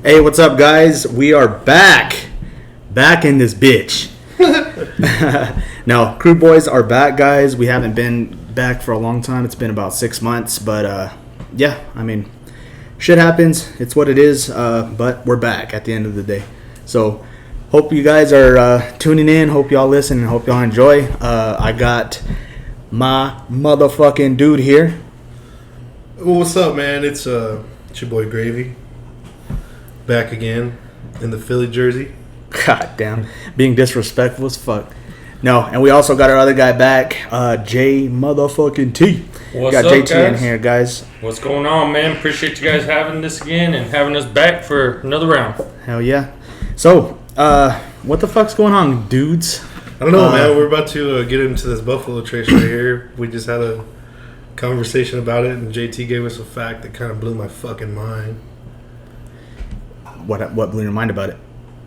Hey, what's up, guys? We are back in this bitch. Now, Crude Boyz are back, guys. We haven't been back for a long time. It's been about 6 months, but yeah, I mean, shit happens. It's what it is. But we're back at the end of the day. So, hope you guys are tuning in. Hope y'all listen and hope y'all enjoy. I got my motherfucking dude here. Well, what's up, man? It's your boy Gravy. Back again in the Philly jersey. God damn. Being disrespectful as fuck. No, and we also got our other guy back, J motherfucking T. What's got up, JT guys? in here, guys. What's going on, man? Appreciate you guys having this again and having us back for another round. Hell yeah. So, what the fuck's going on, dudes? I don't know, man. We're about to get into this Buffalo Trace right here. We just had a conversation about it, and JT gave us a fact that kind of blew my fucking mind. What blew your mind about it?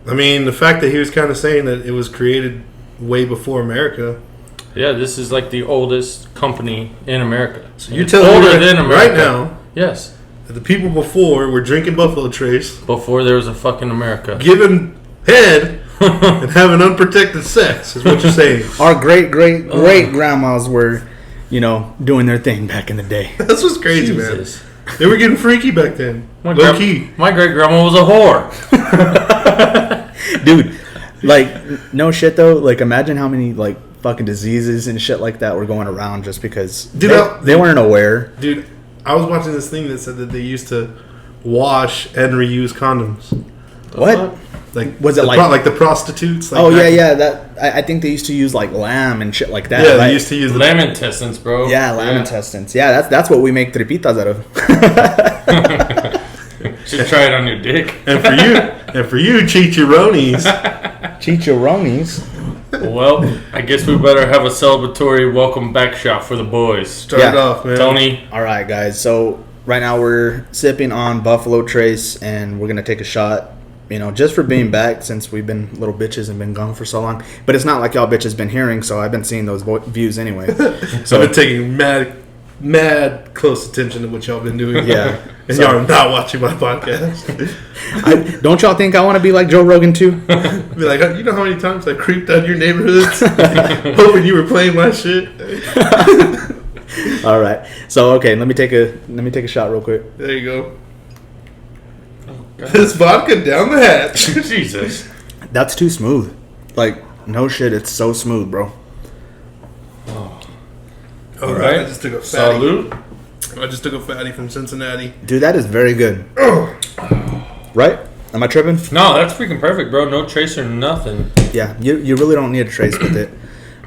I mean, the fact that he was kind of saying that it was created way before America. Yeah, this is like the oldest company in America. So you're telling me than America right now, yes, that the people before were drinking Buffalo Trace, before there was a fucking America, giving head and having unprotected sex, is what you're saying. Our great grandmas were, doing their thing back in the day. That's what's crazy, Jesus. man. They were getting freaky back then. Low key. My great grandma was a whore. Dude, like, no shit though. Like, imagine how many, like, fucking diseases and shit like that were going around just because they weren't aware. Dude, I was watching this thing that said that they used to wash and reuse condoms. What? Like, was it like the prostitutes? Like yeah. That I think they used to use like lamb and shit like that. Yeah, right? they used to use lamb intestines, bro. Yeah, lamb intestines. Yeah, that's what we make tripitas out of. Should try it on your dick. And for you, chicharrones. Chicharrones. Well, I guess we better have a celebratory welcome back shot for the boys. Start it off, man. Tony. All right, guys. So right now we're sipping on Buffalo Trace, and we're gonna take a shot. Just for being back, since we've been little bitches and been gone for so long. But it's not like y'all bitches been hearing, so I've been seeing those views anyway. So I've been taking mad close attention to what y'all been doing. Yeah. And y'all are not watching my podcast. Don't y'all think I want to be like Joe Rogan too? Be like, you know how many times I creeped out your neighborhoods hoping you were playing my shit? All right. So okay, let me take a shot real quick. There you go. This vodka down the hatch. Jesus. That's too smooth. Like, no shit, it's so smooth, bro. All right. I just took a fatty. Salute. I just took a fatty from Cincinnati. Dude, that is very good. Right? Am I tripping? No, that's freaking perfect, bro. No tracer, nothing. Yeah, you really don't need a trace with it.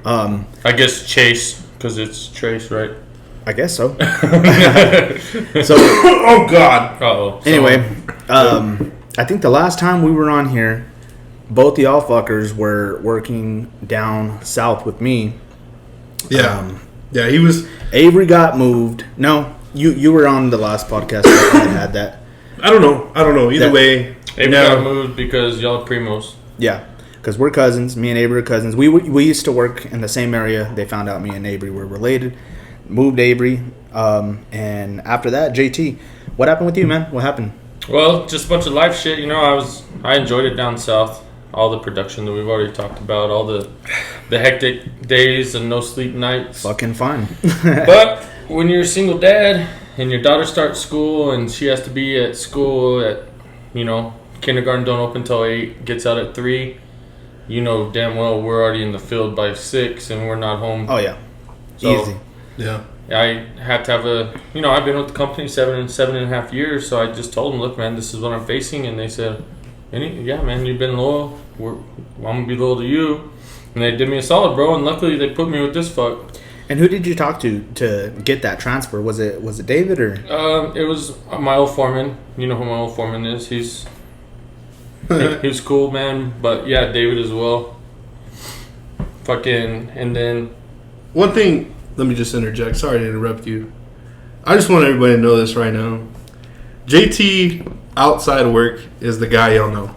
I guess chase, because it's trace, right? I guess so. So, Oh, God. Uh-oh. anyway, I think the last time we were on here, both y'all fuckers were working down south with me. Yeah. Yeah, he was. Avery got moved. No, you were on the last podcast that had that. I don't know. Either way. Avery got moved because y'all are primos. Yeah, because we're cousins. Me and Avery are cousins. We used to work in the same area. They found out me and Avery were related. Moved Avery. And after that, JT. What happened with you, man? What happened? Well, just a bunch of life shit. I enjoyed it down south. All the production that we've already talked about. All the hectic days and no sleep nights. Fucking fun. But when you're a single dad and your daughter starts school and she has to be at school at, kindergarten don't open till 8, gets out at 3, damn well we're already in the field by 6 and we're not home. Oh, yeah. So, easy. Yeah. I had to have I've been with the company 7.5 years, so I just told them, look, man, this is what I'm facing. And they said, yeah, man, you've been loyal. I'm going to be loyal to you. And they did me a solid, bro, and luckily they put me with this fuck. And who did you talk to get that transfer? Was it David or? It was my old foreman. You know who my old foreman is. He was cool, man. But yeah, David as well. And then One thing, let me just interject. Sorry to interrupt you. I just want everybody to know this right now. JT outside of work is the guy y'all know.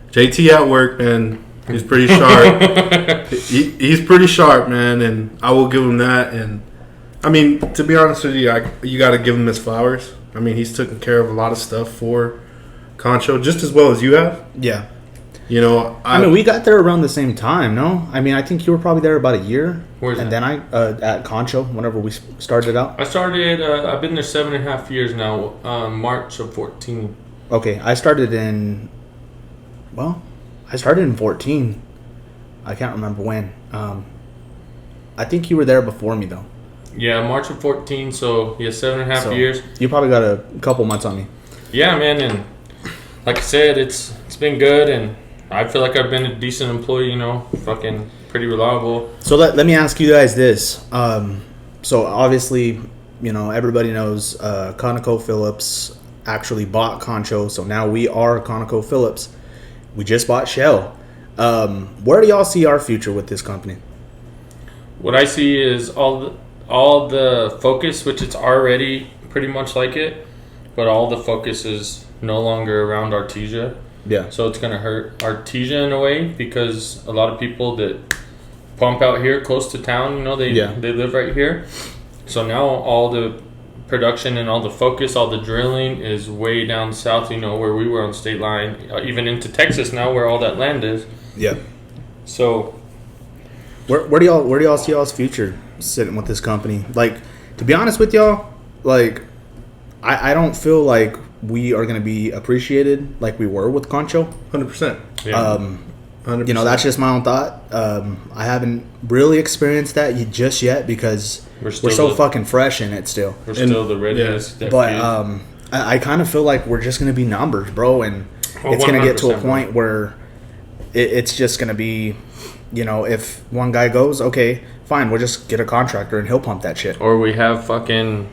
JT at work, man, he's pretty sharp. He's pretty sharp, man, and I will give him that. And I mean, to be honest with you, you got to give him his flowers. I mean, he's taken care of a lot of stuff for Concho just as well as you have. Yeah. You know, I mean, we got there around the same time, no? I mean, I think you were probably there about a year. Where's and that? then at Concho, whenever we started out. I started. I've been there 7.5 years now. March of 14. Okay, I started in 14. I can't remember when. I think you were there before me, though. Yeah, March of 14. So yeah, 7.5 years. You probably got a couple months on me. Yeah, man, and like I said, it's been good, and I feel like I've been a decent employee. You know, fucking pretty reliable. So let me ask you guys this. So obviously, you know, everybody knows ConocoPhillips actually bought Concho, so now we are ConocoPhillips. We just bought Shell. Where do y'all see our future with this company? What I see is all the focus, which it's already pretty much like it, but all the focus is no longer around Artesia. Yeah. So it's going to hurt Artesia in a way because a lot of people that pump out here close to town, you know, they live right here. So now all the production and all the focus, all the drilling is way down south, you know, where we were on state line, even into Texas now where all that land is. Yeah. So where do y'all see y'all's future sitting with this company? Like, to be honest with y'all, like I don't feel like we are going to be appreciated like we were with Concho. 100%. yeah. 100%. You know, that's just my own thought. I haven't really experienced that just yet because we're so fucking fresh in it still. We're still the redheads. Yeah. But I kind of feel like we're just going to be numbers, bro. And it's going to get to a point where it's just going to be, you know, if one guy goes, okay, fine, we'll just get a contractor and he'll pump that shit. Or we have fucking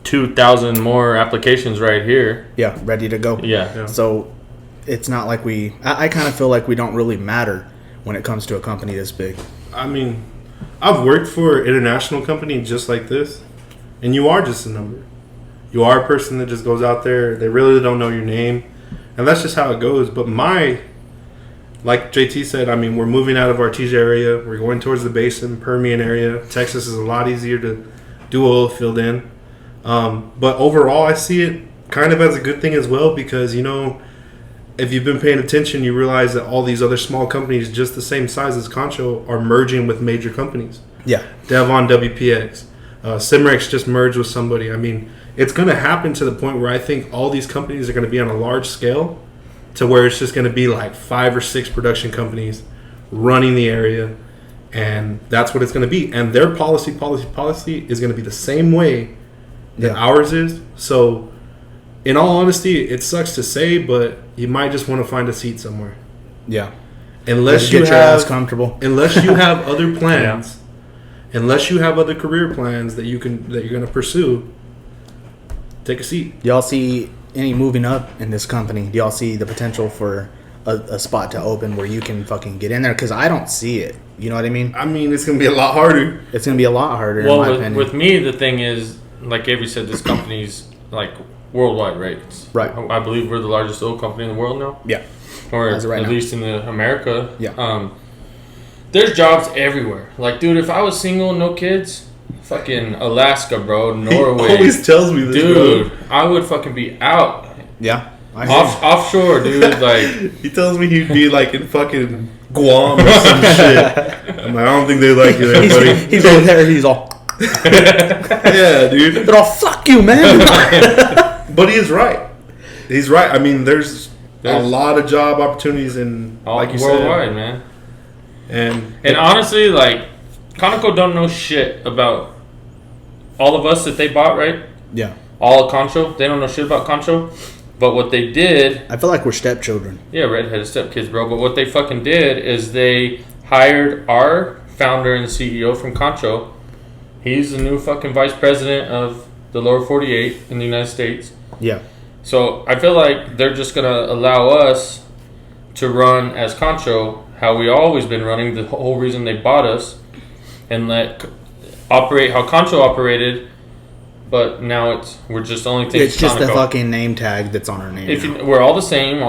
2,000 more applications right here. Yeah, ready to go. Yeah. So it's not like I kind of feel like we don't really matter when it comes to a company this big. I mean, I've worked for an international company just like this, and you are just a number. You are a person that just goes out there. They really don't know your name, and that's just how it goes. But like JT said, I mean, we're moving out of Artesia area. We're going towards the Basin, Permian area. Texas is a lot easier to do oil field in. But overall, I see it kind of as a good thing as well because, you know, if you've been paying attention, you realize that all these other small companies just the same size as Concho are merging with major companies. Yeah. Devon, WPX. Cimarex just merged with somebody. I mean, it's going to happen to the point where I think all these companies are going to be on a large scale to where it's just going to be like 5 or 6 production companies running the area. And that's what it's going to be. And their policy is going to be the same way that ours is. So, in all honesty, it sucks to say, but you might just want to find a seat somewhere. Yeah. Unless you get your ass comfortable. Unless you have other plans, unless you have other career plans that you're going to pursue, take a seat. Y'all see any moving up in this company? Do y'all see the potential for a spot to open where you can fucking get in there? Because I don't see it. You know what I mean? I mean, it's going to be a lot harder. It's going to be a lot harder. Well, in my opinion. with me, the thing is, like Avery said, this company's like worldwide rates. Right. I believe we're the largest oil company in the world now. Yeah. Or As of right at now. least in America. Yeah. There's jobs everywhere. Like, dude, if I was single, no kids, fucking Alaska, bro, Norway. He always tells me this, dude, bro. I would fucking be out. Yeah. Offshore, dude. Like, he tells me he'd be like in fucking Guam or some shit. I'm like, I don't think they like you there, buddy. He's over there. He's all. Yeah, dude. They're all, fuck you, man. But he is right. He's right. I mean, there's a lot of job opportunities in, like you worldwide, said, man. And honestly, like, Conoco don't know shit about all of us that they bought, right? Yeah. All of Concho. They don't know shit about Concho. But what they did... I feel like we're stepchildren. Yeah, redheaded stepkids, bro. But what they fucking did is they hired our founder and CEO from Concho. He's the new fucking vice president of the lower 48 in the United States. Yeah. So I feel like they're just going to allow us to run as Concho how we always been running, the whole reason they bought us, and operate how Concho operated. But now we're just the only thing. It's just Conoco. the fucking name tag that's on our name. We're all the same.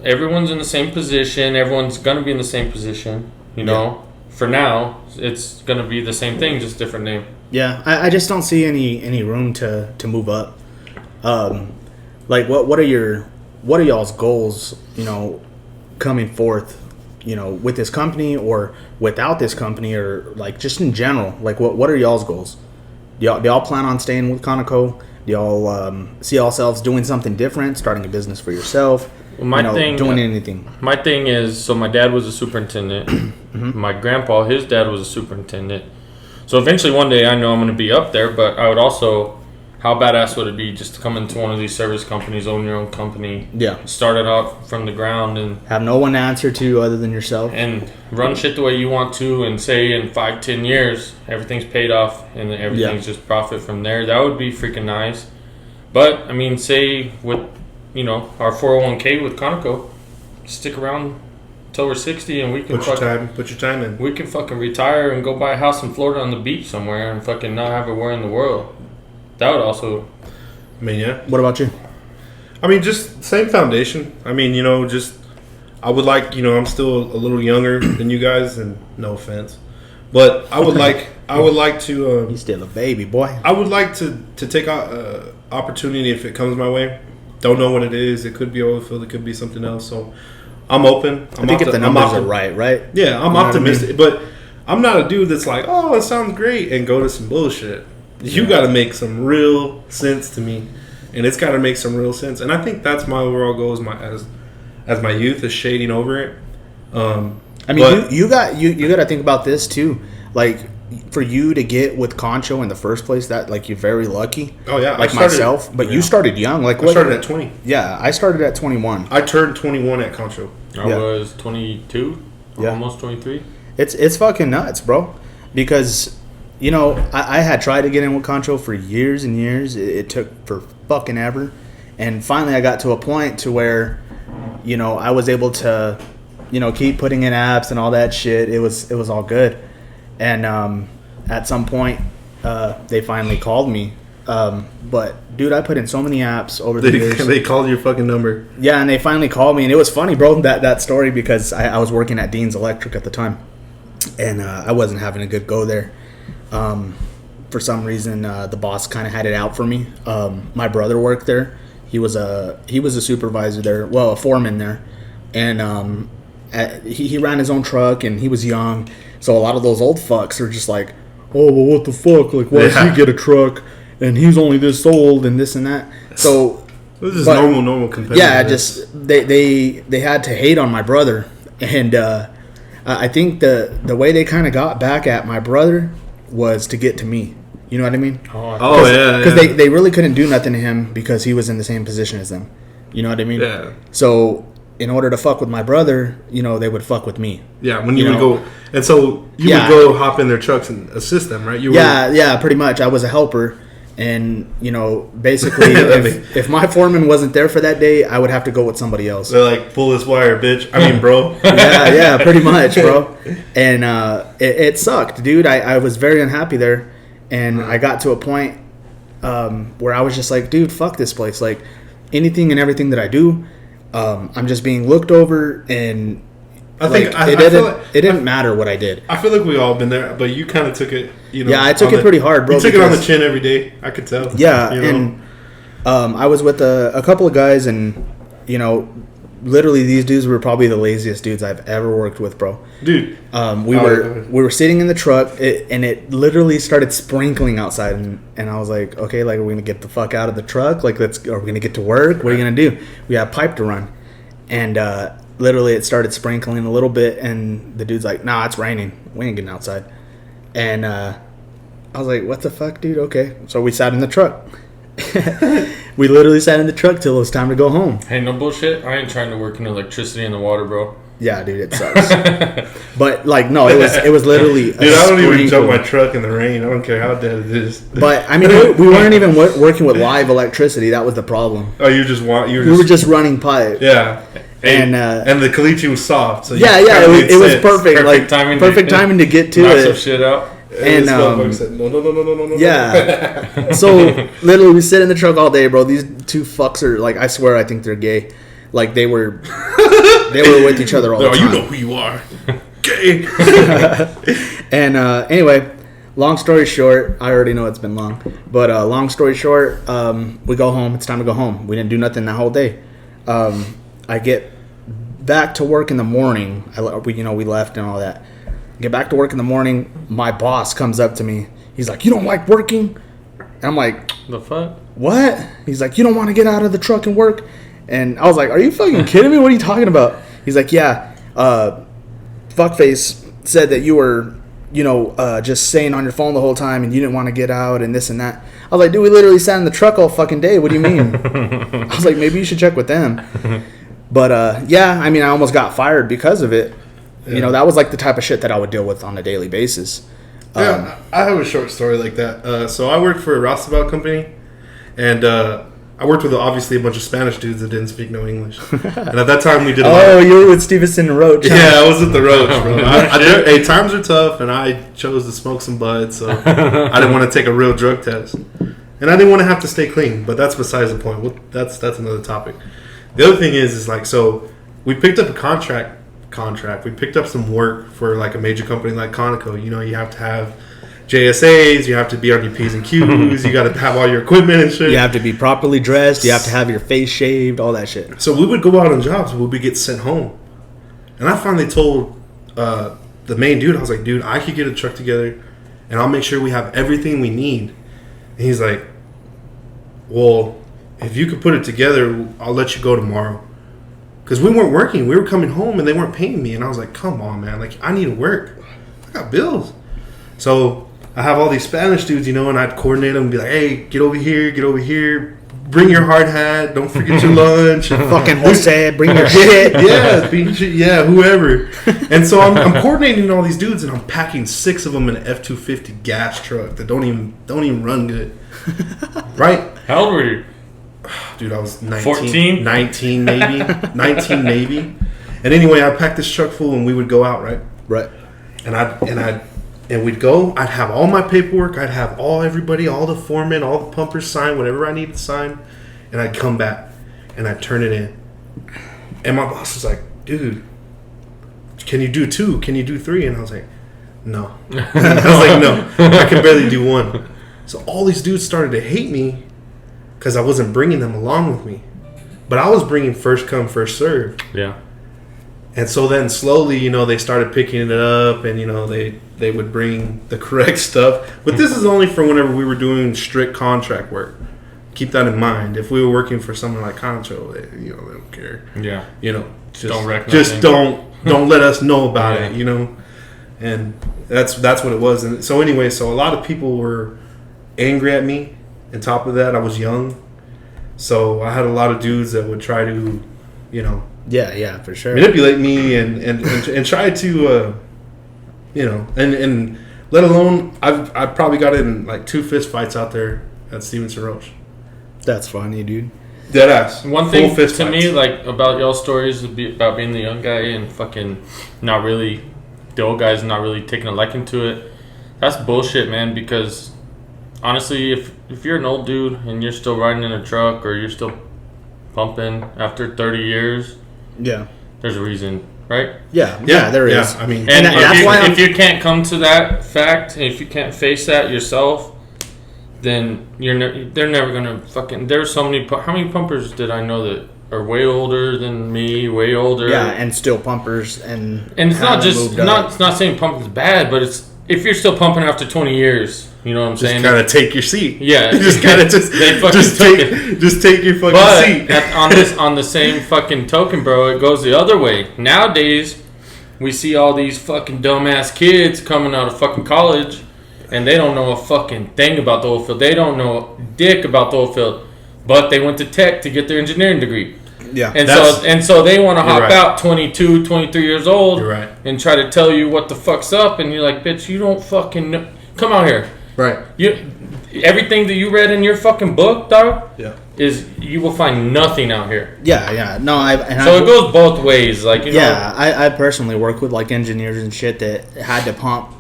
Everyone's in the same position. Everyone's gonna be in the same position. You know, for now, it's gonna be the same thing, just different name. Yeah, I just don't see any room to move up. Like what are your what are y'all's goals, coming forth, with this company or without this company, or like just in general? Like, what are y'all's goals? Do y'all plan on staying with Conoco? Do y'all see yourselves doing something different, starting a business for yourself? Well, doing anything. My thing is, so my dad was a superintendent. Mm-hmm. My grandpa, his dad was a superintendent. So eventually one day I know I'm going to be up there, but I would also, how badass would it be just to come into one of these service companies, own your own company, start it off from the ground, and have no one to answer to other than yourself, and run shit the way you want to, and say in 5-10 years everything's paid off and everything's just profit from there. That would be freaking nice. But I mean, say with our 401k with Conoco, stick around till we're 60 and we can put your time in. We can fucking retire and go buy a house in Florida on the beach somewhere and fucking not have a worry in the world. That would also. I mean, yeah. What about you? I mean, just same foundation. I mean, just I would like, I'm still a little younger than you guys, and no offense, but I would like to. He's still a baby boy. I would like to take opportunity if it comes my way. Don't know what it is. It could be oil field. It could be something else. So I'm open. I think if the numbers are right? Yeah, I'm optimistic, but I'm not a dude that's like, oh, it sounds great, and go to some bullshit. You got to make some real sense to me, and it's got to make some real sense. And I think that's my overall goal as my youth is shading over it. I mean, you got to think about this too. Like, for you to get with Concho in the first place, that like you're very lucky. Oh yeah, like myself. But you started young. Like I started at 20. Yeah, I started at 21. I turned 21 at Concho. I was 22. Almost 23. It's fucking nuts, bro. Because I had tried to get in with Concho for years and years. It took for fucking ever, and finally I got to a point to where I was able to keep putting in apps and all that shit. It was all good. And at some point, they finally called me. But, dude, I put in so many apps over the years. They called your fucking number. Yeah, and they finally called me. And it was funny, bro, that story, because I was working at Dean's Electric at the time. And I wasn't having a good go there. For some reason, the boss kind of had it out for me. My brother worked there. He was a supervisor there. Well, a foreman there. And he ran his own truck, and he was young. So a lot of those old fucks are just like, oh, well, what the fuck? Like, why does he get a truck? And he's only this old and this and that. So this is normal competitive. Yeah, just they had to hate on my brother. And I think the way they kind of got back at my brother was to get to me. You know what I mean? Oh yeah. Because they really couldn't do nothing to him because he was in the same position as them. You know what I mean? Yeah. So in order to fuck with my brother, they would fuck with me. Yeah, when you would go, and so you would go hop in their trucks and assist them, right? Yeah, pretty much. I was a helper, and basically, if my foreman wasn't there for that day, I would have to go with somebody else. They're like, pull this wire, bitch. I mean, bro. yeah, pretty much, bro. And it sucked, dude. I was very unhappy there, and I got to a point where I was just like, dude, fuck this place. Like, anything and everything that I do, I'm just being looked over, and it didn't matter what I did. I feel like we all been there, but you kind of took it. Yeah, I took it pretty hard, bro. You took it on the chin every day. I could tell. Yeah, and I was with a couple of guys, and literally these dudes were probably the laziest dudes I've ever worked with, bro. Dude, we were sitting in the truck, and it literally started sprinkling outside, and I was like, okay, like, are we gonna get the fuck out of the truck? Like, are we gonna get to work? What are you gonna do? We have pipe to run, and literally it started sprinkling a little bit, and the dude's like, nah, it's raining, we ain't getting outside. And I was like, what the fuck, dude? Okay, so we sat in the truck. We literally sat in the truck till it was time to go home. Hey, no bullshit, I ain't trying to work in electricity and the water, bro. Yeah, dude, it sucks. But no, it was literally. Dude, I don't even jump my truck in the rain. I don't care how dead it is. But I mean, we weren't even working with live electricity. That was the problem. Oh, we were just running pipe. Yeah, and the caliche was soft. So it was perfect. Perfect timing to get to knock it. some shit out. And said, no. Yeah. So literally, we sit in the truck all day, bro. These two fucks are like, I swear, I think they're gay. Like they were with each other all the time. You know who you are, gay. And anyway, long story short, I already know it's been long, but long story short, we go home. It's time to go home. We didn't do nothing that whole day. I get back to work in the morning. We left and all that. Get back to work in the morning. My boss comes up to me. He's like, "You don't like working?" And I'm like, The fuck? "What?" He's like, "You don't want to get out of the truck and work?" And I was like, "Are you fucking kidding me? What are you talking about?" He's like, "Yeah, fuckface said that you were, just staying on your phone the whole time and you didn't want to get out and this and that." I was like, "Dude, we literally sat in the truck all fucking day. What do you mean?" I was like, "Maybe you should check with them." But I almost got fired because of it. Yeah. That was like the type of shit that I would deal with on a daily basis. Yeah, I have a short story like that. So I worked for a Roustabout company, and I worked with obviously a bunch of Spanish dudes that didn't speak no English. And at that time we did. You were with Stevenson and Roach. Huh? Yeah, I was at the Roach, bro. Hey, times are tough, and I chose to smoke some bud, so I didn't want to take a real drug test, and I didn't want to have to stay clean. But that's besides the point. That's another topic. The other thing is like, so we picked up a contract. We picked up some work for like a major company like Conoco. You have to have JSAs, you have to be on your P's and Q's, you got to have all your equipment and shit. You have to be properly dressed, you have to have your face shaved, all that shit. So we would go out on jobs, we would get sent home. And I finally told the main dude, I was like, "Dude, I could get a truck together and I'll make sure we have everything we need." And he's like, "Well, if you could put it together, I'll let you go tomorrow." Because we weren't working. We were coming home and they weren't paying me. And I was like, "Come on, man. Like, I need to work. I got bills." So I have all these Spanish dudes, and I'd coordinate them and be like, "Hey, get over here. Bring your hard hat. Don't forget your lunch." Fucking Jose, bring your shit. Yeah, whoever. And so I'm coordinating all these dudes and I'm packing 6 of them in an F-250 gas truck that don't even run good. Right? How old were you? Dude, I was 19. 14? 19 maybe. 19 maybe. And anyway, I packed this truck full and we would go out, right? Right. And we'd go, I'd have all my paperwork, I'd have everybody, all the foremen, all the pumpers sign, whatever I needed to sign, and I'd come back and I'd turn it in. And my boss was like, "Dude, can you do 2? Can you do 3? And I was like, "No." I was like, "No, I can barely do 1. So all these dudes started to hate me because I wasn't bringing them along with me. But I was bringing first come, first serve. Yeah. And so then slowly, they started picking it up and, they would bring the correct stuff. But this is only for whenever we were doing strict contract work. Keep that in mind. If we were working for someone like Concho, they don't care. Yeah. Just don't let us know about it, And that's what it was. And so anyway, so a lot of people were angry at me. On top of that, I was young. So I had a lot of dudes that would try to, Yeah, for sure. manipulate me and try to, and let alone I've probably got in like 2 fist fights out there at Stevenson Roach. That's funny, dude. Dead ass. One Full thing fist to fights. me, like about y'all stories about being the young guy and fucking not really, the old guys not really taking a liking to it. That's bullshit, man. Because honestly, if you're an old dude and you're still riding in a truck or you're still pumping after 30 years, Yeah. there's a reason, right? Yeah, there is. Yeah, I mean, And that's why if you can't come to that fact, and if you can't face that yourself, then they're never gonna fucking. There's so many. How many pumpers did I know that are way older than me? Way older. Yeah, and still pumpers and it's not haven't just moved up. It's not saying pumping's bad, but it's if you're still pumping after 20 years, you know what I'm just saying? gotta take your seat. Yeah, You just gotta they fucking took it. just take your fucking But seat. on the same fucking token, bro, it goes the other way. Nowadays, we see all these fucking dumbass kids coming out of fucking college, and they don't know a fucking thing about the oil field. They don't know dick about the oil field, but they went to tech to get their engineering degree. Yeah. And so they want to hop right. out 22, 23 years old You're right. and try to tell you what the fuck's up, and you're like, bitch, you don't fucking know. Come out here. Right. Everything that you read in your fucking book, dog, Yeah. is you will find nothing out here. Yeah. No, So it goes both ways, like I personally work with like engineers and shit that had to pump,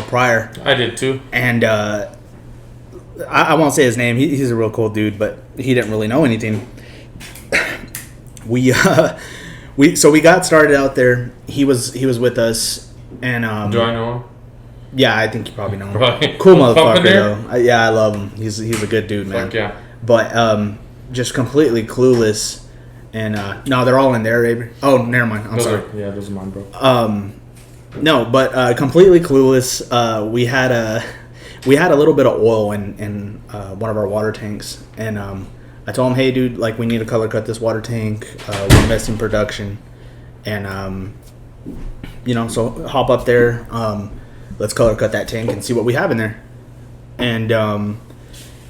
prior, I did too. and I won't say his name. He's a real cool dude, but he didn't really know anything. We got started out there. He was with us, and Do I know him? yeah, I think you probably know him. Right. Cool Pumping motherfucker there? though. Yeah, I love him. He's a good dude, man. Fuck yeah. But just completely clueless, And no, they're all in there, Avery. Oh, never mind. I'm sorry. Yeah, those are mine, bro. No, but completely clueless. We had a little bit of oil in one of our water tanks, and I told him, hey, dude, like, we need to color cut this water tank. We're missing production, and so hop up there. Let's color cut that tank and see what we have in there. And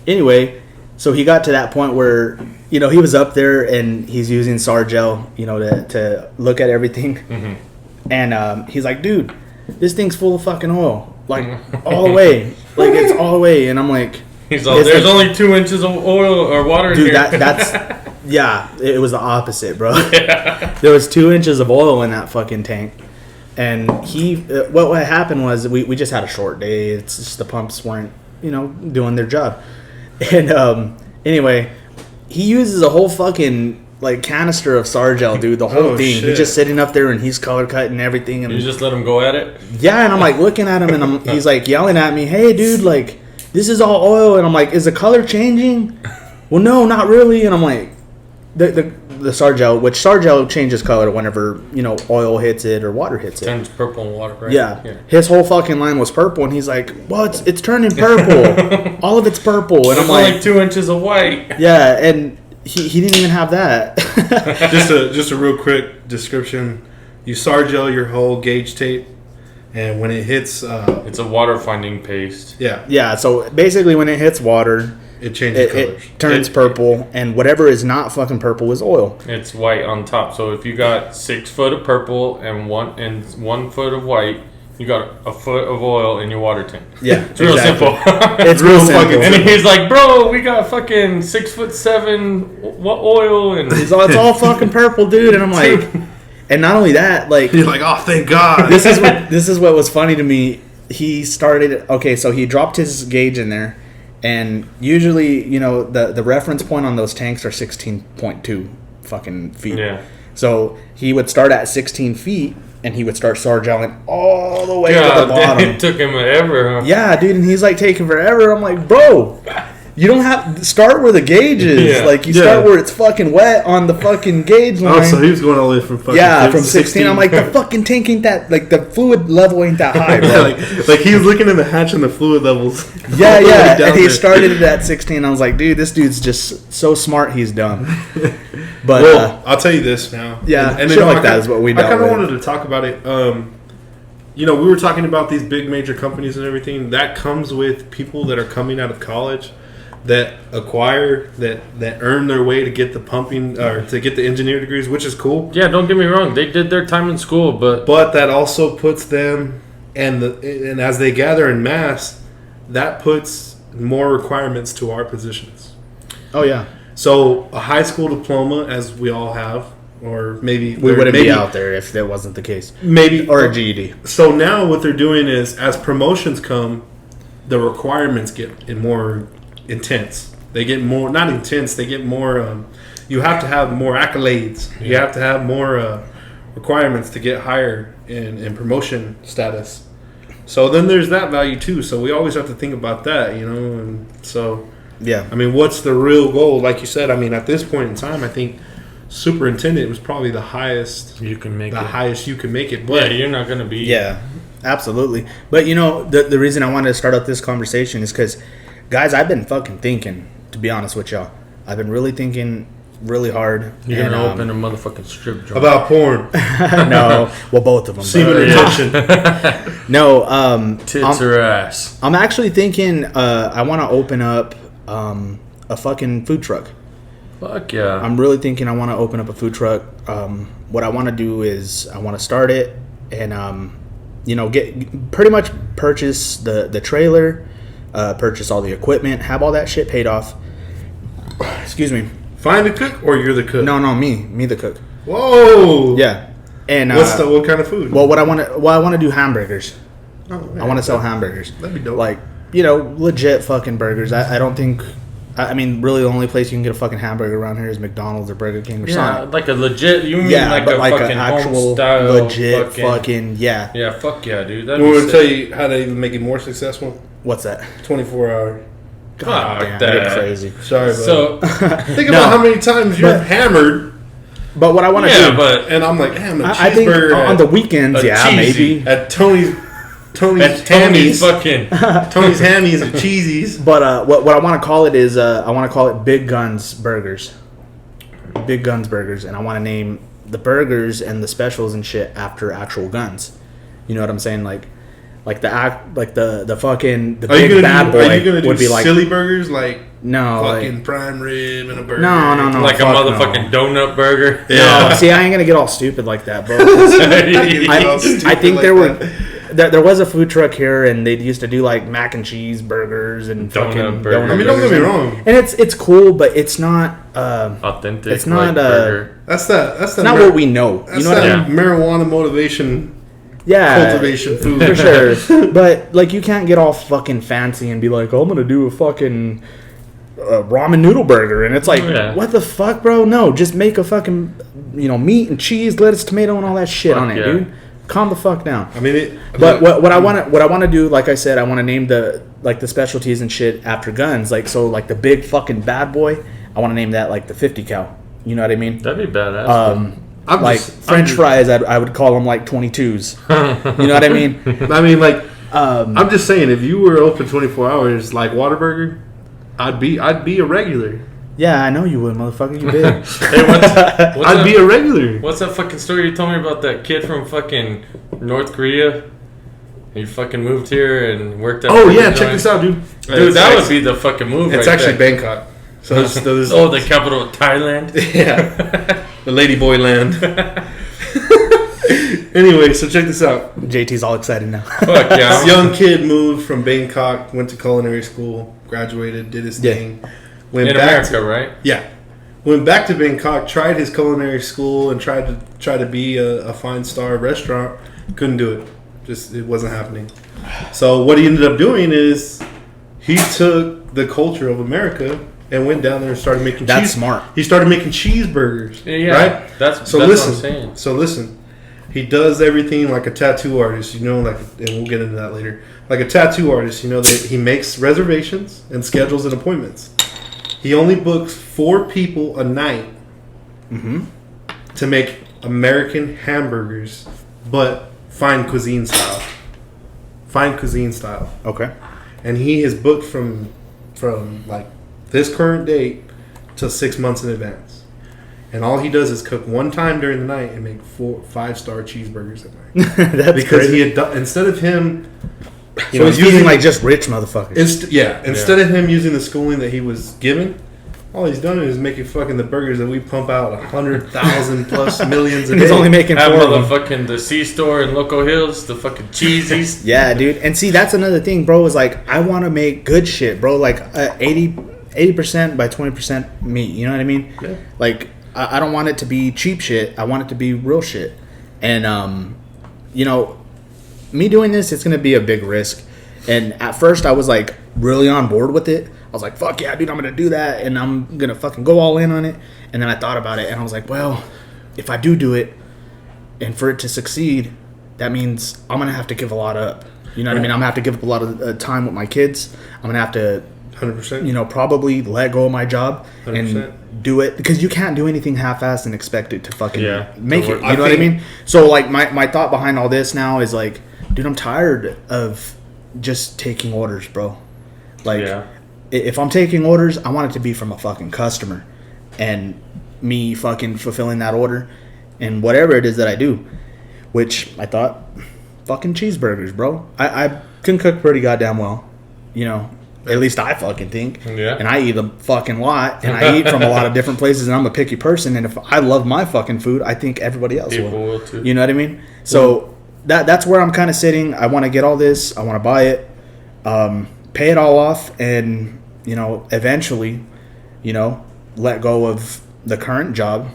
anyway, so he got to that point where he was up there and he's using Sargel, to look at everything. Mm-hmm. And he's like, dude, this thing's full of fucking oil, like all the way, like it's all the way. And I'm like, he's like, there's only 2 inches of oil or water in dude, here. that's yeah, it was the opposite, bro. Yeah. There was 2 inches of oil in that fucking tank. And what happened was we just had a short day. It's just the pumps weren't, doing their job. And anyway, he uses a whole fucking like canister of Sargel, dude. The whole thing. Shit. He's just sitting up there and he's color cutting everything. And you just let him go at it? Yeah, and I'm like looking at him and he's like yelling at me, hey, dude, like this is all oil. And I'm like, is the color changing? Well, no, not really. And I'm like, the Sargel, which Sargel changes color whenever oil hits it or water hits it. Turns purple in water, right? Yeah. His whole fucking line was purple, and he's like, well, it's turning purple. All of it's purple. And I'm like 2 inches of white. Yeah, and he didn't even have that. just a real quick description. You Sargel your whole gauge tape, and when it hits, it's a water finding paste. Yeah. So basically, when it hits water, it changes colors. It turns purple, and whatever is not fucking purple is oil. It's white on top. So if you got 6 foot of purple and 1 foot of white, you got a foot of oil in your water tank. Yeah, it's real simple. It's real simple. And he's like, bro, we got fucking 6'7" oil, and he's all, it's all fucking purple, dude. And I'm like, and not only that, like, you're like, oh, thank God. This is what was funny to me. He started. Okay, so he dropped his gauge in there. And usually, the reference point on those tanks are 16.2 fucking feet. Yeah. So he would start at 16 feet, and he would start Sargeling all the way to the bottom. It took him forever, huh? Yeah, dude, and he's like taking forever. I'm like, bro, you don't have start where the gauge is. Yeah. Like, you start where it's fucking wet on the fucking gauge line. Oh, so he was going all the way from fucking from 16. I'm like, the fucking tank ain't that, like, the fluid level ain't that high, bro. like he was looking in the hatch and the fluid levels. Yeah. And he started it at 16. I was like, dude, this dude's just so smart, he's dumb. But I'll tell you this now. Yeah, and shit like that is what we dealt I kind of with. wanted to talk about it. We were talking about these big major companies and everything. That comes with people that are coming out of college that acquire, that earn their way to get the pumping or to get the engineer degrees, which is cool. Yeah, don't get me wrong. They did their time in school, but that also puts them, and as they gather in mass, that puts more requirements to our positions. Oh, yeah. So a high school diploma, as we all have, or maybe we wouldn't be out there if that wasn't the case. Maybe or a GED. So now what they're doing is, as promotions come, the requirements get more intense. They get more, not intense. They get more. You have to have more accolades. Yeah. You have to have more requirements to get higher in promotion status. So then there's that value too. So we always have to think about that, And so, yeah. I mean, what's the real goal? Like you said, I mean, at this point in time, I think superintendent was probably the highest you can make highest you can make it. But you're not going to be. Yeah, absolutely. But the reason I wanted to start out this conversation is because, guys, I've been fucking thinking. To be honest with y'all, I've been really thinking really hard. You're gonna open a motherfucking strip joint about porn. No, well, both of them. Semen retention. No, tits or ass. I'm actually thinking. I want to open up a fucking food truck. Fuck yeah. I'm really thinking I want to open up a food truck. What I want to do is I want to start it and get pretty much purchase the trailer, purchase all the equipment, have all that shit paid off. Excuse me. Find a cook, or you're the cook? No, me the cook. Whoa. Yeah. And what kind of food? Well, I want to do hamburgers. Oh, man, I want to sell hamburgers. That'd be dope. Like, legit fucking burgers. I don't think. I mean, really, the only place you can get a fucking hamburger around here is McDonald's or Burger King or something. Like a legit. You mean like fucking actual home-style legit fucking yeah. Yeah, fuck yeah, dude. You want me to tell you how to even make it more successful? What's that? 24-hour. God damn, that. you're crazy. Sorry, bud. So think about how many times you're hammered But what I want to do, and I'm like, damn, a I think cheeseburger on the weekends, cheesy. maybe at Tony's Tony's fucking. Tony's Hammies and Cheesies. But what I want to call it is I want to call it Big Guns Burgers. Big Guns Burgers, and I want to name the burgers and the specials and shit after actual guns. You know what I'm saying? Like the fucking the big bad boy are you gonna do would be like silly burgers like no fucking like, prime rib and a burger. No, like a motherfucking donut burger. Yeah. No, see, I ain't gonna get all stupid like that, bro. I think there was a food truck here, and they used to do like mac and cheese burgers and fucking burgers. I mean, don't get me wrong, and it's cool, but it's not authentic. It's not burger. That's not what we know. That's you know what I mean? Marijuana motivation. Yeah, cultivation food for sure. But like, you can't get all fucking fancy and be like, oh, I'm gonna do a fucking ramen noodle burger, and it's like, what the fuck, bro? No, just make a fucking meat and cheese, lettuce, tomato, and all that shit on it, dude. Calm the fuck down. I mean, but what I want to do, like I said, I want to name the specialties and shit after guns. Like, so like the big fucking bad boy, I want to name that like the 50 cal. You know what I mean? That'd be badass. French fries, I would call them like 22s. You know what I mean? I mean, like, I'm just saying, if you were open 24 hours like Whataburger, I'd be a regular. Yeah, I know you would, motherfucker. You big. Hey, I'd be a regular. What's that fucking story you told me about that kid from fucking North Korea? He fucking moved here and worked at. Oh yeah, check this out, dude. Dude, that would be the fucking move. It's right actually there. Bangkok. So there's the capital of Thailand. Yeah, the Ladyboy land. Anyway, so check this out. JT's all excited now. Fuck yeah. This young kid moved from Bangkok, went to culinary school, graduated, did his thing. Went in back America, right? Yeah. Went back to Bangkok, tried his culinary school, and tried to be a 5-star restaurant. Couldn't do it. Just, it wasn't happening. So what he ended up doing is he took the culture of America and went down there and started making That's smart. He started making cheeseburgers. Yeah, right? That's listen, what I'm saying. So listen. He does everything like a tattoo artist, like, and we'll get into that later. Like a tattoo artist, he makes reservations and schedules and appointments. He only books 4 people a night to make American hamburgers, but fine cuisine style. Fine cuisine style. Okay. And he is booked from like this current date to 6 months in advance. And all he does is cook one time during the night and make 5-star cheeseburgers at night. That's because crazy. he had instead of him, so he's using like just rich motherfuckers. Instead of him using the schooling that he was given, all he's done is making fucking the burgers that we pump out 100,000 plus millions a day. He's only making 4 of them. Motherfucking the C-store in Loco Hills, the fucking cheesies. Yeah, dude. And see, that's another thing, bro. Is like, I want to make good shit, bro. Like 80% by 20% meat. You know what I mean? Yeah. Like, I don't want it to be cheap shit. I want it to be real shit. And me doing this, it's gonna be a big risk. And at first, I was like really on board with it. I was like, fuck yeah, dude, I'm gonna do that, and I'm gonna fucking go all in on it. And then I thought about it, and I was like, well, if I do it, and for it to succeed, that means I'm gonna have to give a lot up. You know what I mean? I'm gonna have to give up a lot of time with my kids. I'm gonna have to 100%. Probably let go of my job 100%. and do it, because you can't do anything half-assed and expect it to fucking make it. You know what I mean? So like my thought behind all this now is like, dude, I'm tired of just taking orders, bro. Like, if I'm taking orders, I want it to be from a fucking customer, and me fucking fulfilling that order, and whatever it is that I do. Which I thought, fucking cheeseburgers, bro. I can cook pretty goddamn well, At least I fucking think. Yeah. And I eat a fucking lot, and I eat from a lot of different places, and I'm a picky person, and if I love my fucking food, I think everybody else will too. You know what I mean? So that's where I'm kind of sitting. I want to get all this. I want to buy it, pay it all off, and, eventually, let go of the current job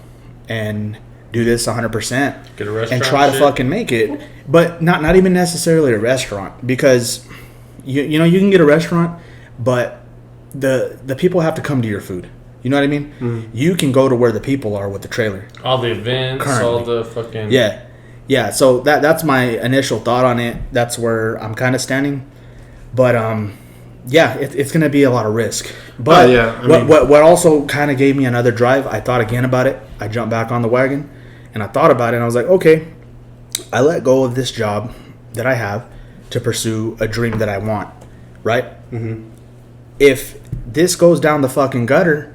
and do this 100%. Get a restaurant and try to fucking make it. But not even necessarily a restaurant, because, you can get a restaurant, but the people have to come to your food. You know what I mean? Mm. You can go to where the people are with the trailer. All the events, all the fucking... Yeah. So that's my initial thought on it. That's where I'm kind of standing. But yeah, it's going to be a lot of risk. But what also kind of gave me another drive, I thought again about it. I jumped back on the wagon, and I thought about it, and I was like, okay, I let go of this job that I have to pursue a dream that I want, right? Mm-hmm. If this goes down the fucking gutter,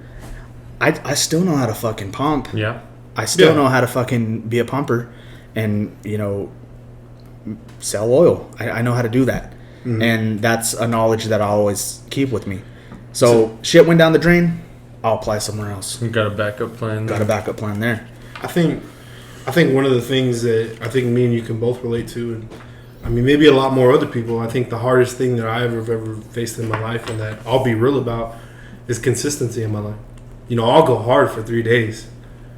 I still know how to fucking pump. Yeah. I still know how to fucking be a pumper and, you know, sell oil. I know how to do that. Mm-hmm. And that's a knowledge that I always keep with me. So shit went down the drain, I'll apply somewhere else. You got a backup plan. Got a backup plan there. I think one of the things that I think me and you can both relate to, and I mean maybe a lot more other people, I think the hardest thing that I've ever faced in my life, and that I'll be real about, is consistency in my life. You know, I'll go hard for 3 days.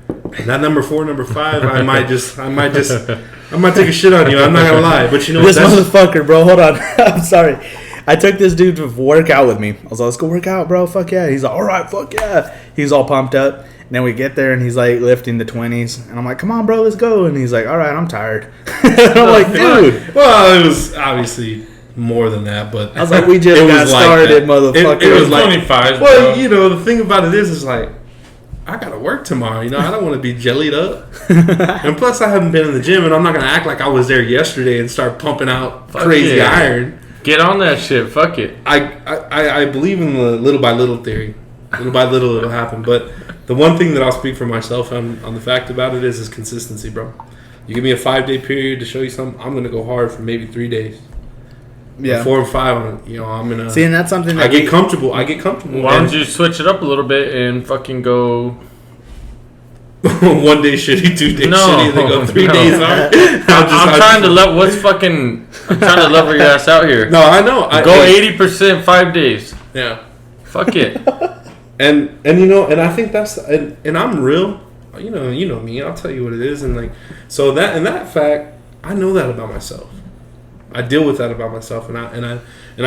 And that number 4, number 5, I might take a shit on you. I'm not gonna lie, but you know this motherfucker, bro. Hold on, I'm sorry. I took this dude to work out with me. I was like, let's go work out, bro. Fuck yeah. He's like, all right, fuck yeah. He's all pumped up. And then we get there and he's like lifting the 20s. And I'm like, come on, bro, let's go. And he's like, all right, I'm tired. And I'm like, dude. Well, it was obviously more than that, but I was like, we just got started, motherfucker. It was like 25. Well, you know, the thing about it is like, I gotta work tomorrow. You know, I don't want to be jellied up. And plus, I haven't been in the gym, and I'm not gonna act like I was there yesterday and start pumping out crazy iron. Get on that shit. Fuck it. I believe in the little by little theory. Little by little, it'll happen. But the one thing that I'll speak for myself on the fact about it is consistency, bro. You give me a 5-day period to show you something, I'm gonna go hard for maybe 3 days. Yeah, 4 and 5. You know, I'm gonna see, and that's something that I get comfortable. Why don't you switch it up a little bit and fucking go 1 day shitty, 2 days shitty, and then go 3 days hard? I'm trying to level your ass out here. No, I know. Go 80% 5 days. Yeah, fuck it. and you know, and I think that's and I'm real. You know me. I'll tell you what it is, and like so that fact, I know that about myself. I deal with that about myself, and I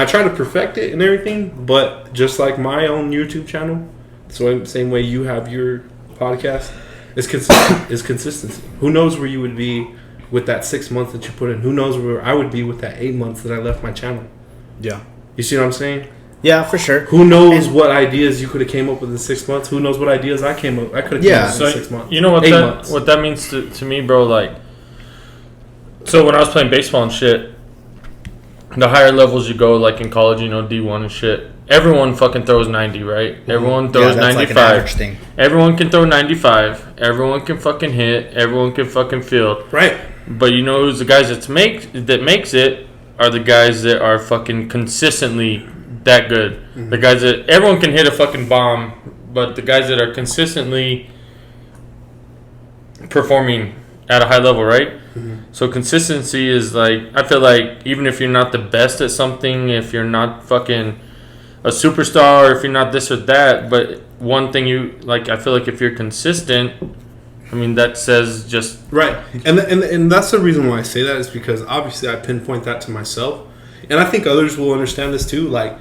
try to perfect it and everything. But just like my own YouTube channel, so same way you have your podcast, is consistency. Who knows where you would be with that 6 months that you put in? Who knows where I would be with that 8 months that I left my channel? Yeah, you see what I'm saying? Yeah, for sure. Who knows what ideas you could have came up with in 6 months? Who knows what ideas I could have came up with in 6 months? You know what that means to me, bro? Like, so when I was playing baseball and shit, the higher levels you go, like in college, you know, D1 and shit, everyone fucking throws 90, right? Mm-hmm. Everyone throws 95. Like an average thing. Everyone can throw 95. Everyone can fucking hit. Everyone can fucking field. Right. But you know who's the guys that makes it are the guys that are fucking consistently that good. Mm-hmm. The guys that everyone can hit a fucking bomb, but the guys that are consistently performing at a high level, right? Mm-hmm. So consistency is like, I feel like even if you're not the best at something, if you're not fucking a superstar, or if you're not this or that, but one thing you like, I feel like if you're consistent, I mean that says just right. And that's the reason why I say that is because obviously I pinpoint that to myself, and I think others will understand this too. Like,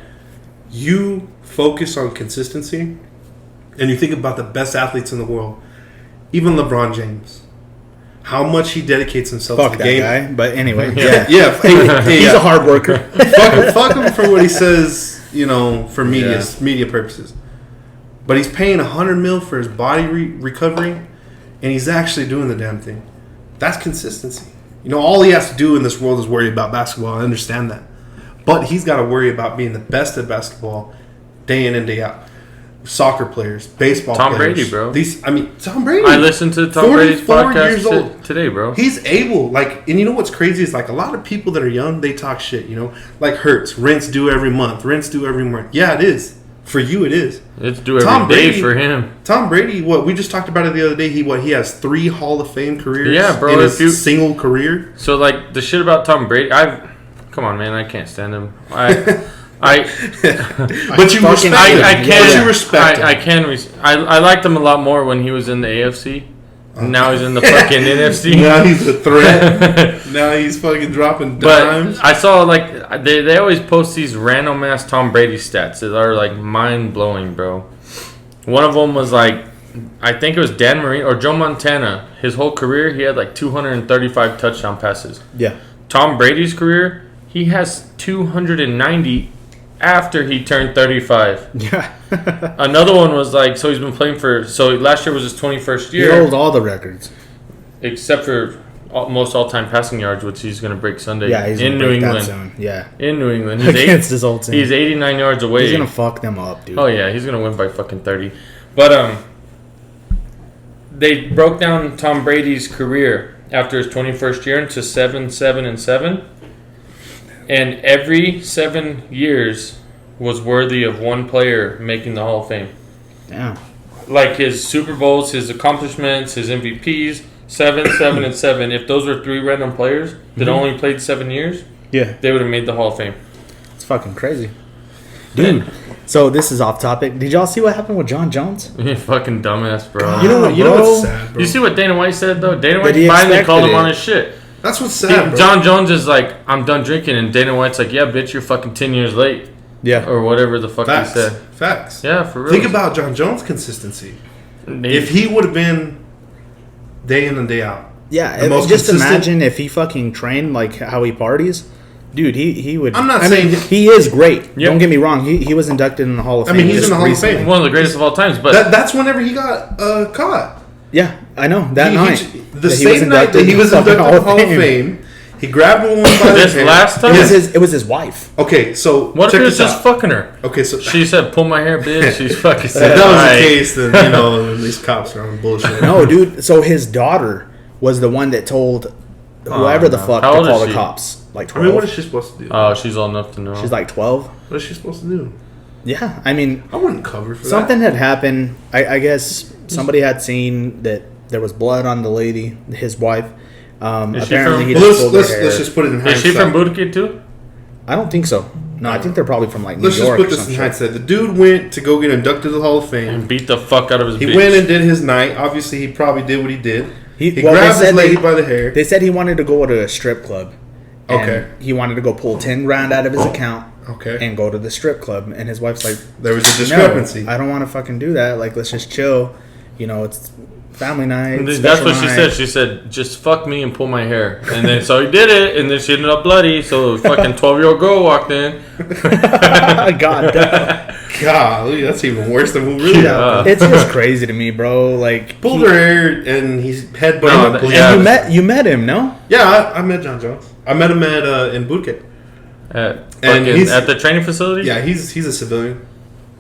you focus on consistency, and you think about the best athletes in the world, even LeBron James. How much he dedicates himself to the game. Guy, but anyway, yeah. He's a hard worker. fuck him for what he says, you know, for media purposes. But he's paying $100 million for his body recovery, and he's actually doing the damn thing. That's consistency. You know, all he has to do in this world is worry about basketball. I understand that, but he's got to worry about being the best at basketball, day in and day out. Soccer players, baseball players. Tom Brady, bro. Tom Brady. I listened to Tom Brady's podcast today, bro. He's able, like, and you know what's crazy is like a lot of people that are young, they talk shit, you know, like Hurts, rinse, do every month, rinse, do every month. Yeah, it is. For you, it is. It's do every day for him. Tom Brady, what we just talked about it the other day. He has 3 Hall of Fame careers. Yeah, bro. In his single career. So like the shit about Tom Brady, come on, man, I can't stand him. But you respect him. I can. I liked him a lot more when he was in the AFC. Now he's in the fucking NFC. Now he's a threat. Now he's fucking dropping dimes. But I saw like they always post these random ass Tom Brady stats that are like mind blowing, bro. One of them was like, I think it was Dan Marino or Joe Montana. His whole career, he had like 235 touchdown passes. Yeah. Tom Brady's career, he has 290 after he turned 35. Yeah. Another one was like, so he's been playing for. So last year was his 21st He year, holds all the records. except for most all-time passing yards, which he's going to break Sunday. Yeah, he's in gonna New break that England. soon. Yeah. In New England, Against his old team. He's 89 yards away. He's gonna fuck them up, dude. Oh yeah, he's gonna win by fucking 30. But they broke down Tom Brady's career after his 21st year into 7, 7, and 7, and every 7 years was worthy of one player making the Hall of Fame. Damn. Like his Super Bowls, his accomplishments, his MVPs, 7, 7, and 7. If those were 3 random players that only played 7 years, Yeah. they would have made the Hall of Fame. It's fucking crazy. Dude. So this is off topic. Did y'all see what happened with John Jones? You fucking dumbass, bro. You know what? You know bro. what's sad, bro? You see what Dana White said though? Dana White he finally called him expected on it. his shit. That's what's sad, bro. John Jones is like, I'm done drinking, and Dana White's like, yeah, bitch, you're fucking 10 years late, Yeah. or whatever the fuck Facts. he said. Facts. Yeah, for real. Think about John Jones' consistency. Nate, If he would have been day in and day out. Yeah. The most Just consistent- imagine if he fucking trained like how he parties. Dude, he would. I'm not I saying- mean, he is great. Yep. Don't get me wrong. He was inducted in the Hall of I Fame. mean, he's just in the Hall of recently. Fame. one of the greatest of all times, but That's whenever he got caught. Yeah, I know that night. The that he was same night that he was in the inducted in the Hall of Fame, he grabbed a woman by This the hair. last time? It was his wife. Okay, so what if check he was this just out. fucking her? Okay, so She said, pull my hair, bitch. She's fucking if said, that was "Alright." the case, then you know these cops are on bullshit. No, dude. So his daughter was the one that told whoever the no. fuck How to old call is the she? cops. Like I 12. mean, what is she supposed to do? Oh, she's old enough to know. She's like 12. What is she supposed to do? Yeah, I mean, I wouldn't cover for something that. had happened. I guess somebody had seen that there was blood on the lady, his wife. Is she Apparently, from- he Well, just pulled her hair. let's just put it in Is hindsight. she from Budokan too? I don't think so. No, I think they're probably from like New Let's just York put or this some in shit. hindsight. The dude went to go get inducted to the Hall of Fame. And beat the fuck out of his He bitch. went and did his night. Obviously, he probably did what he did. He well, they grabbed his said lady they- by the hair. They said he wanted to go to a strip club. And Okay. He wanted to go pull 10 grand out of his account Okay. and go to the strip club. And his wife's like, There was a discrepancy. no, I don't want to fucking do that. Like, let's just chill. You know, it's family night. That's special what she night. said. She said, just fuck me and pull my hair. And then so he did it, and then she ended up bloody. So the fucking 12-year-old girl walked in. God damn. Golly, that's even worse than what really happened. It's just crazy to me, bro. Like, Pulled her hair and he's headbutted No, the police. yeah. you met him, no? Yeah, I met John Jones. I met him at in Bootcamp. At he's- the training facility? Yeah, he's a civilian.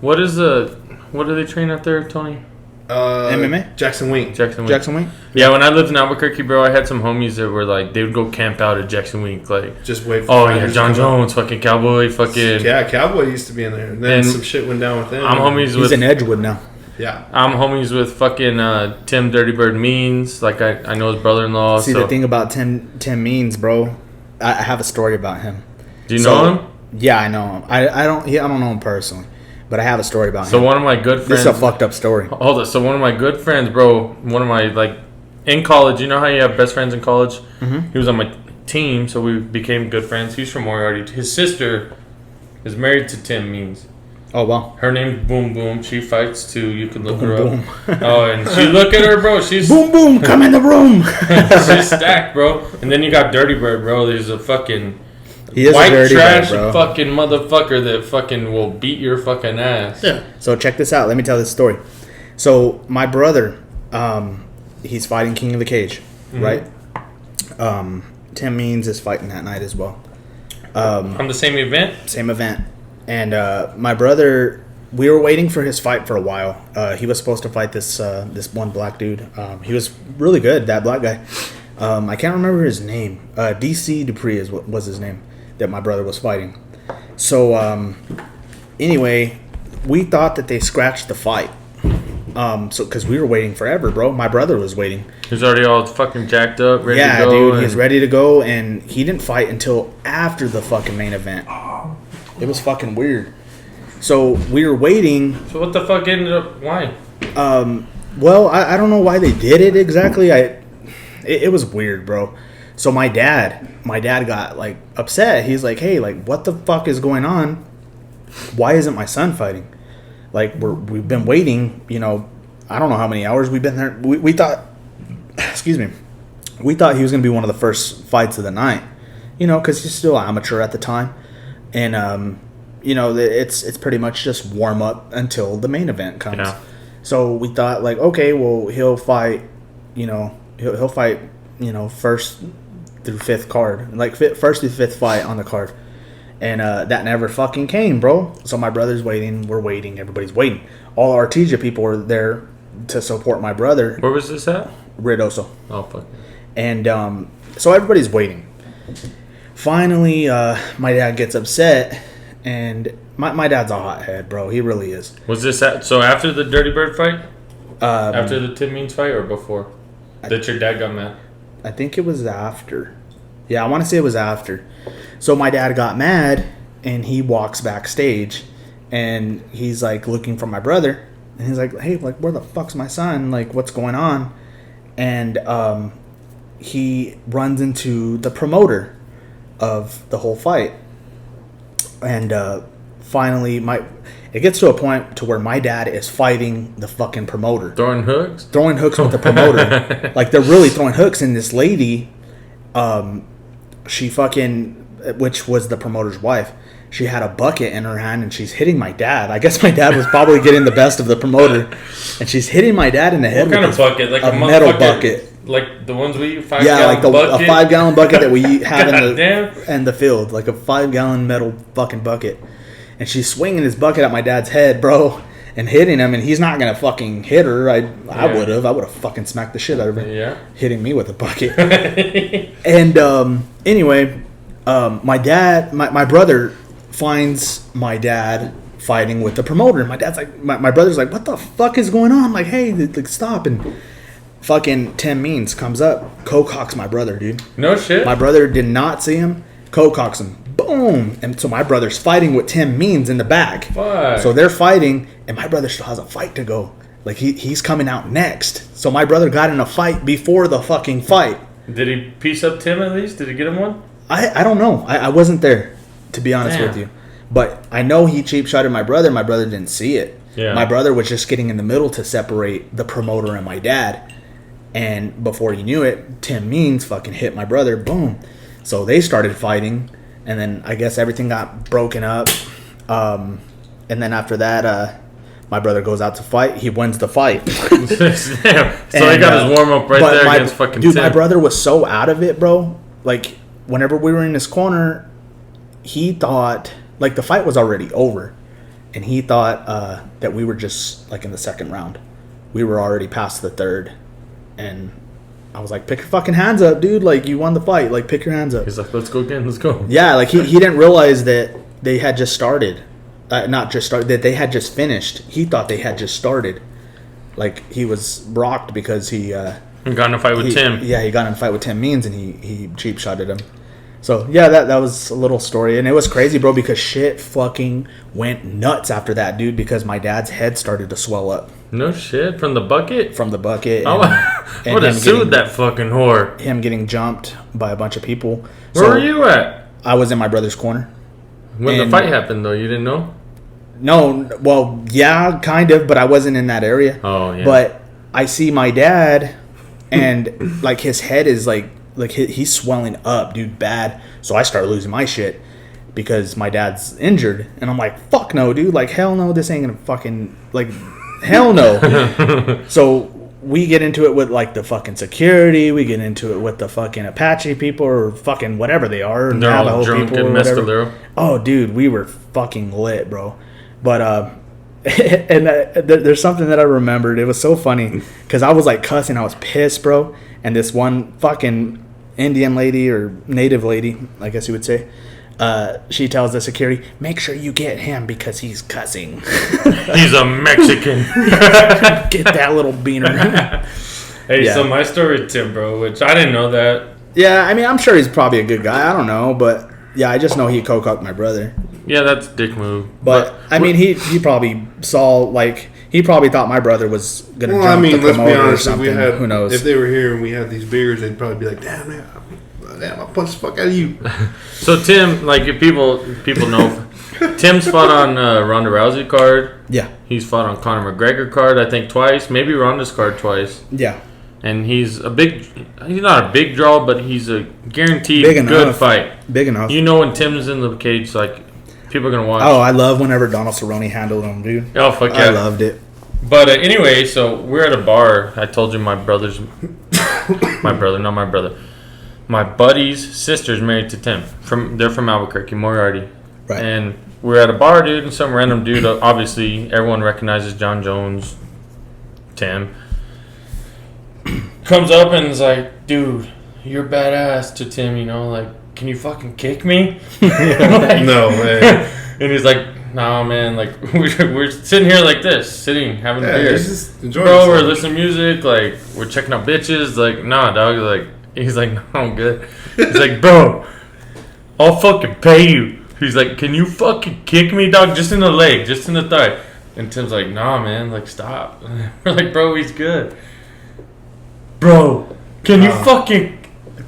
What do they train out there, Tony? MMA? Jackson Wink. Jackson Wink. Jackson Wink? Yeah, when I lived in Albuquerque, bro, I had some homies that were like, they would go camp out at Jackson Wink. Like, Just wait for oh fighters yeah, to John come up. Jones, fucking cowboy, fucking. Yeah, Cowboy used to be in there. And then And some shit went down with him. I'm homies He's with in Edgewood now. Yeah. I'm homies with fucking Tim Dirty Bird Means. Like I know his brother-in-law. See, so. the thing about Tim Means, bro, I have a story about him. Do you So- know him? Yeah, I know him. I don't know him personally, but I have a story about So him. one of my good This friends. is a fucked up story. Hold on. So one of my good friends, bro. One of my like in college. You know how you have best friends in college? Mhm. He was on my team, so we became good friends. He's from Moriarty. His sister is married to Tim Means. Oh, well. Her name's Boom Boom. She fights too. You can look Boom, her boom. up. Oh, and she look at her, bro. She's Boom, boom, come in the room. she's stacked, bro. And then you got Dirty Bird, bro. There's a fucking He is white a dirty trash guy, bro. fucking motherfucker that fucking will beat your fucking ass. Yeah. So check this out. Let me tell this story. So my brother, he's fighting King of the Cage, right? Tim Means is fighting that night as well. On the same event. Same event. And my brother, we were waiting for his fight for a while. He was supposed to fight this one black dude. He was really good, that black guy. I can't remember his name. DC Dupree was his name that my brother was fighting. So anyway, we thought that they scratched the fight. So because we were waiting forever, bro. My brother was waiting. He's already all fucking jacked up, ready Yeah, to go. dude, and- he's ready to go, and he didn't fight until after the fucking main event. It was fucking weird. So we were waiting. So what the fuck ended up? Why? Well, I don't know why they did it exactly. It was weird, bro. So my dad got like upset. He's like, "Hey, like, what the fuck is going on? Why isn't my son fighting? Like, we've been waiting. You know, I don't know how many hours we've been there. We thought, excuse me, we thought he was gonna be one of the first fights of the night. You know, because he's still amateur at the time, and it's pretty much just warm up until the main event comes. Yeah. So we thought like, okay, well he'll fight, he'll fight, first through fifth card, like first through fifth fight on the card, and that never fucking came, bro. So my brother's waiting, we're waiting, everybody's waiting. All Artesia people were there to support my brother. Where was this at? Ridoso. Oh fuck. And so everybody's waiting. Finally, my dad gets upset, and my dad's a hothead, bro. He really is. Was this so after the Dirty Bird fight? After the Tim Means fight or before? That your dad got mad? I think it was after. Yeah, I want to say it was after. So my dad got mad, and he walks backstage, and he's like looking for my brother, and he's like, "Hey, like, where the fuck's my son? Like, what's going on?" And he runs into the promoter of the whole fight, and finally it gets to a point to where my dad is fighting the fucking promoter, Throwing hooks with the promoter. Like, they're really throwing hooks, and this lady, she fucking, which was the promoter's wife, she had a bucket in her hand, and she's hitting my dad. I guess my dad was probably getting the best of the promoter, and she's hitting my dad in the head. What kind of bucket? Like a metal bucket. Like the ones we use, 5 yeah, gallon like bucket? a 5-gallon bucket that we have damn. in the field, like a 5-gallon metal fucking bucket. And she's swinging this bucket at my dad's head, bro, and hitting him. And he's not gonna fucking hit her. I would have fucking smacked the shit out of her. Yeah, hitting me with a bucket. And anyway, my brother finds my dad fighting with the promoter. And my dad's like, my brother's like, "What the fuck is going on?" I'm like, "Hey, like, stop!" And fucking Tim Means comes up, co-cocks my brother, dude. No shit. My brother did not see him, co-cocks him. Boom! And so my brother's fighting with Tim Means in the back. Fuck. So they're fighting, and my brother still has a fight to go. Like, he's coming out next. So my brother got in a fight before the fucking fight. Did he piece up Tim at least? Did he get him one? I don't know. I wasn't there, to be honest with you. But I know he cheap shotted my brother. My brother didn't see it. Yeah. My brother was just getting in the middle to separate the promoter and my dad. And before you knew it, Tim Means fucking hit my brother. Boom. So they started fighting. And then I guess everything got broken up. And then after that, my brother goes out to fight. He wins the fight. Damn. So he got his warm up right there against fucking Dude, Tim. my brother was so out of it, bro. Like, whenever we were in his corner, he thought, like, the fight was already over. And he thought that we were just, like, in the second round. We were already past the third. And I was like, pick your fucking hands up, dude. Like, you won the fight. Like, pick your hands up. He's like, let's go again. Let's go. Yeah, like, he didn't realize that they had just started. Not just started. That they had just finished. He thought they had just started. Like, he was rocked because he... got in a fight with Tim. Yeah, he got in a fight with Tim Means, and he cheap shotted him. So, yeah, that was a little story. And it was crazy, bro, because shit fucking went nuts after that, dude, because my dad's head started to swell up. No shit? From the bucket? From the bucket. And, I would have sued that fucking whore. Him getting jumped by a bunch of people. Where were you at? I was in my brother's corner. When the fight happened, though, you didn't know? No, well, yeah, kind of, but I wasn't in that area. Oh, yeah. But I see my dad, and, like, his head is, like he's swelling up, dude, bad. So I start losing my shit because my dad's injured. And I'm like, fuck no, dude. Like, hell no, this ain't gonna fucking, like, hell no. So we get into it with, like, the fucking security. We get into it with the fucking Apache people or fucking whatever they are. They're all drunk and mescalero. Oh, dude, we were fucking lit, bro. But, and there's something that I remembered. It was so funny because I was, like, cussing. I was pissed, bro. And this one fucking Indian lady or native lady, I guess you would say, she tells the security, make sure you get him because he's cussing. He's a Mexican. Get that little beaner. Hey, yeah. So my story with Tim, bro, which I didn't know that. Yeah, I mean, I'm sure he's probably a good guy. I don't know, but yeah, I just know he coke-cocked my brother. Yeah, that's a dick move. But I mean, he probably saw, like, he probably thought my brother was gonna jump the let's be promoter honest, or something. Who knows? If they were here and we had these beers, they'd probably be like, damn, I'll punch the fuck out of you. So Tim, like, if people know, Tim's fought on Ronda Rousey card. Yeah. He's fought on Conor McGregor card, I think twice. Maybe Ronda's card twice. Yeah. And he's not a big draw, but he's a guaranteed big good fight. Big enough. You know when Tim's in the cage, like, People are gonna watch. Oh, I love whenever Donald Cerrone handled him, dude. Oh, fuck yeah. I loved it. But anyway, so we're at a bar. I told you my brother's... my brother, not my brother. My buddy's sister's married to Tim. They're from Albuquerque, Moriarty. Right. And we're at a bar, dude, and some random dude, obviously, everyone recognizes John Jones, Tim, comes up and is like, dude, you're badass to Tim, you know, like, can you fucking kick me? Like, No, man. And he's like, nah, man, like, we're sitting here like this, having beers. Just enjoy Bro, yourself. we're listening to music, like, we're checking out bitches, like, nah, dog, like, he's like, no, I'm good. He's like, bro, I'll fucking pay you. He's like, can you fucking kick me, dog, just in the leg, just in the thigh? And Tim's like, nah, man, like, stop. We're like, bro, he's good. Bro, can you fucking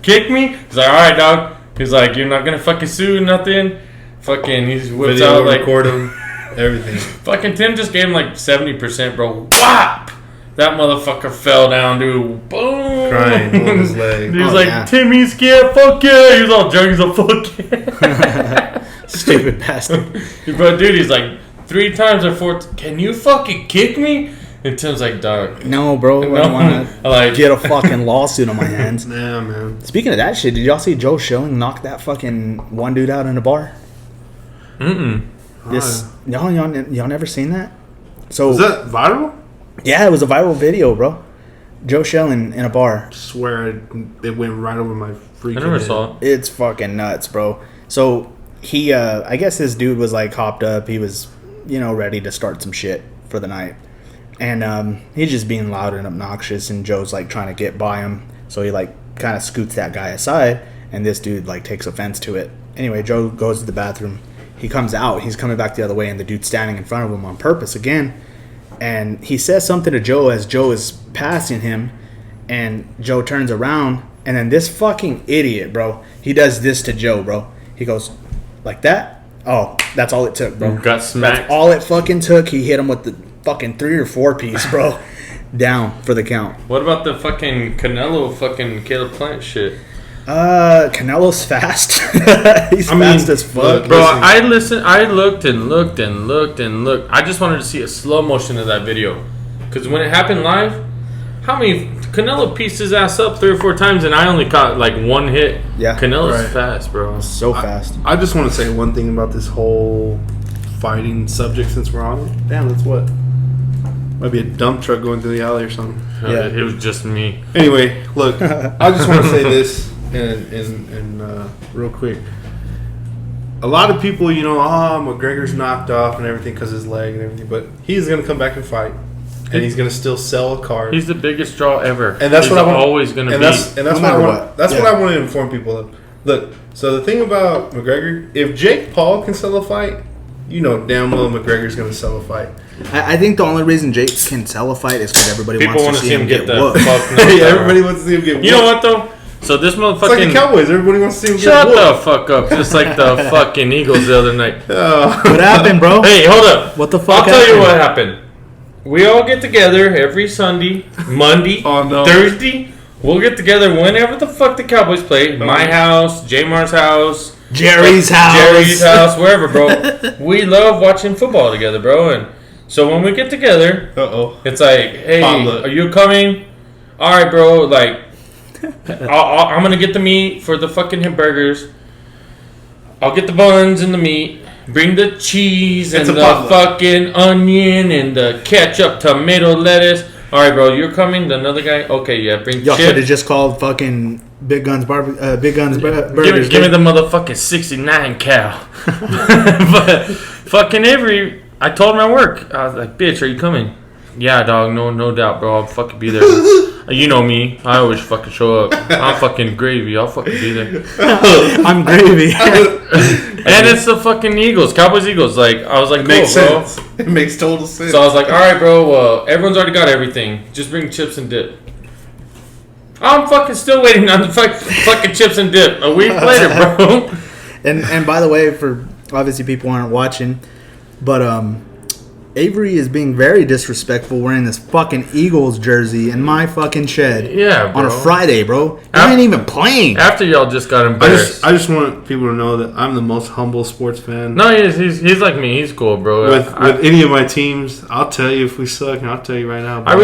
kick me? He's like, all right, dog. He's like, you're not gonna fucking sue nothing. Fucking, he's whips Video, out like record him, everything. fucking Tim just gave him like 70%, bro. Whap! That motherfucker fell down, dude. Boom! Crying on his leg. He was Oh, like, yeah. Timmy's scared. Fuck yeah! He was all drunk. He's all fuck yeah. Stupid bastard. But dude, he's like 3 times or 4. Can you fucking kick me? And Tim's like, dog. No, bro. I No. don't want to Like, get a fucking lawsuit on my hands. Nah, man. Speaking of that shit, did y'all see Joe Schilling knock that fucking one dude out in a bar? Y'all never seen that? So Was that viral? yeah, it was a viral video, bro. Joe Schilling in a bar. I swear it went right over my freaking I never head. saw it. It's fucking nuts, bro. So he, I guess this dude was like hopped up. He was, ready to start some shit for the night. And he's just being loud and obnoxious, and Joe's like trying to get by him. So he like kind of scoots that guy aside, and this dude like takes offense to it. Anyway, Joe goes to the bathroom. He comes out. He's coming back the other way, and the dude's standing in front of him on purpose again. And he says something to Joe as Joe is passing him, and Joe turns around, and then this fucking idiot, bro, he does this to Joe, bro. He goes like that. Oh, that's all it took, bro. Got smacked. That's all it fucking took. He hit him with the fucking 3 or 4 piece, bro. Down for the count. What about the fucking Canelo fucking Caleb Plant shit? Canelo's fast. He's fast as fuck. look, Bro, Listen. I looked and looked and looked and looked. I just wanted to see a slow motion of that video. Because when it happened live, how many... Canelo pieced his ass up 3 or 4 times, and I only caught like 1 hit. Yeah. Canelo's Right. fast, bro. So fast. I just want to say one thing about this whole fighting subject since we're on it. Damn, that's what? Might be a dump truck going through the alley or something. Yeah. It was just me. Anyway, look, I just want to say this and real quick. A lot of people, McGregor's knocked off and everything because his leg and everything, but he's going to come back and fight. And he's going to still sell a card. He's the biggest draw ever. And that's He's what I want. always going to be. That's No what I matter want. what. That's what Yeah. I want to inform people of. Look, so the thing about McGregor, if Jake Paul can sell a fight, damn well McGregor's going to sell a fight. I think the only reason Jake can sell a fight is because everybody People wants to see him get the whooped. fuck knocked Yeah, out. everybody wants to see him get. You know what though? So this It's like the motherfucking... Cowboys. Everybody wants to see him Shut get the whooped. fuck up. Just like the fucking Eagles the other night. What happened, bro? Hey, hold up. What the fuck I'll tell you happened? what happened. We all get together every Sunday, Monday, Oh, no. Thursday. We'll get together whenever the fuck the Cowboys play. My house, J-Mar's house, Jerry's house. Jerry's house, wherever, bro. We love watching football together, bro. And so when we get together, Uh-oh. it's like, hey, Potluck. are you coming? All right, bro. Like, I'm gonna get the meat for the fucking hamburgers. I'll get the buns and the meat. Bring the cheese It's and a the potluck. fucking onion and the ketchup, tomato, lettuce. All right, bro, you're coming. The another guy. Okay, yeah. Bring Y'all should have chips. just called fucking Big Guns Burgers. Give me the motherfucking 69 cal. But fucking Avery, I told him at work. I was like, bitch, are you coming? Yeah, dog. No doubt, bro. I'll fucking be there. You know me. I always fucking show up. I'm fucking gravy. I'll fucking be there. I'm gravy. And it's the fucking Eagles, Cowboys Eagles. Like I was like, cool, Makes bro. sense. It makes total sense. So I was like, all right, bro. Well, everyone's already got everything. Just bring chips and dip. I'm fucking still waiting on the fucking chips and dip. A week later, bro. And by the way, for obviously people aren't watching, but Avery is being very disrespectful wearing this fucking Eagles jersey in my fucking shed. Yeah, bro. On a Friday, bro. You ain't even playing. After y'all just got embarrassed. I just want people to know that I'm the most humble sports fan. No, he's like me. He's cool, bro. With any of my teams, I'll tell you if we suck, and I'll tell you right now. Bro. I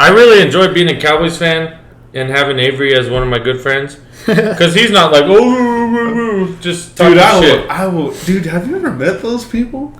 really enjoy being a Cowboys fan and having Avery as one of my good friends. Because he's not like, just talking shit. I will. Dude, have you ever met those people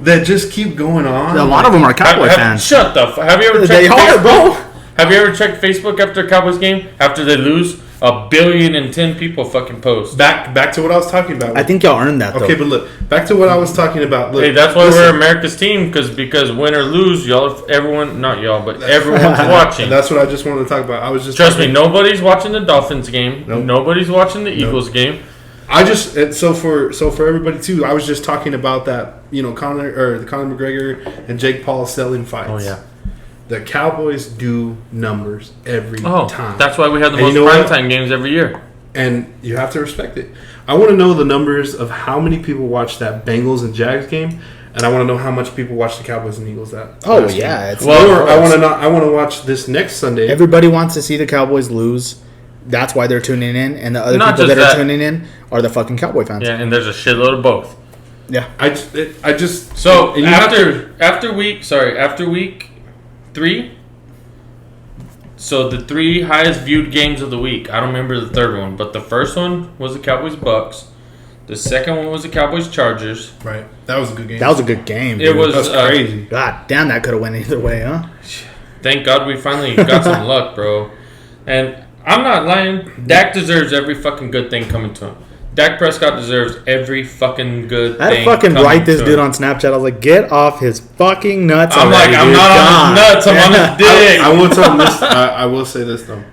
that just keep going on? A lot of them are Cowboy fans. Shut the fuck. Have you ever checked Facebook? Bro. Have you ever checked Facebook after a Cowboys game? After they lose, 1,010,000,000 people fucking post. Back to what I was talking about. I think y'all earned that, though. Okay, but look. Back to what I was talking about. Look, hey, that's why we're America's team. Because win or lose, everyone's watching. And that's what I just wanted to talk about. I was just Trust me, nobody's watching the Dolphins game. Nope. Nobody's watching the Eagles game. So for everybody too, I was just talking about that, Conor McGregor and Jake Paul selling fights. Oh yeah. The Cowboys do numbers every time. That's why we have the most primetime games every year. And you have to respect it. I want to know the numbers of how many people watched that Bengals and Jags game, and I want to know how much people watched the Cowboys and Eagles that. Oh yeah. I want to watch this next Sunday. Everybody wants to see the Cowboys lose. That's why they're tuning in, and the other people that are tuning in are the fucking Cowboy fans. Yeah, and there's a shitload of both. Yeah. After week 3. So the 3 highest viewed games of the week. I don't remember the third one, but the first one was the Cowboys Bucks. The second one was the Cowboys Chargers. Right. That was a good game. That was a good game. Dude. It was crazy. God damn, that could have went either way, huh? Thank God we finally got some luck, bro. And I'm not lying. Dak deserves every fucking good thing coming to him. Dak Prescott deserves every fucking good thing. I had to fucking write this dude on Snapchat. I was like, get off his fucking nuts. I'm already, like, I'm not on his nuts. I'm on his dick. I will tell him this. I will say this though.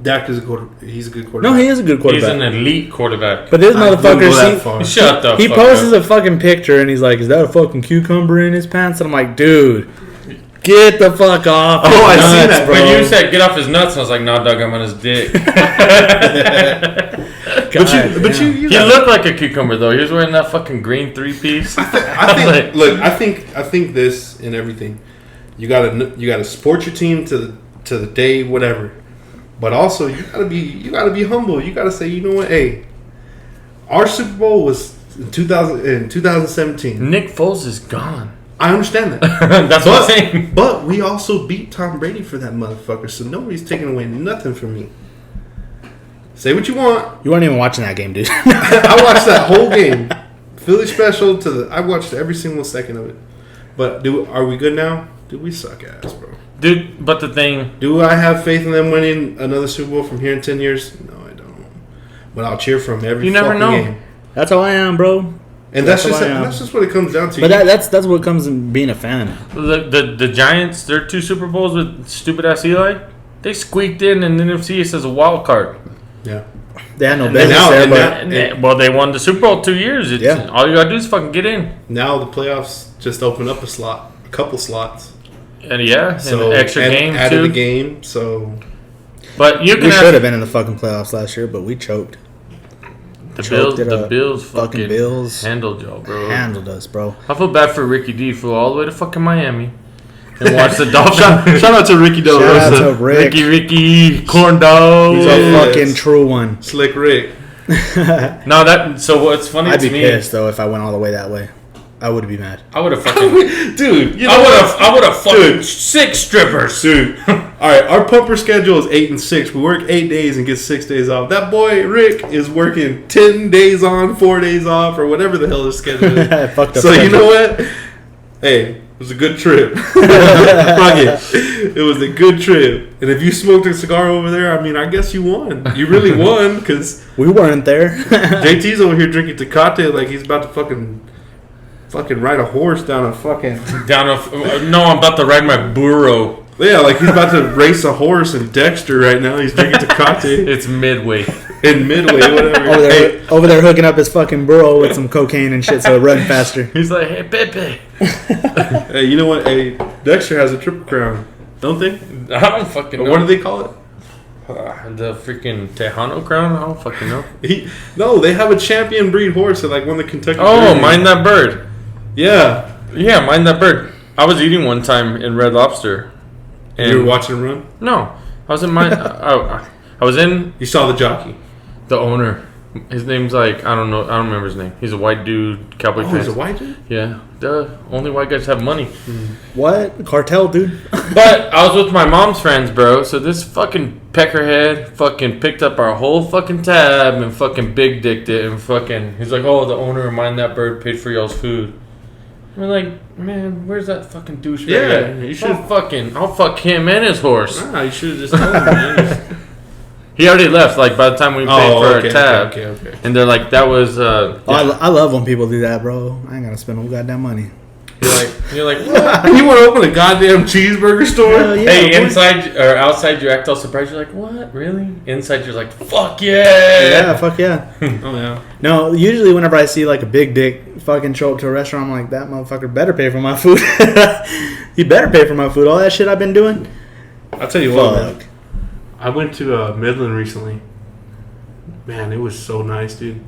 Dak is he's a good quarterback. No, he is a good quarterback. He's an elite quarterback. But this motherfucker, shut the fuck up. He poses a fucking picture and he's like, is that a fucking cucumber in his pants? And I'm like, dude, get the fuck off. Oh, I see that, bro. But you said get off his nuts, and I was like, nah, Doug, I'm on his dick. But you he looked like a cucumber though. He was wearing that fucking green 3-piece. I think this in everything. You gotta support your team to the day, whatever. But also you gotta be humble. You gotta say, you know what, hey, our Super Bowl was in 2017. Nick Foles is gone. I understand that. That's what I'm saying. But we also beat Tom Brady for that motherfucker, so nobody's taking away nothing from me. Say what you want. You weren't even watching that game, dude. I watched that whole game. Philly special I watched every single second of it. But are we good now? Dude, we suck ass, bro. Dude, but the thing... Do I have faith in them winning another Super Bowl from here in 10 years? No, I don't. But I'll cheer for them every fucking game. That's how I am, bro. And that's just what it comes down to. But that's what comes in being a fan. The Giants, their 2 Super Bowls with stupid ass Eli, they squeaked in and NFC as a wild card. Yeah. They had no business well, they won the Super Bowl 2 years. All you gotta do is fucking get in. Now the playoffs just open up a couple slots. And and an extra game added the game. So, but we should have been in the fucking playoffs last year, but we choked. The Bills fucking Bills handled y'all, bro. Handled us, bro. I feel bad for Ricky D. Flew all the way to fucking Miami and watched the Dolphins. Shout out to Ricky Del Rosa. Shout out to Rick. Ricky, corn dog. He's a fucking true one. Slick Rick. So what's funny I'd to be me... pissed, though, if I went all the way that way. I would be mad. I would have fucking... Dude, I would have fucking 6 strippers. Dude. Alright, our pumper schedule is 8 and 6. We work 8 days and get 6 days off. That boy, Rick, is working 10 days on, 4 days off, or whatever the hell his schedule is. Fucked up so schedule. you know what? Hey, it was a good trip. Fuck it. It was a good trip. And if you smoked a cigar over there, I mean, I guess you won. You really won, because... We weren't there. JT's over here drinking Tecate like he's about to fucking ride a horse down a fucking... No, I'm about to ride my burro. Yeah, like he's about to race a horse in Dexter right now. He's drinking Tecate. It's Midway. In Midway, whatever. Over there hooking up his fucking burro with some cocaine and shit so it runs faster. He's like, hey, Pepe. Hey, you know what? Hey, Dexter has a Triple Crown, don't they? I don't fucking know. What do they call it? The freaking Tejano Crown? I don't fucking know. No, they have a champion breed horse that like won the Kentucky Oh, Derby. mind that bird. Yeah. Yeah, mind that bird. I was eating one time in Red Lobster. And You were watching him run? No, I was in my. I was in You saw the jockey. the owner. His name's like I don't know. I don't remember his name. He's a white dude, cowboy Oh, pants. he's a white dude? Yeah, duh. Only white guys have money. What cartel, dude? But I was with my mom's friends, bro. So this fucking peckerhead fucking picked up our whole fucking tab and fucking big dicked it and fucking. He's like, oh, the owner of Mind That Bird paid for y'all's food. We're like, man, where's that fucking douchebag? Yeah, at? you should- I'll fuck him and his horse. Nah, you should have just told him, man. He already left. Like by the time we paid for our tab, Okay. and they're like, that was. I love when people do that, bro. I ain't gotta spend no goddamn money. You're like, what? You want to open a goddamn cheeseburger store? Hell yeah, Hey, boy. inside or outside, you act all surprised. You're like, what? Really? Inside, you're like, fuck yeah. Yeah, fuck yeah. Oh, yeah. No, usually whenever I see like a big dick fucking show up to a restaurant, I'm like, that motherfucker better pay for my food. He better pay for my food. All that shit I've been doing. I'll tell you what, man. Fuck. I went to Midland recently. Man, it was so nice, dude.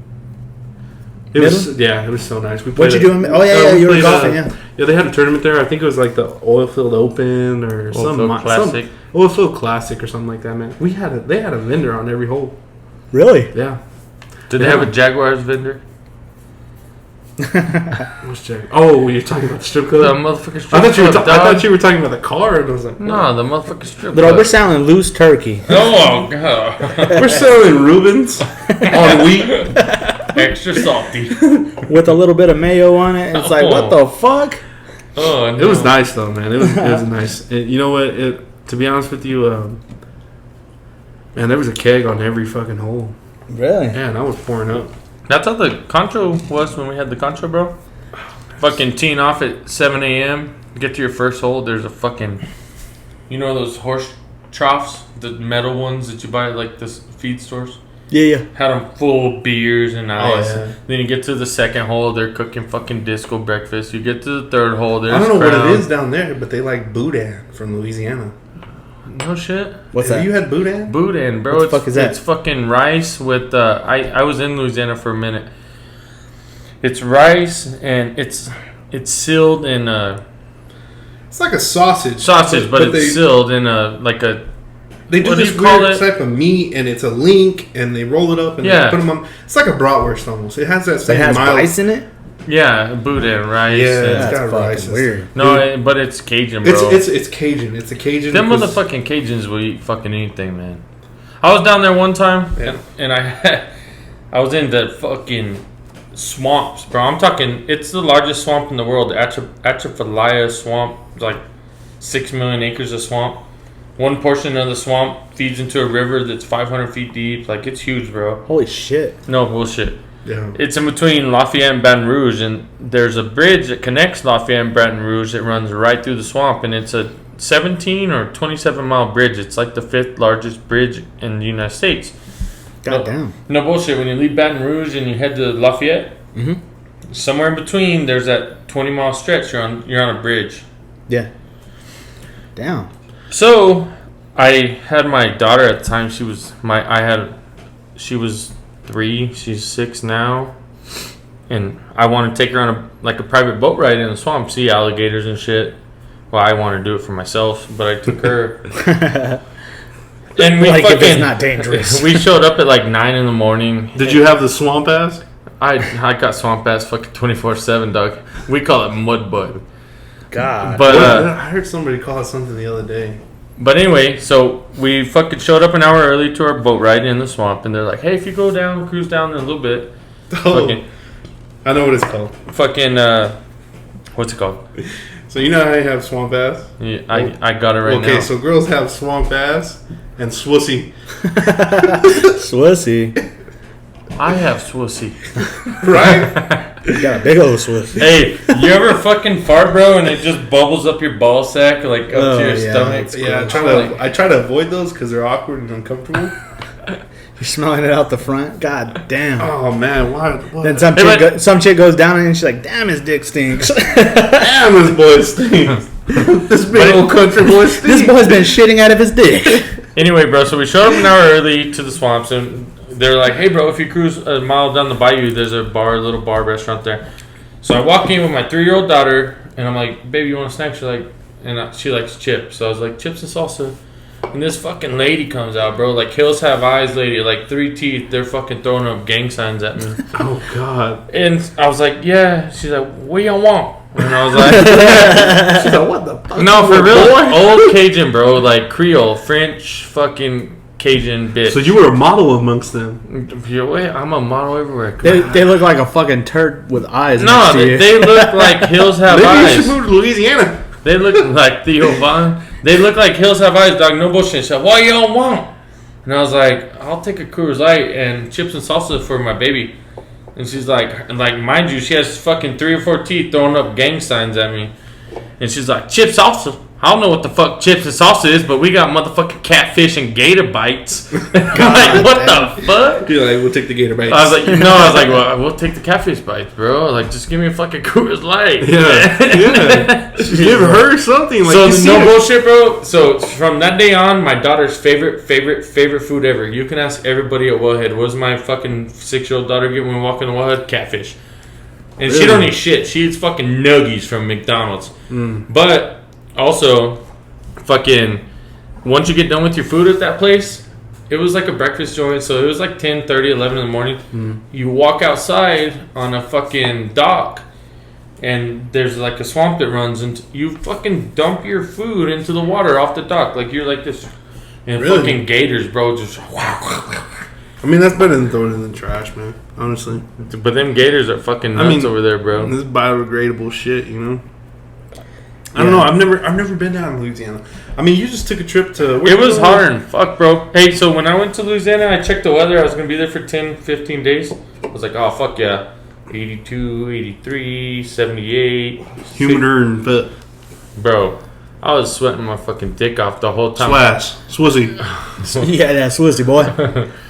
It was so nice. We What'd you played do? Oh yeah, we you were played, golfing, yeah. Yeah, they had a tournament there. I think it was like the Oilfield Open or some Classic. Oilfield Classic or something like that, man. They had a vendor on every hole. Really? Yeah. Did they have a Jaguars vendor? What's Jack? Oh, you're talking about the strip The club? motherfucking strip I club, thought you were talking about the car, and I was like, No, the motherfucking strip Bro, club. we're selling loose turkey Oh, God. we're selling Reubens on wheat. Extra salty. with a little bit of mayo on it. And it's like, what the fuck? Oh, no. It was nice though, man. It was nice. You know what? To be honest with you, man, there was a keg on every fucking hole. Really? Man, I was pouring up. That's how the Contra was when we had the Contra, bro. Fucking teeing off at 7 a.m. Get to your first hole. There's a fucking, you know those horse troughs, the metal ones that you buy at like the feed stores. Yeah. Had them full of beers and ice. yeah. Then you get to the second hole, they're cooking fucking disco breakfast. You get to the third hole, there's I don't know Crown. what it is down there, but they like boudin from Louisiana. No shit. What's Have that? you had boudin? Boudin, bro. What the fuck is that? It's fucking rice with. I was in Louisiana for a minute. It's rice and it's sealed in a It's like a sausage. but it's sealed in a like a. They do what do this you call weird it? type of meat, and it's a link, and they roll it up and Yeah. they put them on. It's like a bratwurst almost. It has that It same has mild. rice in it? Yeah, boudin rice. Yeah, and- it's That's got fucking rice. weird. no, but it's Cajun, bro. It's Cajun. It's a Cajun. Them because- motherfucking Cajuns will eat fucking anything, man. I was down there one time, Yeah. and I was in the fucking swamps, bro. I'm talking, it's the largest swamp in the world, the Atchafalaya swamp, like 6 million acres of swamp. One portion of the swamp feeds into a river that's 500 feet deep. Like, it's huge, bro. Holy shit. No bullshit. Yeah. It's in between Lafayette and Baton Rouge, and there's a bridge that connects Lafayette and Baton Rouge that runs right through the swamp, and it's a 17 or 27 mile bridge. It's like the 5th largest bridge in the United States. God damn. No bullshit. When you leave Baton Rouge and you head to Lafayette, somewhere in between, there's that 20-mile stretch. You're on a bridge. Yeah. Damn. So, I had my daughter at the time. She was 3. She's 6 now, and I want to take her on a private boat ride in the swamp, see alligators and shit. Well, I want to do it for myself, but I took her. And we Like, if it's fucking not dangerous. we showed up at like 9 in the morning. Did you have the swamp ass? I got swamp ass fucking 24/7, dog. We call it mud bud. God. But I heard somebody call it something the other day. But anyway, so we fucking showed up an hour early to our boat ride in the swamp, and they're like, "Hey, if you go down, cruise down in a little bit." Oh, I know what it's called. Fucking what's it called? So you know how you have swamp ass? Yeah, I got it right now. Okay, so girls have swamp ass and swussy, Swissy. I have swussy. right? You got a big old Swiss. Hey, you ever fucking fart, bro, and it just bubbles up your ball sack like up Oh, to your yeah, stomach? it's Yeah, I try to avoid those because they're awkward and uncomfortable. You're smelling it out the front. God damn. Oh man, why? Then some chick goes down and she's like, "Damn, his dick stinks." Damn, this boy stinks. This big old country boy stinks. This boy's been shitting out of his dick. Anyway, bro, so we showed up an hour early to the swamps, and they're like, "Hey, bro, if you cruise a mile down the bayou, there's a little bar restaurant there." So I walk in with my 3-year-old daughter, and I'm like, baby, you want a snack? She's like, she likes chips. So I was like, chips and salsa. And this fucking lady comes out, bro. Like, Hills Have Eyes lady. Like, 3 teeth. They're fucking throwing up gang signs at me. Oh, God. And I was like, yeah. She's like, what y'all want? And I was like, she's like, what the fuck? No, for real. Old Cajun, bro. Like, Creole, French, fucking Cajun bitch. So you were a model amongst them. I'm a model everywhere. They look like a fucking turd with eyes. No, they look like Hills Have Maybe Eyes. you should move to Louisiana. They look like Theo Von. They look like Hills Have Eyes, dog. No bullshit. She said, what y'all want? And I was like, I'll take a Coors Light and chips and salsa for my baby. And she's like, mind you, she has fucking 3 or 4 teeth throwing up gang signs at me. And she's like, chips salsa. I don't know what the fuck chips and salsa is, but we got motherfucking catfish and gator bites. Like, what the fuck? You're like, we'll take the gator bites. I was like, well, we'll take the catfish bites, bro. Like, just give me a fucking Coors Light. Yeah. Give her something. Like, so no bullshit, bro. So from that day on, my daughter's favorite food ever. You can ask everybody at Wellhead. What does my fucking 6-year-old daughter get when we walk in the Wellhead? Catfish. And she don't eat shit. She eats fucking nuggies from McDonald's. But also, fucking, once you get done with your food at that place, it was like a breakfast joint, so it was like 10:30, 11 in the morning. You walk outside on a fucking dock, and there's like a swamp that runs, and you fucking dump your food into the water off the dock. Like, you're like this. And fucking gators, bro, just... I mean, that's better than throwing it in the trash, man. Honestly. But them gators are fucking nuts over there, bro. This is biodegradable shit, you know? I don't know. I've never been down in Louisiana. I mean, you just took a trip to... It was hard. Fuck, bro. Hey, so when I went to Louisiana, I checked the weather. I was going to be there for 10, 15 days. I was like, oh, fuck yeah. 82, 83, 78. Humider and fit. Bro, I was sweating my fucking dick off the whole time. Swizzy. Yeah, that swizzy, boy.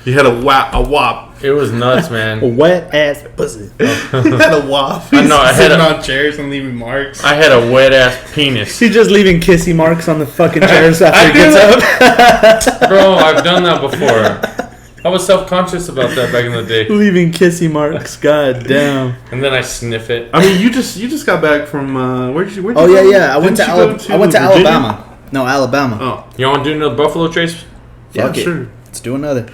You had a wop. It was nuts, man. A wet ass pussy. You had a wop. I know. I had on chairs and leaving marks. I had a wet ass penis. He's just leaving kissy marks on the fucking chairs after he gets up. Bro, I've done that before. I was self-conscious about that back in the day. Leaving kissy marks. God damn. And then I sniff it. I mean, you just got back from where'd you Oh go? yeah. I went to Virginia? Alabama. No, Alabama. Oh, You want to do another Buffalo Trace? yeah, Fuck it. sure. Let's do another.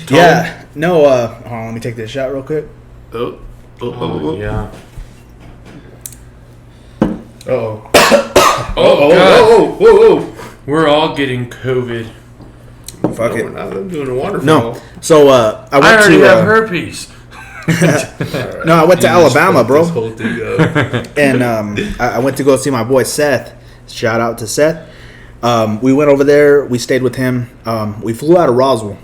Yeah. No. Hold on. Let me take this shot real quick. Oh. Yeah. Oh. God. We're all getting COVID. Fuck it. I'm doing a waterfall. No. So I went already to. have herpes. Right. No, I went to Alabama, bro. This whole thing up. And I went to go see my boy Seth. Shout out to Seth. We went over there. We stayed with him. We flew out of Roswell.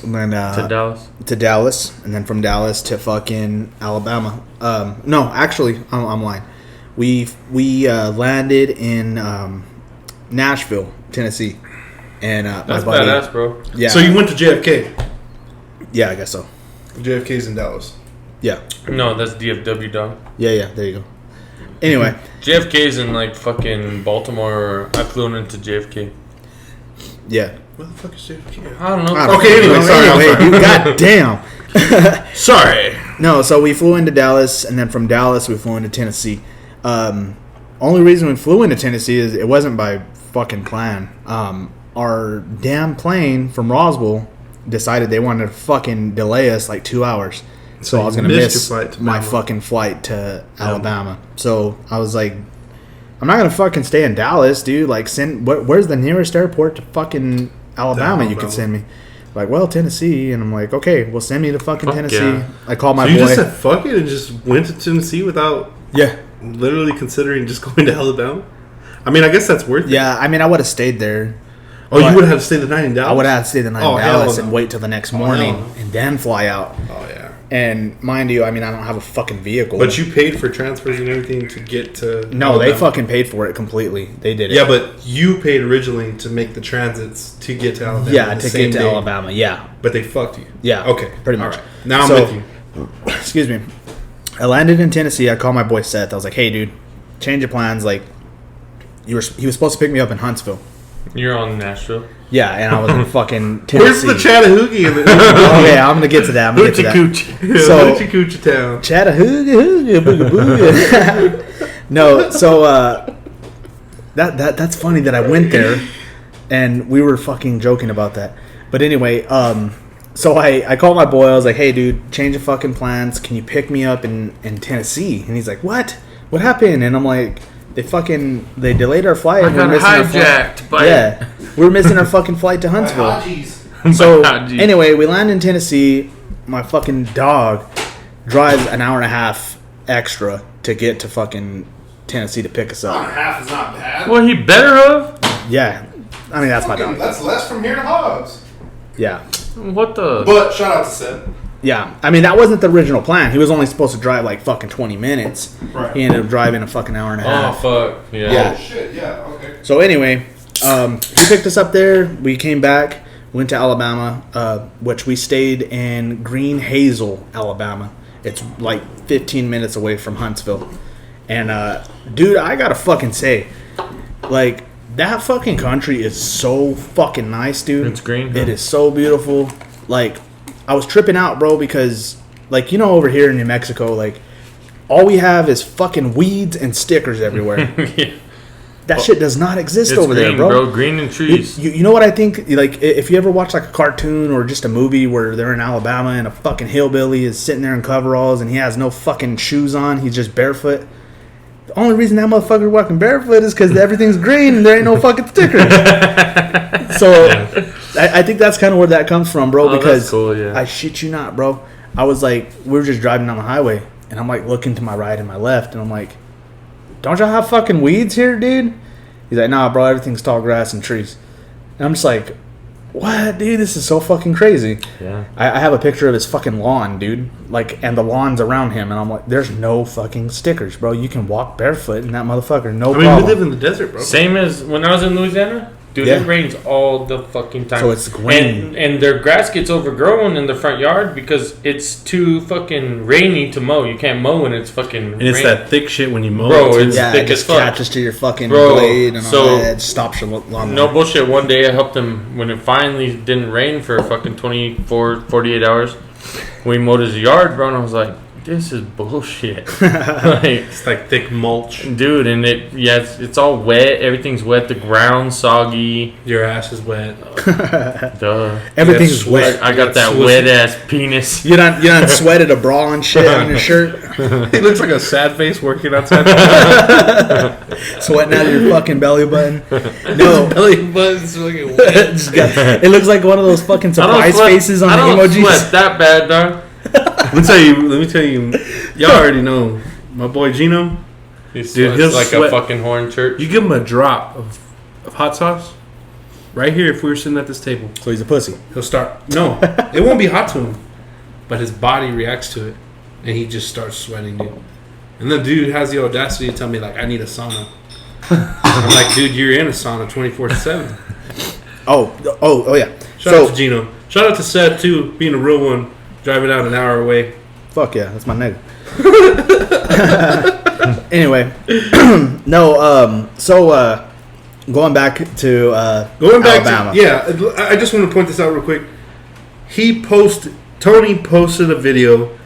And then, To Dallas? To Dallas. And then from Dallas to fucking Alabama. No, actually, I'm lying. We landed in Nashville, Tennessee. And That's my buddy, badass, bro. Yeah. So you went to JFK. Yeah, I guess so. JFK's in Dallas. Yeah. No, that's DFW, dog. Yeah, there you go. Anyway. JFK's in like fucking Baltimore. I flew into JFK. Yeah. Where the fuck is JFK? I don't know. Okay, anyway, sorry. Dude, God damn. Sorry. No, so we flew into Dallas, and then from Dallas we flew into Tennessee. Only reason we flew into Tennessee is it wasn't by fucking plan. Our damn plane from Roswell decided they wanted to fucking delay us like 2 hours. So I was going to miss my fucking flight to Alabama. So I was like, I'm not going to fucking stay in Dallas, dude. Like, where's the nearest airport to fucking Alabama you could send me? Like, well, Tennessee. And I'm like, okay, well, send me to fucking Tennessee. Yeah. I called my So you boy. just said fuck it and just went to Tennessee without literally considering just going to Alabama? I mean, I guess that's worth it. Yeah, I mean, I would have stayed there. Oh, you would have had to stay the night in Dallas? I would have had to stay the night in Dallas and wait till the next morning no. and then fly out. Oh, yeah. And mind you, I mean, I don't have a fucking vehicle. But you paid for transfers and everything to get to... No, Alabama. they fucking paid for it completely. They did it. Yeah, but you paid originally to make the transits to get to Alabama. Yeah, the to same get to day. Alabama, yeah. But they fucked you. Yeah. Okay. Pretty much. All right. Now I'm with you. Excuse me. I landed in Tennessee. I called my boy Seth. I was like, hey, dude, change of plans. Like, he was supposed to pick me up in Huntsville. You're on Nashville. Yeah, and I was in fucking Where's Tennessee. the Chattahoochee in the Okay, I'm gonna get to that. Hoochie Coochie. So- Hoochie Coochie town. Chattahooga, hooga, booga, booga. No, so that's funny that I went there, and we were fucking joking about that. But anyway, so I called my boy. I was like, "Hey, dude, change of fucking plans. Can you pick me up in Tennessee?" And he's like, "What? What happened?" And I'm like, "They delayed our flight. I and we're got missing our flight." hijacked by Yeah, we're missing our fucking flight to Huntsville. Haji's. So Haji. anyway, we land in Tennessee. My fucking dog drives an hour and a half extra to get to fucking Tennessee to pick us Hour up. and a half is not bad. Well, he better have. Yeah, I mean that's my dog. That's less from here to Hobbs. Yeah, What the? But shout out to Seth. yeah. I mean that wasn't the original plan. He was only supposed to drive like fucking 20 minutes. Right. He ended up driving a fucking hour and a Oh half. fuck. Yeah. Yeah. Oh shit, yeah, okay. So anyway, he picked us up there. We came back, went to Alabama, which we stayed in Green Hazel, Alabama. It's like 15 minutes away from Huntsville. And dude, I gotta fucking say, like that fucking country is so fucking nice, dude. It's green, huh? It is so beautiful. Like I was tripping out, bro, because like you know over here in New Mexico, like all we have is fucking weeds and stickers everywhere. Yeah. That shit does not exist It's over green, there, bro. Green and trees. You know what I think? Like, if you ever watch like a cartoon or just a movie where they're in Alabama and a fucking hillbilly is sitting there in coveralls and he has no fucking shoes on, he's just barefoot. The only reason that motherfucker walking barefoot is because everything's green and there ain't no fucking stickers. So, I think that's kind of where that comes from, bro. Oh, Because that's cool, yeah. I shit you not, bro. I was like, we were just driving down the highway and I'm like looking to my right and my left and I'm like, don't y'all have fucking weeds here, dude? He's like, nah, bro, everything's tall grass and trees. And I'm just like, what, dude? This is so fucking crazy. Yeah. I have a picture of his fucking lawn, dude. Like, and the lawn's around him. And I'm like, there's no fucking stickers, bro. You can walk barefoot in that motherfucker. No I mean, problem. we live in the desert, bro. Same as when I was in Louisiana. Dude, Yeah. it rains all the fucking time. So it's green. And their grass gets overgrown in the front yard because it's too fucking rainy to mow. You can't mow when it's fucking And it's rain. that thick shit when you mow Bro, it, too. it's yeah, thick it just as fuck. catches to your fucking Bro, blade and so- all that. It stops your lawn. No bullshit. One day I helped him when it finally didn't rain for fucking 24, 48 hours. We mowed his yard, bro, and I was like, this is bullshit. Like, It's like thick mulch. dude, and it's all wet. Everything's wet. The ground's soggy. Your ass is wet. Duh. Everything's Yeah, wet. I got that Swiss- wet ass penis. You done sweated a bra and shit on your shirt. He looks like a sad face working outside. Sweating out of your fucking belly button. No. Belly button's looking wet. Just got- it looks like one of those fucking I don't surprise sweat- faces on I the don't emojis. sweat that bad, dog. Let me tell you, y'all already know my boy Gino. He's Dude, he'll like sweat. a fucking horn church. You give him a drop of hot sauce, right here. If we were sitting at this table, So he's a pussy. he'll start. No, it won't be hot to him, but his body reacts to it, and he just starts sweating, dude. And the dude has the audacity to tell me like, I need a sauna. I'm like, dude, you're in a sauna 24/7. Oh yeah. Shout out to Gino. Shout out to Seth too, being a real one, driving out an hour away. Fuck yeah, that's my nigga. Anyway, no. So going back to Going back Alabama. to I just want to point this out real quick. Tony posted a video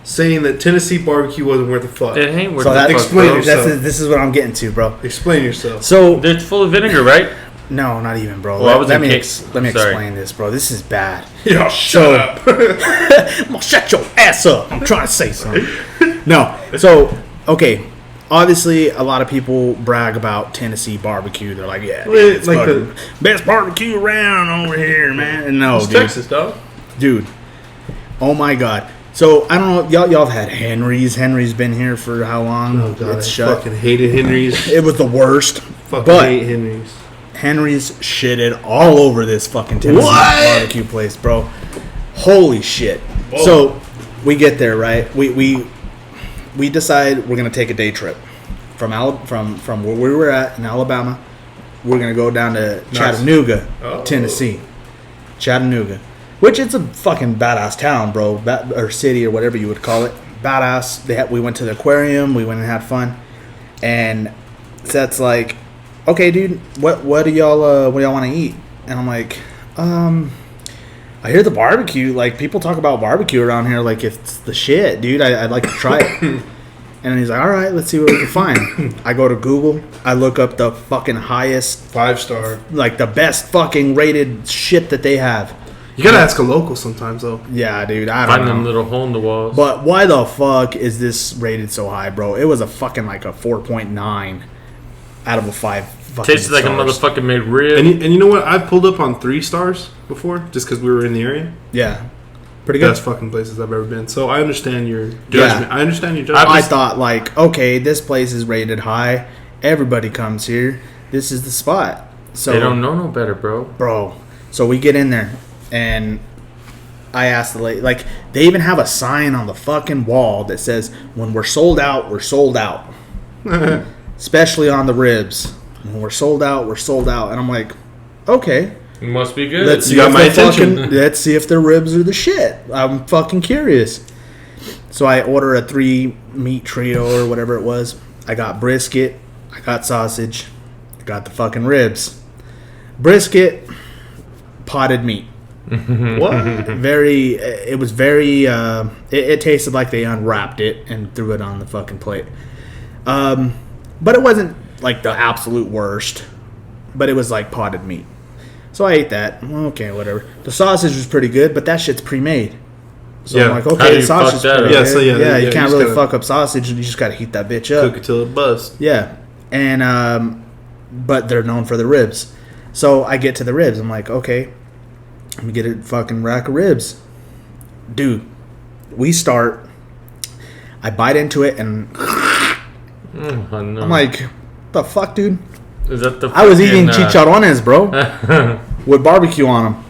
saying that Tennessee barbecue wasn't worth a fuck. It ain't worth So the that fuck, explain bro. yourself. this is what I'm getting to, bro. Explain yourself. So It's full of vinegar, right? no, not even, bro. Well, I was let in me case. let me Sorry. explain this, bro. This is bad. Yo, shut up. I'm gonna shut your ass up. I'm trying to say something. No. So, okay. Obviously, a lot of people brag about Tennessee barbecue. They're like, yeah, Well, it's like fucking best barbecue around over here, man. And no, It's dude. Texas, dog. Dude. Oh, my God. So, I don't know. Y'all have had Henry's. Henry's been here for how long? Oh god, It's I shut. fucking hated Henry's. It was the worst. Fucking But hate Henry's. Henry's shitted all over this fucking Tennessee What? barbecue place, bro. Holy shit. Whoa. So we get there, right? We decide we're gonna take a day trip from where we were at in Alabama. We're gonna go down to Chattanooga, Oh. Tennessee. Chattanooga, which it's a fucking badass town, bro, or city or whatever you would call it. Badass. We went to the aquarium. We went and had fun, and Seth's like, okay, dude, what do y'all want to eat? And I'm like, I hear the barbecue. Like, people talk about barbecue around here like it's the shit, dude. I'd like to try it. And he's like, all right, let's see what we can find. I go to Google. I look up the fucking highest 5-star, like the best fucking rated shit that they have. You gotta ask a local sometimes, though. Yeah, dude, I don't Find know. them little hole in the walls. But why the fuck is this rated so high, bro? It was a fucking like a 4.9 out of a 5. Tastes like a motherfucking made rib. And you know what? I've pulled up on 3 stars before, just because we were in the area. Yeah, pretty good. Best fucking places I've ever been. So I understand your judgment. Yeah. I understand your judgment. I thought like, okay, this place is rated high. Everybody comes here. This is the spot. So they don't know no better, bro. So we get in there, and I asked the lady, like, they even have a sign on the fucking wall that says, when we're sold out, we're sold out. Especially on the ribs. When we're sold out, we're sold out. And I'm like, okay. It must be good. Let's see, let's see if their ribs are the shit. I'm fucking curious. So I order a 3-meat trio or whatever it was. I got brisket. I got sausage. I got the fucking ribs. Brisket, potted meat. What? It was very, it tasted like they unwrapped it and threw it on the fucking plate. But it wasn't like the absolute worst, but it was like potted meat. So I ate that. Okay, whatever. The sausage was pretty good, but that shit's pre-made. So Yeah. I'm like, How do okay, the you fuck sausage is that pretty up? good. Yeah, so yeah, you you can't just really gotta- fuck up sausage. You just gotta heat that bitch up. Cook it till it busts. Yeah, and but they're known for the ribs. So I get to the ribs. I'm like, okay, let me get a fucking rack of ribs, dude. We start. I bite into it and Oh, no. I'm like, the fuck, dude. Is that the I was eating fucking, chicharrones, bro, with barbecue on them.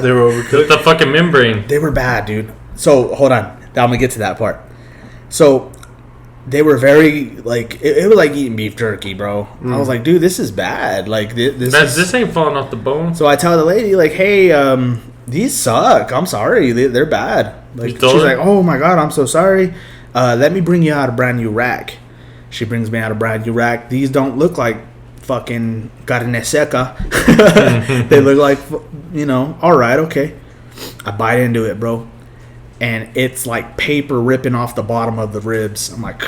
They were overcooked. the fucking membrane. They were bad, dude. So hold on, I'm gonna get to that part. So they were very like it was like eating beef jerky, bro. I was like, dude, this is bad. Like This ain't falling off the bone. So I tell the lady like, hey, these suck. I'm sorry, they're bad. Like You told she's her? like, oh my god, I'm so sorry. Let me bring you out a brand new rack. She brings me out a brand new rack. These don't look like fucking carne seca. They look like, all right, okay. I bite into it, bro. And it's like paper ripping off the bottom of the ribs. I'm like,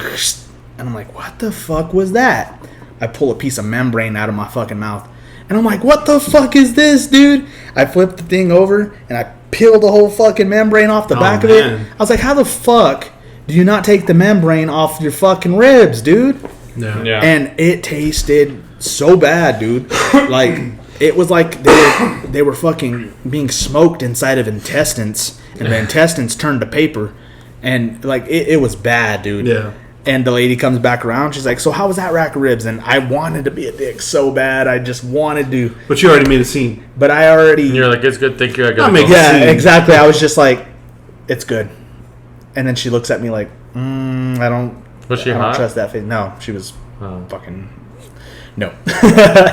what the fuck was that? I pull a piece of membrane out of my fucking mouth. And I'm like, what the fuck is this, dude? I flip the thing over and I peel the whole fucking membrane off the back of it. man. I was like, how the fuck do you not take the membrane off your fucking ribs, dude? Yeah. Yeah. And it tasted so bad, dude. Like, it was like they were fucking being smoked inside of intestines, and the intestines turned to paper, and like it was bad, dude. Yeah. And the lady comes back around. She's like, "So how was that rack of ribs?" And I wanted to be a dick so bad. I just wanted to, But you already made a scene. but I already. And you're like, it's good. Thank you. I gotta make go. it- Yeah, scene. exactly. I was just like, "It's good," and then she looks at me like, "I don't." Was she I don't hot? trust that face. No, she was Oh. fucking. No.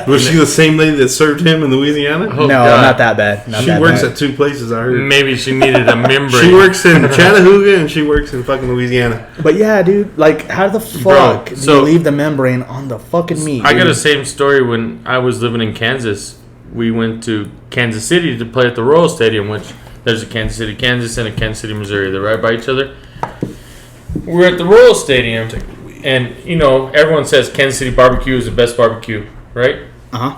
Was she the same lady that served him in Louisiana? Oh, No, God. not that bad. Not She that works bad. at 2 places, I heard. Maybe she needed a membrane. She works in Chattanooga and she works in fucking Louisiana. But yeah, dude, like, how the fuck do so- you leave the membrane on the fucking meat? I got dude? the same story when I was living in Kansas. We went to Kansas City to play at the Royal Stadium, which there's a Kansas City, Kansas, and a Kansas City, Missouri. They're right by each other. We're at the Royal Stadium, and everyone says Kansas City barbecue is the best barbecue, right? Uh-huh.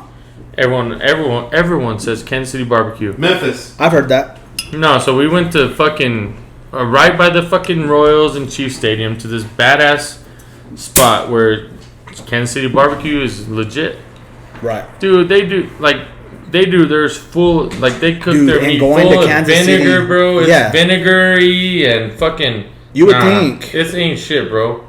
Everyone says Kansas City barbecue. Memphis. I've heard that. No, so we went to fucking right by the fucking Royals and Chiefs Stadium to this badass spot where Kansas City barbecue is legit. Right. Dude, they do theirs full, like they cook Dude, their and meat going full to of Kansas vinegar, City- bro. It's yeah. vinegary and fucking. You would think. This ain't shit, bro.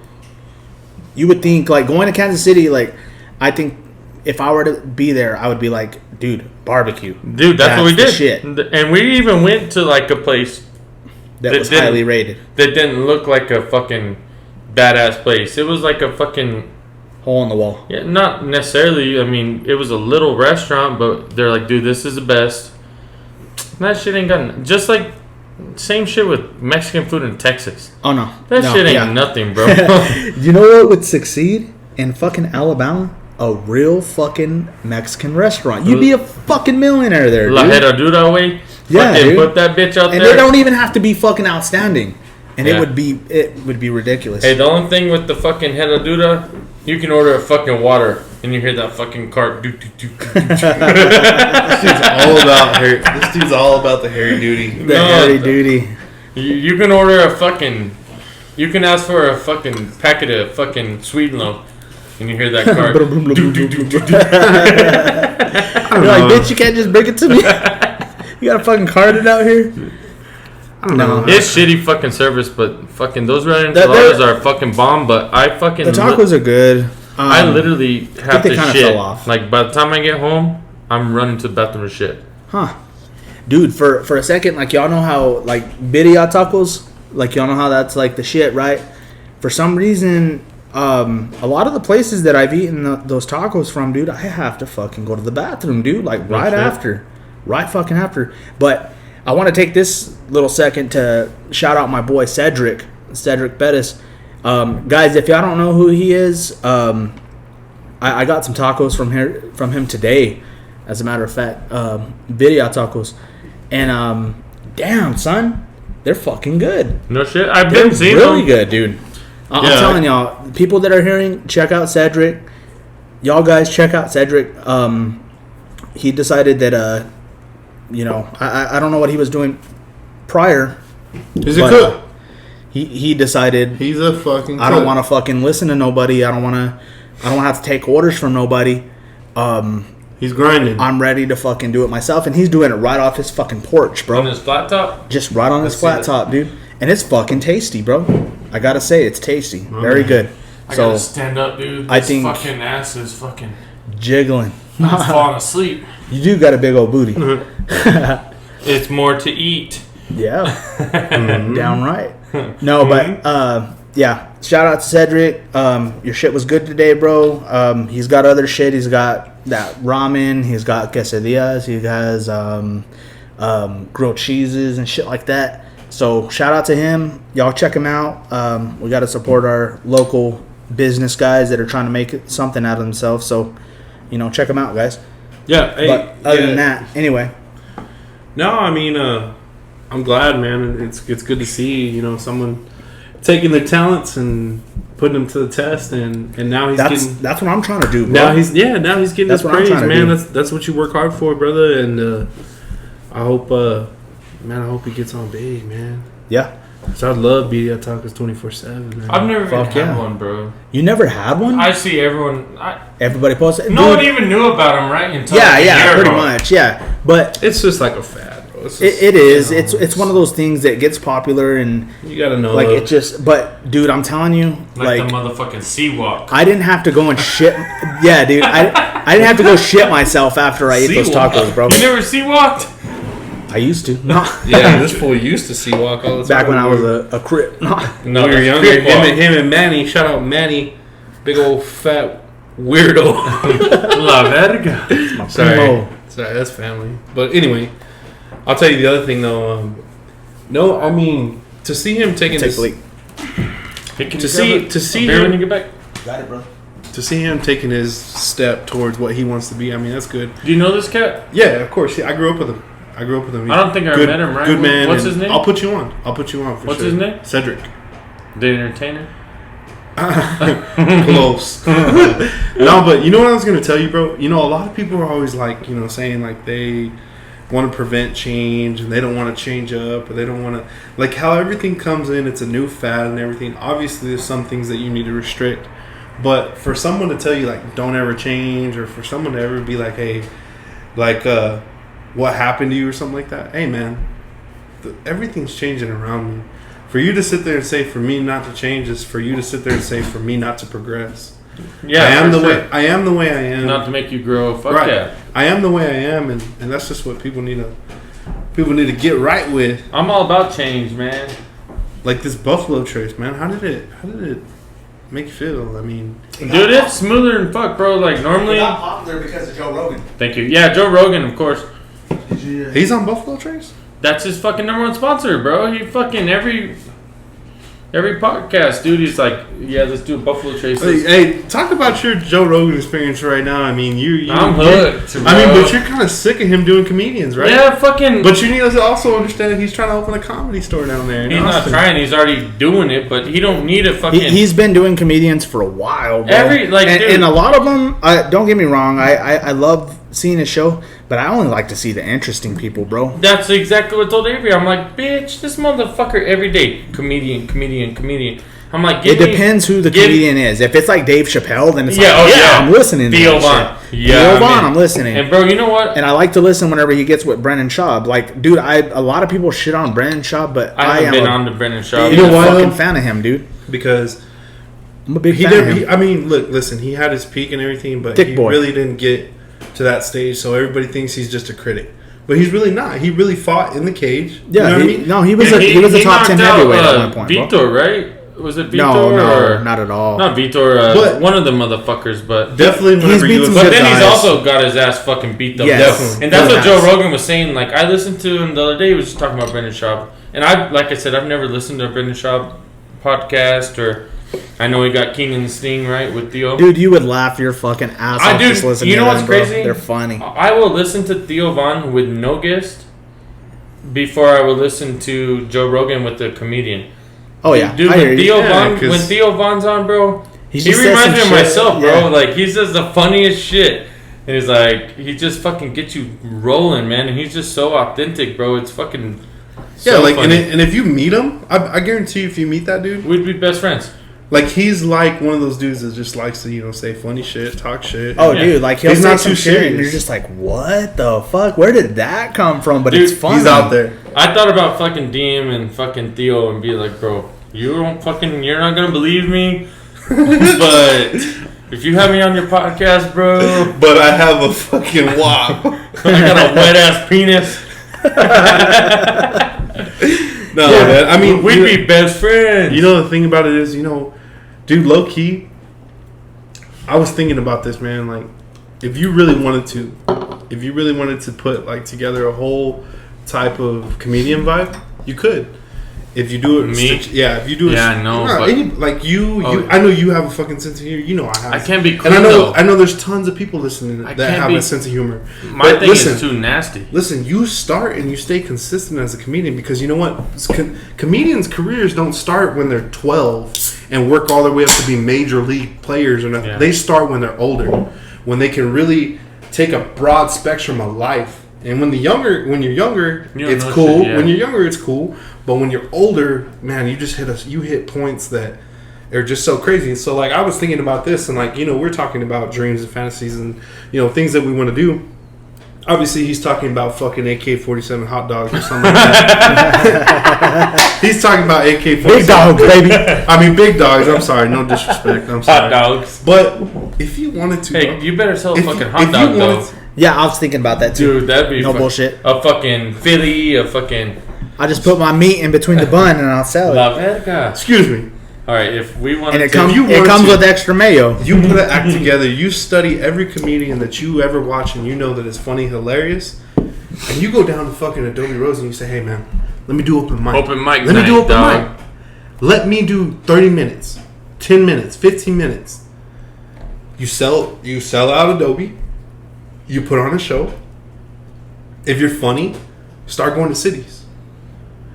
You would think, like, going to Kansas City, like, I think if I were to be there, I would be like, dude, barbecue. Dude, that's what we the did. shit. And we even went to like a place That was didn't- highly rated. that didn't look like a fucking badass place. It was like a fucking. Hole in the wall. Yeah, not necessarily. I mean, it was a little restaurant, but they're like, dude, this is the best. That shit ain't got just like same shit with Mexican food in Texas. Oh, no. That No, shit ain't yeah. nothing, bro. You know what would succeed in fucking Alabama? a real fucking Mexican restaurant. You'd be a fucking millionaire there, La dude. Herradura way. Yeah, Fucking dude. put that bitch out And there. they don't even have to be fucking outstanding. And Yeah. it would be ridiculous. Hey, the only thing with the fucking Herradura, you can order a fucking water, and you hear that fucking cart. This dude's all about the hairy duty. The hairy duty. You can order a fucking. You can ask for a fucking packet of fucking Sweden loaf, and you hear that cart. You're like, bitch, you can't just bring it to me. You got a fucking card it out here. I don't know. It's shitty fucking service, but fucking those red enchiladas are fucking bomb. But I fucking The tacos are good. I literally have they to kinda shit. fell off. Like by the time I get home, I'm running to the bathroom to shit. Huh. Dude, for a second, like, y'all know how, like, birria tacos, like, y'all know how that's, like, the shit, right? For some reason, a lot of the places that I've eaten those tacos from, dude, I have to fucking go to the bathroom, dude, like, right after. Right fucking after. But I want to take this little second to shout out my boy Cedric Bettis. Guys, if y'all don't know who he is, I got some tacos from him today, as a matter of fact, birria tacos, and damn son, they're fucking good. No shit. I've They're been seeing really them. good, dude. I'm telling y'all, people that are hearing, check out Cedric. Y'all guys, check out Cedric. He decided that I don't know what he was doing prior. He's a cook. He decided He's a fucking cook. I don't want to fucking listen to nobody. I don't want to have to take orders from nobody. He's grinding. I'm ready to fucking do it myself, and he's doing it right off his fucking porch, bro. On his flat top. Just right on his flat top, dude. And it's fucking tasty, bro. I gotta say, it's tasty. Very good. I So gotta stand up, dude. This I think- fucking ass is fucking. jiggling. I'm falling asleep. You do got a big old booty. It's more to eat. Yeah. Downright. No, but yeah. Shout out to Cedric. Your shit was good today, bro. He's got other shit. He's got that ramen. He's got quesadillas. He has grilled cheeses and shit like that. So shout out to him. Y'all check him out. We got to support our local business guys that are trying to make something out of themselves. So, check them out, guys. Yeah. Hey, But other than that, anyway. No, I mean, I'm glad, man. It's good to see, someone taking their talents and putting them to the test, and now he's getting. That's what I'm trying to do, bro. Now he's getting That's his what I'm praise, trying to man. do. That's what you work hard for, brother. And I hope, man, I hope he gets on big, man. Yeah. So I'd love birria tacos 24/7, man. I've never even Fuck had yeah. one, bro. You never had one? I see everyone. Everybody posts it. No one Dude, even knew about them, right? Until Yeah, like a yeah, year pretty ago. much, yeah. But It's just like a fad, bro. It's just, it is. It's one of those things that gets popular and you gotta know. like it just. But dude, I'm telling you, Like, like the motherfucking sea walk. I didn't have to go and shit. Yeah, dude, I didn't have to go shit myself after I ate those Sea-walk. tacos, bro. You never sea walked? I used to. No. Yeah, this fool used to sea walk all the time. Back when I was a crip. No. No, When we were that's younger, Crude Boyz. him and Manny, shout out Manny, big old fat weirdo. La verga. Sorry, that's family. But anyway, I'll tell you the other thing though. No, I mean to see him taking Take this, a leak. Hey, can To you see- grab to see a beer him- when you get back. Got it, bro. to see him taking his step towards what he wants to be. I mean, that's good. Do you know this cat? Yeah, of course. Yeah, I grew up with him. I don't think I met him, right? Good man. What's and his name? I'll put you on. For What's sure. his name? Cedric. The Entertainer. Close. No, but you know what I was gonna tell you, bro? A lot of people are always like, saying like they want to prevent change and they don't want to change up or they don't want to like how everything comes in. It's a new fad and everything. Obviously, there's some things that you need to restrict, but for someone to tell you like don't ever change, or for someone to ever be like, hey, like what happened to you or something like that. Hey, man, everything's changing around me. For you to sit there and say for me not to change is for you to sit there and say for me not to progress. Yeah, I am for the sure. way I am the way I am. Not to make you grow. Fuck right. yeah. I am the way I am, and that's just what people need to get right with. I'm all about change, man. Like this Buffalo Trace, man. How did it make you feel? I mean, Dude, it's smoother than fuck, bro. Like normally. Got popular because of Joe Rogan. Thank you. Yeah, Joe Rogan, of course. he's on Buffalo Trace. That's his fucking number one sponsor, bro. He fucking every Every podcast, dude, he's like, yeah, let's do Buffalo Traces. Hey, talk about your Joe Rogan experience right now. I mean, I'm hooked. Bro. I mean, but you're kind of sick of him doing comedians, right? Yeah, fucking. But you need to also understand that he's trying to open a comedy store down there. He's not trying. He's already doing it, but he don't need a fucking. He's been doing comedians for a while, bro. And a lot of them. Don't get me wrong. I love seeing his show, but I only like to see the interesting people, bro. That's exactly what I told Avery. I'm like, bitch, this motherfucker every day, comedian. I'm like, it depends who the comedian is. If it's like Dave Chappelle, then it's I'm listening to Theo Von. Theo Von, I'm listening. And bro, you know what? And I like to listen whenever he gets with Brennan Schaub. Like, dude, a lot of people shit on Brennan Schaub, but I haven't been on to Brennan Schaub. You know what? I'm a fucking fan of him, dude. Because I'm a big fan of him. I mean, listen, he had his peak and everything, but he really didn't get to that stage, so everybody thinks he's just a critic. But he's really not. He really fought in the cage. Yeah, you know what I mean? No, he was a top 10 heavyweight at one point. Vitor, right? Was it Vitor? No, not at all. Not Vitor. One of the motherfuckers, but definitely. But then he's also got his ass fucking beat up. Yes. Definitely. And that's what Joe Rogan was saying. Like, I listened to him the other day. He was just talking about Brendan Schaub, and like I said, I've never listened to a Brendan Schaub podcast, or I know he got King and the Sting right with Theo. Dude, you would laugh your fucking ass off just listening to them. You know what's crazy? They're funny. I will listen to Theo Von with no guest before I will listen to Joe Rogan with the comedian. Oh yeah, dude. When Theo Von's on, bro, he reminds me of myself, bro. Yeah. Like, he says the funniest shit, and he's like, he just fucking gets you rolling, man. And he's just so authentic, bro. It's fucking funny. And if you meet him, I guarantee you, if you meet that dude, we'd be best friends. Like, he's like one of those dudes that just likes to, say funny shit, talk shit. Oh, dude, like, he's not too serious, and you're just like, what the fuck? Where did that come from? But dude, it's funny. He's out there. I thought about fucking DM and fucking Theo and be like, bro, you're not gonna believe me, but if you have me on your podcast, bro. But I have a fucking wop. I got a wet ass penis. No, man. I mean, we'd be best friends. You know, the thing about it is, dude, low key, I was thinking about this, man. Like, if you really wanted to put like together a whole type of comedian vibe, you could. If you do it, if you do it, I know. I know you have a fucking sense of humor. You know I have. I can't be cool, and though. I know there's tons of people listening that have a sense of humor. My thing is too nasty. Listen, you start and you stay consistent as a comedian, because you know what? Comedians' careers don't start when they're 12 and work all their way up to be major league players or nothing. Yeah. They start when they're older, when they can really take a broad spectrum of life. And when you're younger, it's cool. Shit, yeah. When you're younger, it's cool. But when you're older, man, you hit points that are just so crazy. So, like, I was thinking about this, and, like, we're talking about dreams and fantasies and, things that we want to do. Obviously, he's talking about fucking AK-47 hot dogs or something like that. He's talking about AK-47. Big dogs, baby. I mean, big dogs. I'm sorry. No disrespect. I'm sorry. Hot dogs. But if you wanted to... Hey, you better sell a fucking hot dog, though. Yeah, I was thinking about that, too. Dude, that'd be... No bullshit. A fucking Philly, a fucking... I just put my meat in between the bun and I'll sell it. La verga. Excuse me. All right, if we want to... And it comes with extra mayo. You put an act together. You study every comedian that you ever watch and you know that is funny, hilarious. And you go down to fucking Adobe Rose and you say, hey, man, let me do open mic. Open mic Let night, me do open dog. mic. Let me do 30 minutes, 10 minutes, 15 minutes. You sell out Adobe. You put on a show. If you're funny, start going to cities.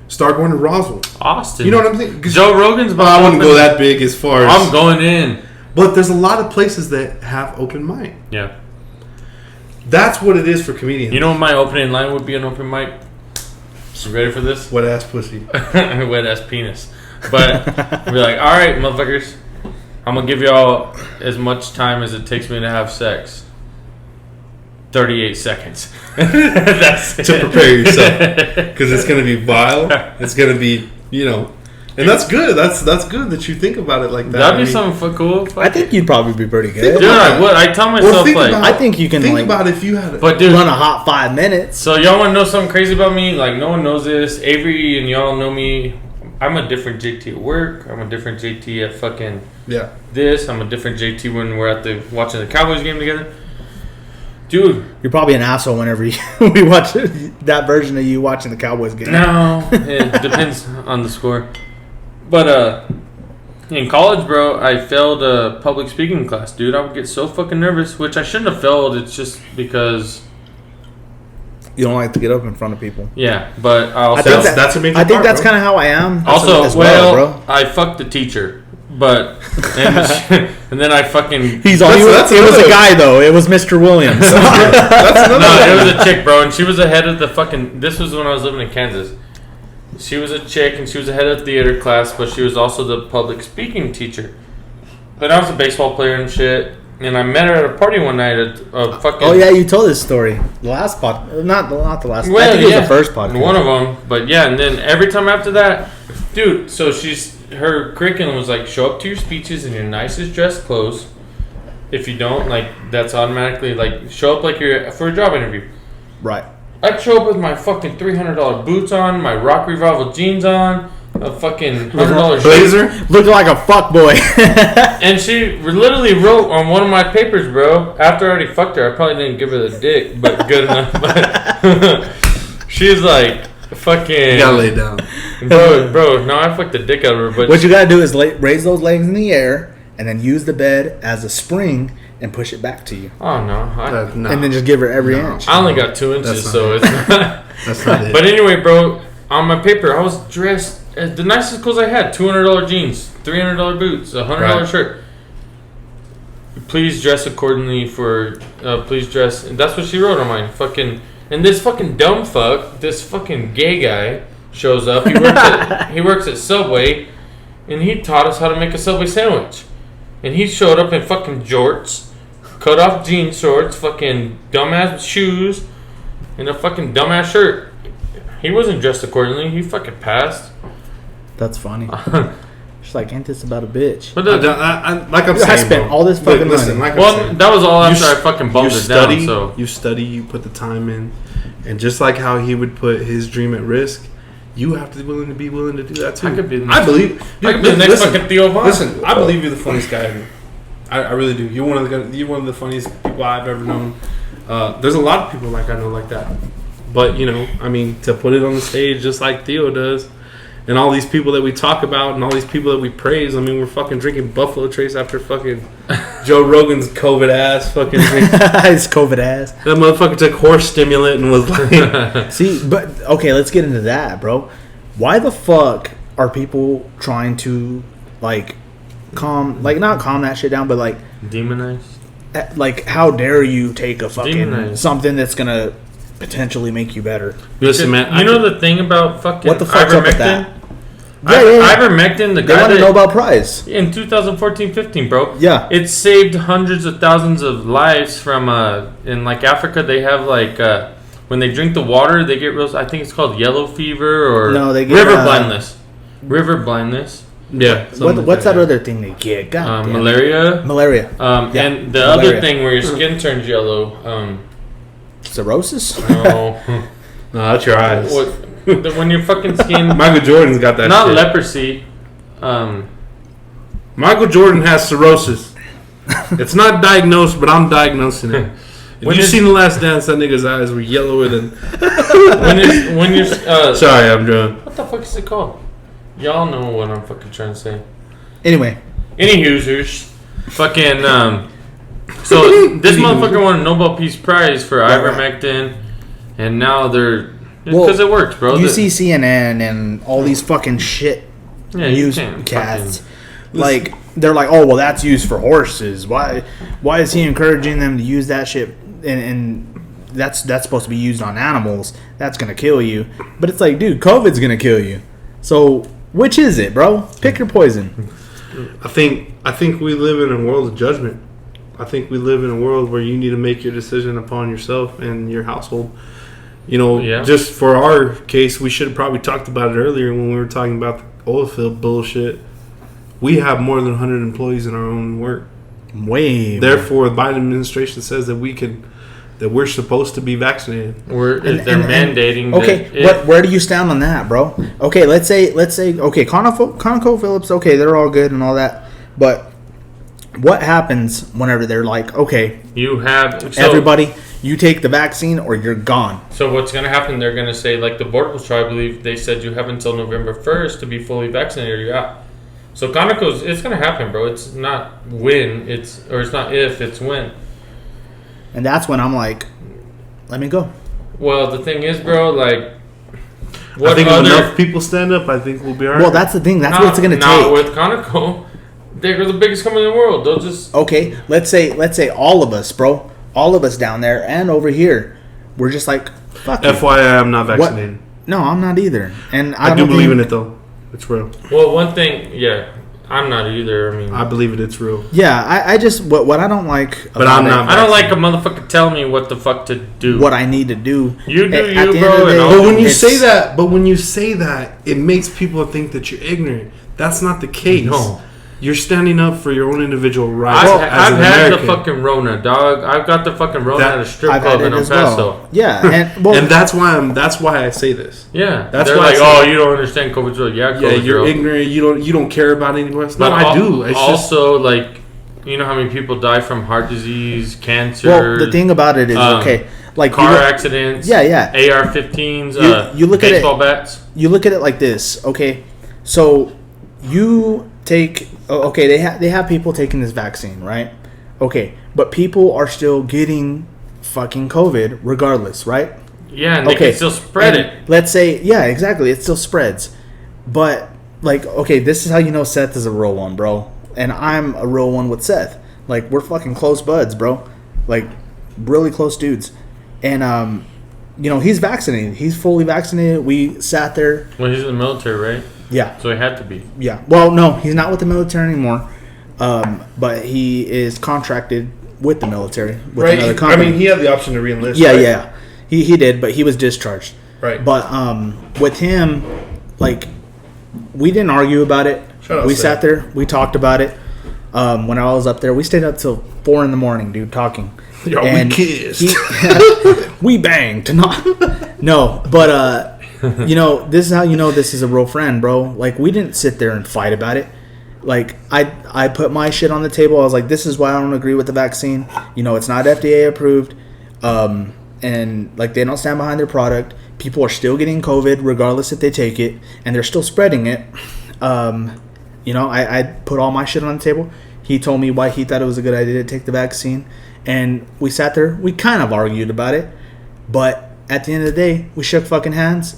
Start going to Roswell. Austin. You know what I'm saying? Joe Rogan's about I wouldn't go that big as far as... I'm going in. But there's a lot of places that have open mic. Yeah. That's what it is for comedians. You know what my opening line would be an open mic? You ready for this? Wet ass pussy. Wet ass penis. But be like, all right, motherfuckers. I'm going to give y'all as much time as it takes me to have sex. 38 seconds. That's to prepare yourself, because it's going to be vile. It's going to be, and that's good. That's good that you think about it like that. That'd be something cool. I think you'd probably be pretty good. Dude, I would. I tell myself I think you can about if you had but dude, run a hot 5 minutes. So y'all want to know something crazy about me? Like, no one knows this. Avery and y'all know me. I'm a different JT at work. I'm a different JT at fucking this. I'm a different JT when we're at watching the Cowboys game together. Dude, you're probably an asshole whenever we watch that version of you watching the Cowboys game. No, it depends on the score. But in college, bro, I failed a public speaking class, dude. I would get so fucking nervous, which I shouldn't have failed. It's just because You don't like to get up in front of people. Yeah, but I also that's a major I think part, that's bro. kind of how I am. also as well, I fucked the teacher, but and then I fucking He's all. It was a guy though. It was Mr. Williams. That's another no, thing. it was a chick, bro, and she was ahead of the fucking. This was when I was living in Kansas. She was a chick, and she was ahead of theater class, but she was also the public speaking teacher. But I was a baseball player and shit, and I met her at a party one night at fucking. Oh yeah, you told this story. The last pod, not the last. Well, I think it was the first podcast. One of them, but yeah, and then every time after that, dude. So her curriculum was like, show up to your speeches in your nicest dress clothes. If you don't, like, that's automatically like show up like you're for a job interview. Right. I'd show up with my fucking $300 boots on, my Rock Revival jeans on, a fucking $100 blazer, looking like a fuck boy. and she literally wrote on one of my papers, bro. After I already fucked her, I probably didn't give her the dick, but good enough. But she's like, fucking. you gotta lay down, bro. No, I fucked the dick out of her. But What you gotta do is raise those legs in the air and then use the bed as a spring and push it back to you. Oh no, no. And then just give her every inch. I only got 2 inches, That's so not it's not. that's not it. But anyway, bro, on my paper, I was dressed the nicest clothes I had: $200 jeans, $300 boots, $100 Right. shirt. Please dress accordingly for. Please dress. And that's what she wrote on mine. Fucking. And this fucking dumb fuck, this fucking gay guy, shows up. He works at Subway, and he taught us how to make a Subway sandwich. And he showed up in fucking jorts, cut off jean shorts, fucking dumbass shoes, and a fucking dumbass shirt. He wasn't dressed accordingly. He fucking passed. That's funny. She's like, ain't this about a bitch? But like I'm I saying, spent bro. all this fucking Listen, money. like I'm well, saying, that was all after You I fucking bummed you it study, down. So you study, you put the time in, and just like how he would put his dream at risk, you have to be willing to do that too. I could be the I next- believe. I could be the next listen, fucking Theo Von. Listen, I believe you're the funniest guy ever. I really do. You're one of the funniest people I've ever known. There's a lot of people like I know like that, but I mean, to put it on the stage just like Theo does, and all these people that we talk about and all these people that we praise. I mean, we're fucking drinking Buffalo Trace after fucking Joe Rogan's COVID ass fucking drink. It's COVID ass. That motherfucker took horse stimulant and was like, See, but okay, let's get into that, bro. Why the fuck are people trying to not calm that shit down, but demonized. like how dare you take a fucking Demonize. something that's gonna potentially make you better? listen, man. You know the thing about fucking What the fuck's up with that? Ivermectin, the They guy won a that Nobel Prize. in 2014-15, bro. Yeah. It saved hundreds of thousands of lives from in like Africa. They have when they drink the water, they get real. I think it's called yellow fever or No, they get, river blindness. River blindness. Yeah. What's that other thing they get? God damn it. Malaria. Malaria. Yeah, and the malaria. other thing where your skin turns yellow. Cirrhosis? No, No, that's your eyes. when your fucking skin. Michael Jordan's got that Not shit. leprosy. Michael Jordan has cirrhosis. It's not diagnosed, but I'm diagnosing it. If When you is- seen The Last Dance, that nigga's eyes were yellower than... when you're Sorry, I'm drunk. what the fuck is it called? Y'all know what I'm fucking trying to say. Anyway. Any Hoosiers, fucking so this motherfucker won a Nobel Peace Prize for ivermectin, and now they're because it works, bro. You see CNN and all these fucking shit Yeah, you news can't casts. Like they're like, oh well, that's used for horses. Why is he encouraging them to use that shit? And that's supposed to be used on animals. That's gonna kill you. But it's like, dude, COVID's gonna kill you. So which is it, bro? Pick your poison. I think we live in a world of judgment. I think we live in a world where you need to make your decision upon yourself and your household. Yeah. Just for our case, we should have probably talked about it earlier when we were talking about the oil field bullshit. We have more than 100 employees in our own work. Way. Therefore, the Biden administration says that we're supposed to be vaccinated. they're And- mandating. Okay, that where do you stand on that, bro? Okay, let's say okay, ConocoPhillips, okay, they're all good and all that, but what happens whenever they're like, okay, you have so, everybody, You take the vaccine or you're gone. So what's going to happen? They're going to say, like the Border Patrol, I believe they said you have until November 1st to be fully vaccinated or you're out. So Conoco's, it's going to happen, bro. It's not when, it's not if, it's when. And that's when I'm like, let me go. Well, the thing is, bro, like, I think if enough people stand up, I think we'll be all right. Well, that's the thing. That's what it's going to take. Not with Conoco. They're the biggest company in the world. They'll just... Okay, let's say all of us, bro. All of us down there and over here. We're just like, fuck it. FYI, I'm not vaccinated. What? No, I'm not either. And I do believe in it, though. It's real. Well, one thing, yeah. I'm not either. I mean, I believe it. It's real. Yeah, I just what I don't like. But I'm not. I don't like a motherfucker telling me what the fuck to do. What I need to do. You do at you, the bro. end of the day, But when you say that, it makes people think that you're ignorant. That's not the case. No. You're standing up for your own individual rights. I've had the fucking Rona, dog. I've got the fucking Rona at a strip club in El Paso. Well. Yeah, and that's why I say this. Yeah, that's they're why like, you don't understand COVID drill. Yeah, you're ignorant. You don't care about anyone else. No, But I do. It's also, like, you know how many people die from heart disease, cancer. Well, the thing about it is, like car accidents. Yeah. AR-15s. You look baseball bats. You look at it like this. Okay, so you take. Okay, they have people taking this vaccine, right? Okay, but people are still getting fucking COVID regardless, right? Yeah, and they can still spread it. Let's say, yeah, exactly. It still spreads. But, like, okay, this is how you know Seth is a real one, bro. And I'm a real one with Seth. Like, we're fucking close buds, bro. Like, really close dudes. And, he's vaccinated. He's fully vaccinated. We sat there. Well, he's in the military, right? Yeah. So he had to be. Yeah. Well, no, he's not with the military anymore. But he is contracted with the military with another company. I mean, he had the option to re-enlist. Yeah, right? yeah. He did, but he was discharged. Right. But with him, like, we didn't argue about it. We sat there. We talked about it. When I was up there, we stayed up till 4 a.m, dude, talking. Yo, we kissed. We banged. No, but this is how you know this is a real friend, bro. Like, we didn't sit there and fight about it. Like, I put my shit on the table. I was like, this is why I don't agree with the vaccine. It's not FDA approved. And, like, they don't stand behind their product. People are still getting COVID regardless if they take it. And they're still spreading it. I put all my shit on the table. He told me why he thought it was a good idea to take the vaccine. And we sat there. We kind of argued about it. But at the end of the day, we shook fucking hands.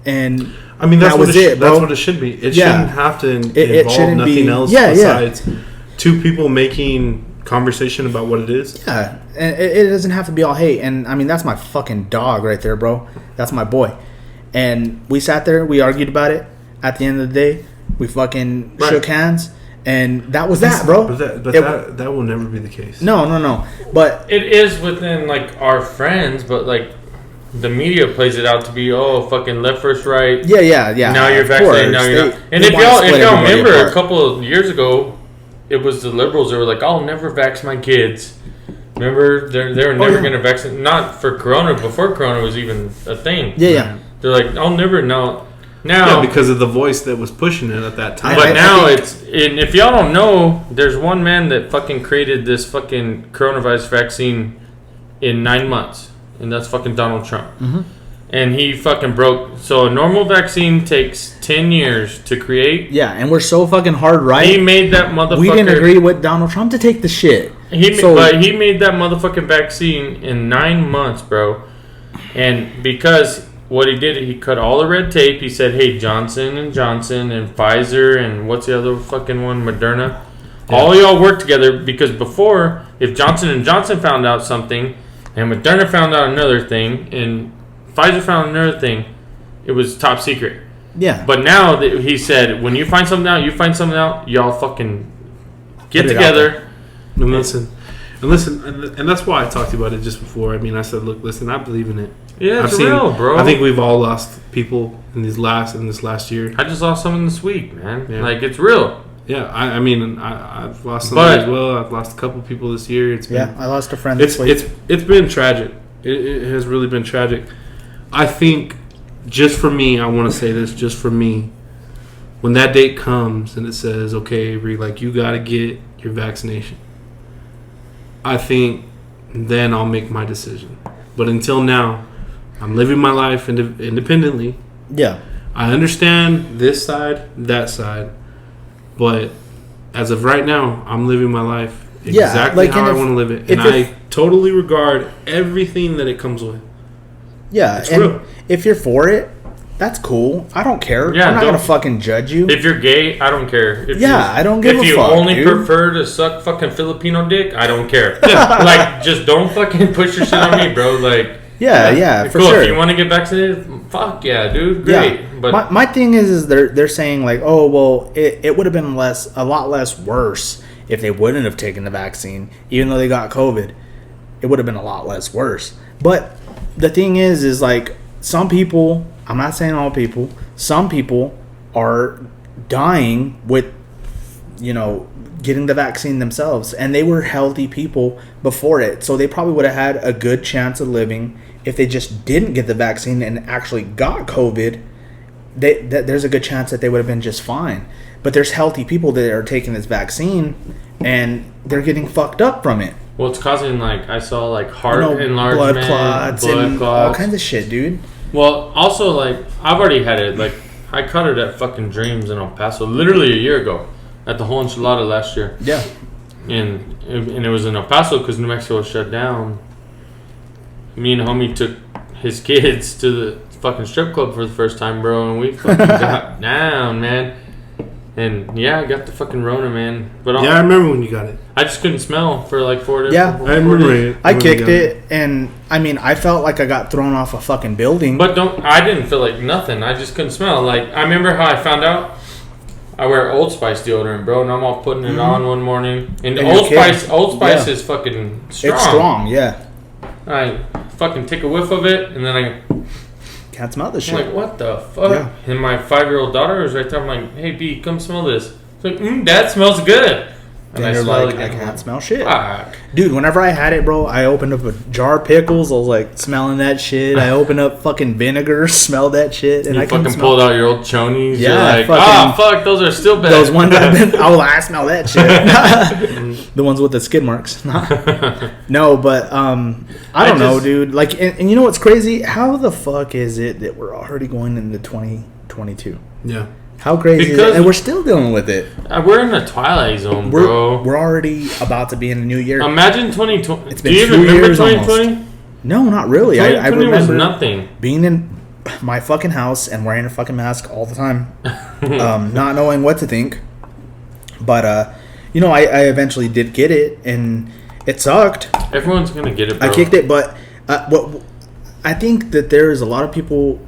And I mean, that was it, bro. That's what it should be. It shouldn't have to involve nothing else besides two people making conversation about what it is. Yeah, and it doesn't have to be all hate. And I mean, that's my fucking dog right there, bro. That's my boy. And we sat there, we argued about it. At the end of the day, we fucking shook hands, and that was that, bro. But that will never be the case. No. But it is within, like, our friends, but, like, the media plays it out to be, fucking left versus right. Yeah. Now you're vaccinated, now you're not. And if y'all remember, a couple of years ago, it was the liberals that were like, I'll never vax my kids. Remember? They were never going to vaccinate. Not for Corona, before Corona was even a thing. Yeah. They're like, I'll never know. Now, because of the voice that was pushing it at that time. But now it's, and if y'all don't know, there's one man that fucking created this fucking coronavirus vaccine in 9 months. And that's fucking Donald Trump. Mm-hmm. And he fucking broke. So a normal vaccine takes 10 years to create. Yeah, and we're so fucking hard right. He made that motherfucker. We didn't agree with Donald Trump to take the shit. But he made that motherfucking vaccine in 9 months, bro. And because what he did, he cut all the red tape. He said, hey, Johnson & Johnson and Pfizer and what's the other fucking one, Moderna. Yeah. All y'all work together, because before, if Johnson & Johnson found out something and Moderna found out another thing and Pfizer found another thing, it was top secret. Yeah. But now he said, when you find something out, y'all fucking get together. And listen, and that's why I talked about it just before. I mean, I said, look, listen, I believe in it. Yeah, it's real, bro. I think we've all lost people in this last year. I just lost someone this week, man. Yeah. Like, it's real. Yeah, I mean, I've lost somebody as well. I've lost a couple people this year. I lost a friend this week. It's been tragic. It has really been tragic. I think, just for me, I want to say this, just for me, when that date comes and it says, okay, Avery, like, you got to get your vaccination, I think then I'll make my decision. But until now, I'm living my life independently. Yeah. I understand this side, that side, but as of right now, I'm living my life exactly how I want to live it, and I totally regard everything that it comes with. Yeah, it's and real. If you're for it, that's cool. I don't care. Yeah, I'm not gonna fucking judge you. If you're gay, I don't care. I don't give a fuck. If you only dude. prefer to suck fucking Filipino dick, I don't care. Like, just don't fucking push your shit on me, bro. Like, yeah, for cool. sure. If you want to get vaccinated, fuck yeah, dude, great. Yeah. But my thing is they're saying like, oh well, it would have been a lot less worse if they wouldn't have taken the vaccine, even though they got COVID. It would have been a lot less worse. But the thing is like some people, I'm not saying all people, some people are dying with, getting the vaccine themselves, and they were healthy people before it, so they probably would have had a good chance of living if they just didn't get the vaccine and actually got COVID. There's a good chance that they would have been just fine. But there's healthy people that are taking this vaccine and they're getting fucked up from it. well, it's causing, like, I saw, like, heart enlargement, blood clots, all kinds of shit, dude. Well, also, like, I've already had it. Like, I caught it at fucking Dreams in El Paso literally a year ago at the whole enchilada last year. Yeah. And it was in El Paso because New Mexico was shut down. Me and homie took his kids to the fucking strip club for the first time, bro, and we fucking got down, man. And yeah, I got the fucking Rona, man. But I remember when you got it. I just couldn't smell for like 4 days. Yeah, I remember it. I kicked it, and I mean, I felt like I got thrown off a fucking building. But I didn't feel like nothing. I just couldn't smell. Like, I remember how I found out. I wear Old Spice deodorant, bro, and I'm all putting it on one morning. And Old Spice is fucking strong. It's strong, yeah. I fucking take a whiff of it, and then I can't smell this shit. I'm like, what the fuck? Yeah. And my 5-year-old daughter was right there. I'm like, hey, B, come smell this. It's like, Dad smells good. And I smell like, I can't smell shit. Fuck. Dude, whenever I had it, bro, I opened up a jar of pickles. I was like smelling that shit. I opened up fucking vinegar, smelled that shit. And you I fucking pulled out your old chonies. Yeah. You're like, fuck, those are still bad. Those ones I smell that shit. The ones with the skid marks. No, but I don't know, dude. Like, and you know what's crazy? How the fuck is it that we're already going into 2022? Yeah. How crazy is it? And we're still dealing with it. We're in the twilight zone, bro. We're already about to be in a new year. Imagine 2020. It's been Do you 2 even remember years 2020? Almost. No, not really. I remember was nothing. Being in my fucking house and wearing a fucking mask all the time, not knowing what to think. But I eventually did get it, and it sucked. Everyone's gonna get it, bro. I kicked it, but I think that there's a lot of people,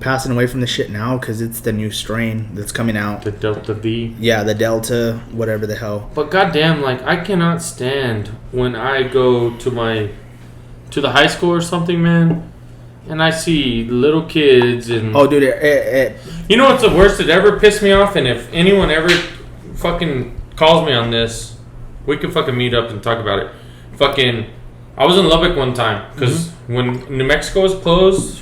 passing away from the shit now because it's the new strain that's coming out. The Delta V. Yeah, the Delta, whatever the hell. But goddamn, like, I cannot stand when I go to the high school or something, man, and I see little kids and... Oh, dude, you know what's the worst that ever pissed me off? And if anyone ever fucking calls me on this, we can fucking meet up and talk about it. Fucking... I was in Lubbock one time because when New Mexico was closed...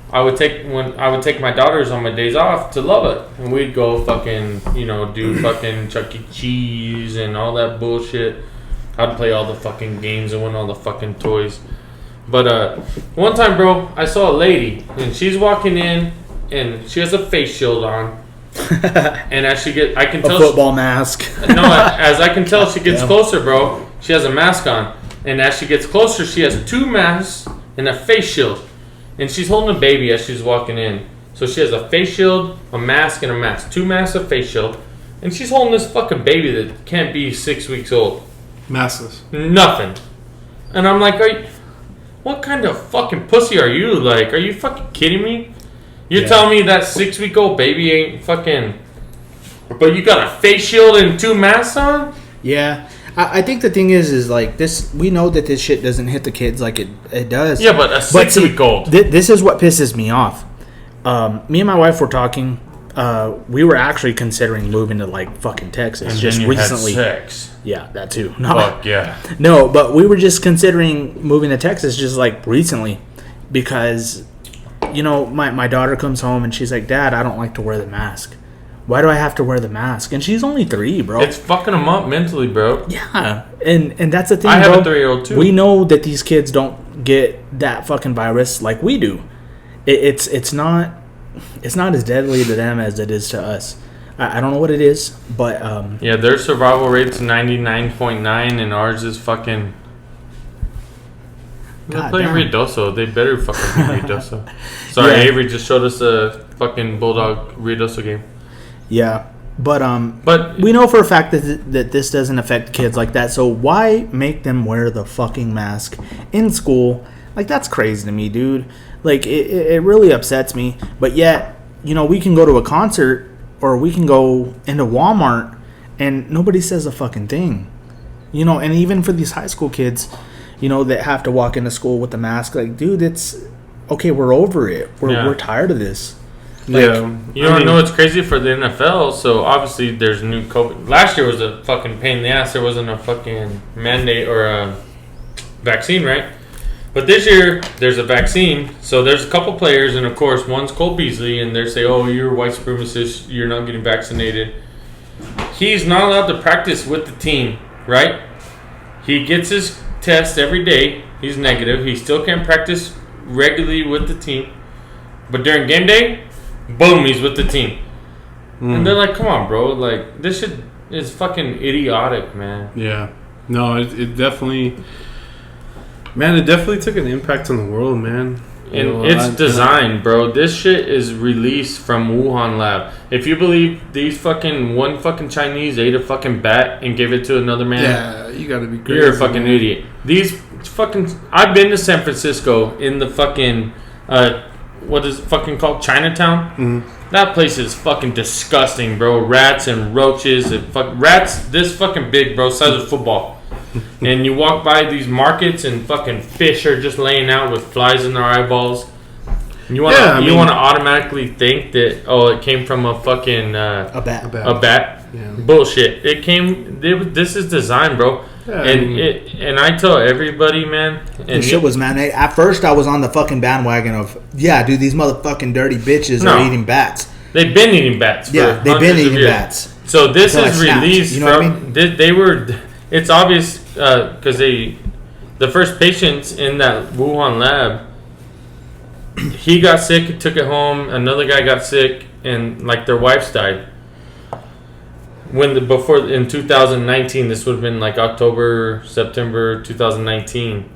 I would take my daughters on my days off to Lubbock, and we'd go fucking, do fucking Chuck E. Cheese and all that bullshit. I'd play all the fucking games and win all the fucking toys. But one time, bro, I saw a lady, and she's walking in, and she has a face shield on. And as I can tell a football mask. No, as I can tell, she gets closer, bro. She has a mask on, and as she gets closer, she has 2 masks and a face shield. And she's holding a baby as she's walking in. So she has a face shield, a mask, and a mask. 2 masks, a face shield. And she's holding this fucking baby that can't be 6 weeks old. Maskless. Nothing. And I'm like, what kind of fucking pussy are you? Like, are you fucking kidding me? You're telling me that 6-week-old baby ain't fucking... But you got a face shield and 2 masks on? Yeah. I think the thing is like this. We know that this shit doesn't hit the kids like it does. Yeah, but a 6-week-old. This is what pisses me off. Me and my wife were talking. We were actually considering moving to like fucking Texas and just then you recently. Had sex. Yeah, that too. Fuck yeah. No, but we were just considering moving to Texas just like recently because my daughter comes home and she's like, Dad, I don't like to wear the mask. Why do I have to wear the mask? And she's only 3, bro. It's fucking them up mentally, bro. Yeah, and that's the thing, I have bro. a 3-year-old too. We know that these kids don't get that fucking virus like we do. It's not as deadly to them as it is to us. I don't know what it is, but yeah, their survival rate's 99.9, and ours is fucking. They're playing Ruidoso. They better fucking be Ruidoso. Sorry, Yeah. Avery just showed us a fucking Bulldog Ruidoso game. yeah. But But we know for a fact that this doesn't affect kids like that. So why make them wear the fucking mask in school? Like, that's crazy to me, dude. Like, it really upsets me. But yet, we can go to a concert or we can go into Walmart and nobody says a fucking thing. And even for these high school kids, that have to walk into school with the mask, like, dude, it's okay. We're over it. We're tired of this. Yeah, I know it's crazy for the NFL. So obviously, there's new COVID. Last year was a fucking pain in the ass. There wasn't a fucking mandate or a vaccine, right? But this year, there's a vaccine. So there's a couple players, and of course, one's Cole Beasley, and they say, "Oh, you're a white supremacist. You're not getting vaccinated." He's not allowed to practice with the team, right? He gets his test every day. He's negative. He still can't practice regularly with the team. But during game day, boom, he's with the team. And they're like, come on, bro. Like, this shit is fucking idiotic, man. Yeah. No, it definitely... Man, it definitely took an impact on the world, man. And it's designed, bro. This shit is released from Wuhan lab. If you believe these one fucking Chinese ate a fucking bat and gave it to another man, yeah, you gotta be crazy. You're a fucking idiot. These fucking... I've been to San Francisco in the fucking... what is it fucking called? Chinatown? Mm-hmm. That place is fucking disgusting, bro. Rats and roaches. Rats this fucking big, bro. Size of football. And you walk by these markets and fucking fish are just laying out with flies in their eyeballs. You want to automatically think that it came from a fucking a bat. A bat. Yeah. Bullshit. This is designed, bro. Yeah, and I tell everybody, man. And this shit was, man. At first, I was on the fucking bandwagon of, dude, these motherfucking dirty bitches are eating bats. They've been eating bats. Yeah, they've been eating bats. So this is released from. They were. It's obvious because the first patients in that Wuhan lab, he got sick, took it home. Another guy got sick, and like their wives died. Before in 2019, this would have been like October, September 2019,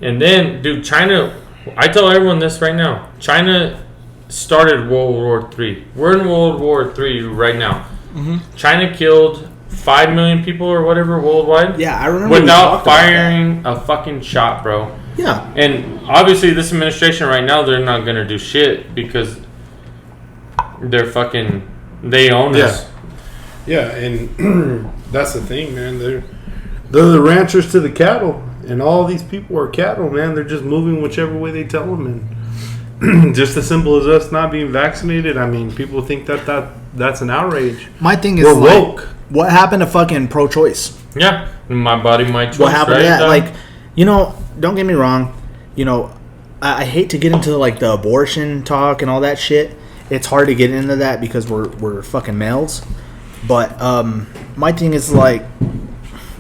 and then, dude, China. I tell everyone this right now. China started World War III. We're in World War III right now. Mm-hmm. China killed 5 million people or whatever worldwide. Yeah, I remember. Without firing a fucking shot, bro. Yeah. And obviously, this administration right now, they're not gonna do shit because they own us. Yeah, and that's the thing, man. They're the ranchers to the cattle, and all these people are cattle, man. They're just moving whichever way they tell them, and just as simple as us not being vaccinated. I mean, people think that's an outrage. My thing is, we're woke. What happened to fucking pro-choice? Yeah, my body, my choice. What happened right? to that? Like, don't get me wrong. I hate to get into like the abortion talk and all that shit. It's hard to get into that because we're fucking males. But my thing is like,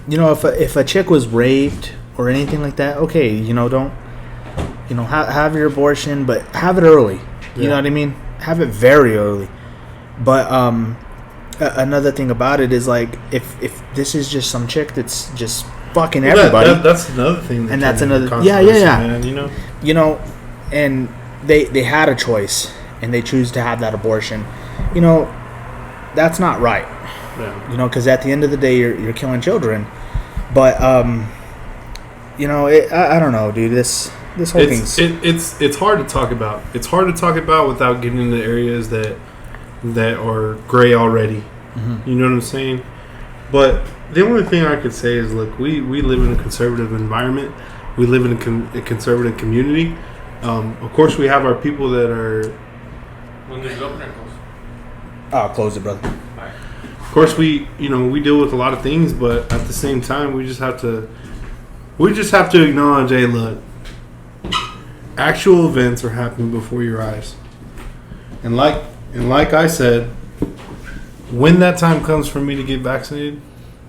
if a chick was raped or anything like that, okay, don't, have your abortion, but have it early. You know what I mean? Have it very early. But another thing about it is like, if this is just some chick that's just fucking everybody, that's another thing. And that's another, man, and they had a choice and they choose to have that abortion. That's not right. Yeah. Because at the end of the day, you're killing children. But I don't know, dude. This whole thing. It's hard to talk about. It's hard to talk about without getting into areas that are gray already. Mm-hmm. You know what I'm saying? But the only thing I could say is, look, we live in a conservative environment. We live in a conservative community. Of course, we have our people that are. When does it open or close? I'll close it, brother. Of course, we deal with a lot of things, but at the same time, we just have to acknowledge, hey, look, actual events are happening before your eyes, and like I said, when that time comes for me to get vaccinated,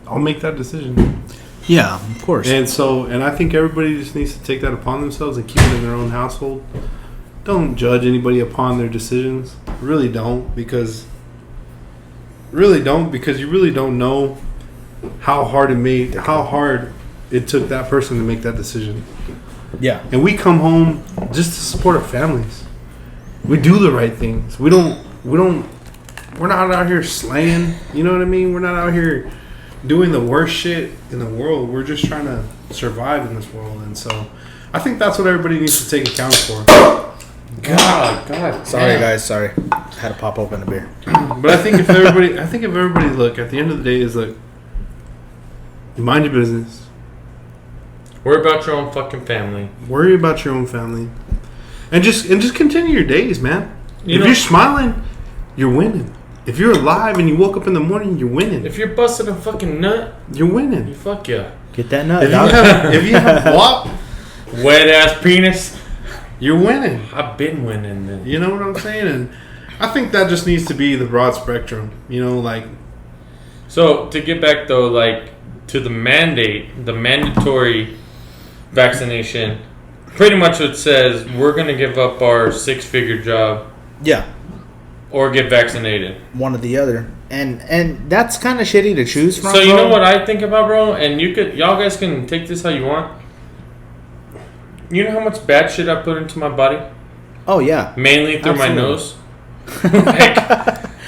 I'll make that decision. Yeah, of course. And I think everybody just needs to take that upon themselves and keep it in their own household. Don't judge anybody upon their decisions. Really don't, because you really don't know how hard it took that person to make that decision. Yeah. And we come home just to support our families. We do the right things. We're not out here slaying, you know what I mean? We're not out here doing the worst shit in the world. We're just trying to survive in this world. And so I think that's what everybody needs to take account for. God. Sorry, guys. Sorry. Had to pop open a beer. But I think if everybody look, at the end of the day is like, you mind your business. Worry about your own fucking family. Worry about your own family. And just continue your days, man. If you're smiling, you're winning. If you're alive and you woke up in the morning, you're winning. If you're busting a fucking nut, you're winning. you fuck yeah. Get that nut. If you have wop, Wet ass penis, you're winning. I've been winning. Then. You know what I'm saying? And I think that just needs to be the broad spectrum. You know, like. So to get back though, like to the mandatory vaccination, pretty much it says we're gonna give up our 6-figure job. Yeah. Or get vaccinated. One or the other. And that's kind of shitty to choose from. So you know what I think about, bro? And y'all guys can take this how you want. You know how much bad shit I put into my body? Oh, yeah. Mainly through my nose.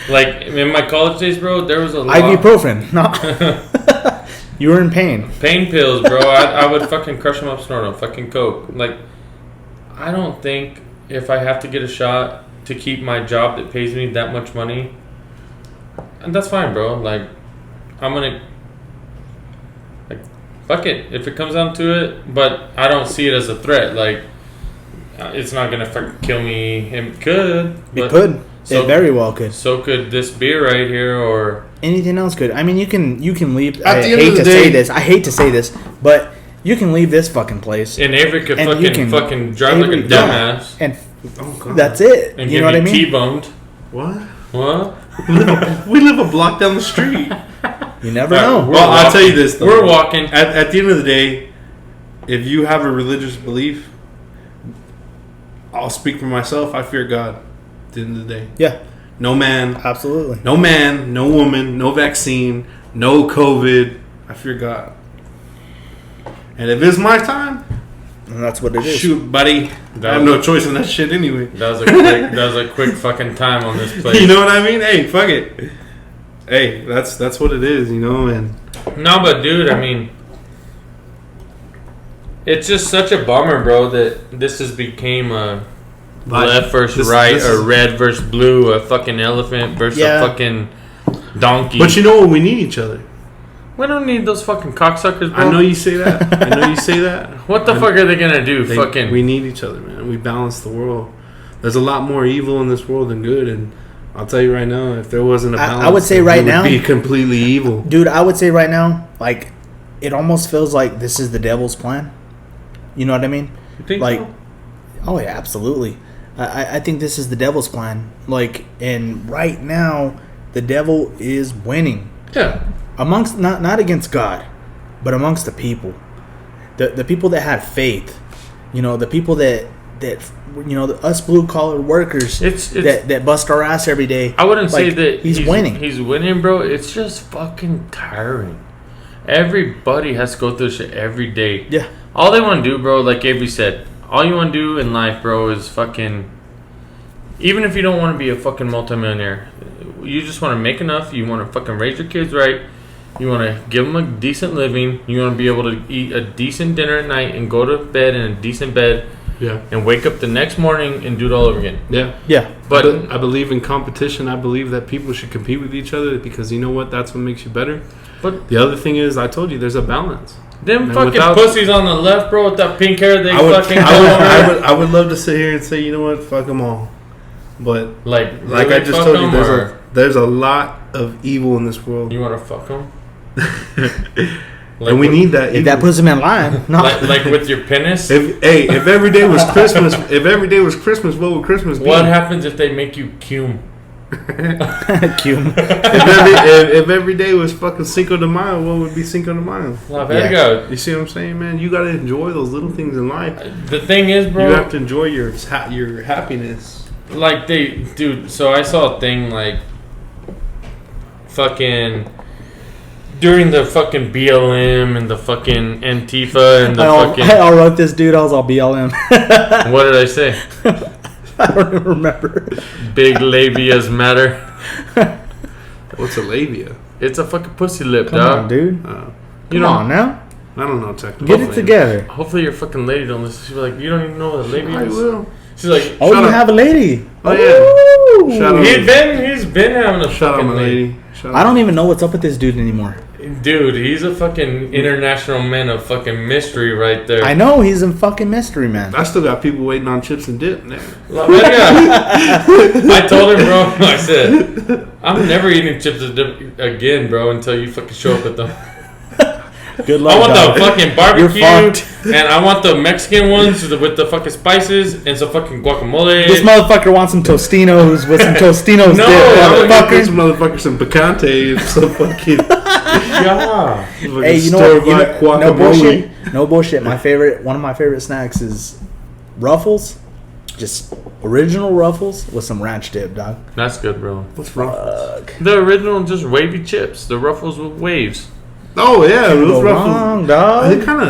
like in my college days, bro, there was a lot. Ibuprofen. No. You were in pain. Pain pills, bro. I would fucking crush them up, snort them. Fucking coke. Like, I don't think if I have to get a shot to keep my job that pays me that much money, and that's fine, bro. Like, I'm gonna, like, fuck it if it comes down to it. But I don't see it as a threat. Like, it's not gonna fucking kill me. It could. It could. It very well could. So could this beer right here, or anything else could. I mean, you can leave. I hate to say this, but you can leave this fucking place. And Avery could fucking drive like a dumbass. And that's it. And you know what I mean? T-boned. What? What? We live a block down the street. You never know. Well, I'll tell you this, though. We're walking. At the end of the day, if you have a religious belief, I'll speak for myself. I fear God. At the end of the day. Yeah. No man. Absolutely. No man, no woman, no vaccine, no COVID. I fear God. And if it's my time, and that's what it is. Shoot, buddy. I have no choice in that shit anyway. That was a quick fucking time on this place. You know what I mean? Hey, fuck it. Hey, that's what it is, you know, and no, but dude, I mean, it's just such a bummer, bro, that this has became a left versus right, or red versus blue, a fucking elephant versus a fucking donkey. But you know what? We need each other. We don't need those fucking cocksuckers, bro. I know you say that. What the fuck are they gonna do? We need each other, man. We balance the world. There's a lot more evil in this world than good, and I'll tell you right now, if there wasn't a balance, I would say right now, it would be completely evil. Dude, I would say right now, like, it almost feels like this is the devil's plan. You know what I mean? You think like, so? Oh yeah, absolutely. I think this is the devil's plan. Like, and right now, the devil is winning. Yeah. Amongst not against God, but amongst the people, the people that had faith, you know, the people that you know, us blue collar workers that bust our ass every day. I wouldn't say that he's winning. He's winning, bro. It's just fucking tiring. Everybody has to go through shit every day. Yeah. All they want to do, bro, like Avery said, all you want to do in life, bro, is fucking. Even if you don't want to be a fucking multimillionaire, you just want to make enough. You want to fucking raise your kids right. You want to give them a decent living. You want to be able to eat a decent dinner at night and go to bed in a decent bed. Yeah. And wake up the next morning and do it all over again. Yeah. Yeah. But I believe in competition. I believe that people should compete with each other because you know what? That's what makes you better. But the other thing is, I told you, there's a balance. Them and fucking pussies on the left, bro, with that pink hair, I would love to sit here and say, you know what? Fuck them all. But like I just told you, there's a lot of evil in this world. You want to fuck them? And we need that. If that puts them in line, no. like with your penis. If every day was Christmas, what would Christmas be? What happens if they make you cum? Cume. If every day was fucking Cinco de Mayo, what would be Cinco de Mayo? La verga. You see what I'm saying, man? You gotta enjoy those little things in life. The thing is, bro. You have to enjoy your happiness. Like dude. So I saw a thing like, fucking. During the fucking BLM and the fucking Antifa and the fucking... I wrote this dude, I was all BLM. What did I say? I don't even remember. Big labias matter. What's a labia? It's a fucking pussy lip, Come dog. on, dude. Come on now. I don't know technically. Get it together. Hopefully your fucking lady don't listen. She'll be like, you don't even know what a labia I is? will. She's like, Oh, you have a lady. Oh, yeah. Ooh. Shout out. he's been having a Shout out fucking my lady. Shout I don't even know what's up with this dude anymore. Dude, he's a fucking international man of fucking mystery right there. I know, he's a fucking mystery man. I still got people waiting on chips and dip now. La verga. I told him, bro, I said, I'm never eating chips and dip again, bro, until you fucking show up with them. Good luck, I want dog. the fucking You're barbecue, fucked. and I want the Mexican ones with the fucking spices and some fucking guacamole. This motherfucker wants some Tostinos with some Tostinos No, dip, I'm gonna get this motherfucker. motherfucker some picante and some fucking Yeah. Hey, you know what? No bullshit. No bullshit. One of my favorite snacks is Ruffles. Just original Ruffles with some ranch dip, dog. That's good, bro. What's wrong? Fuck. The original just wavy chips. The Ruffles with waves. Oh yeah, Can't those go Ruffles. wrong, dog.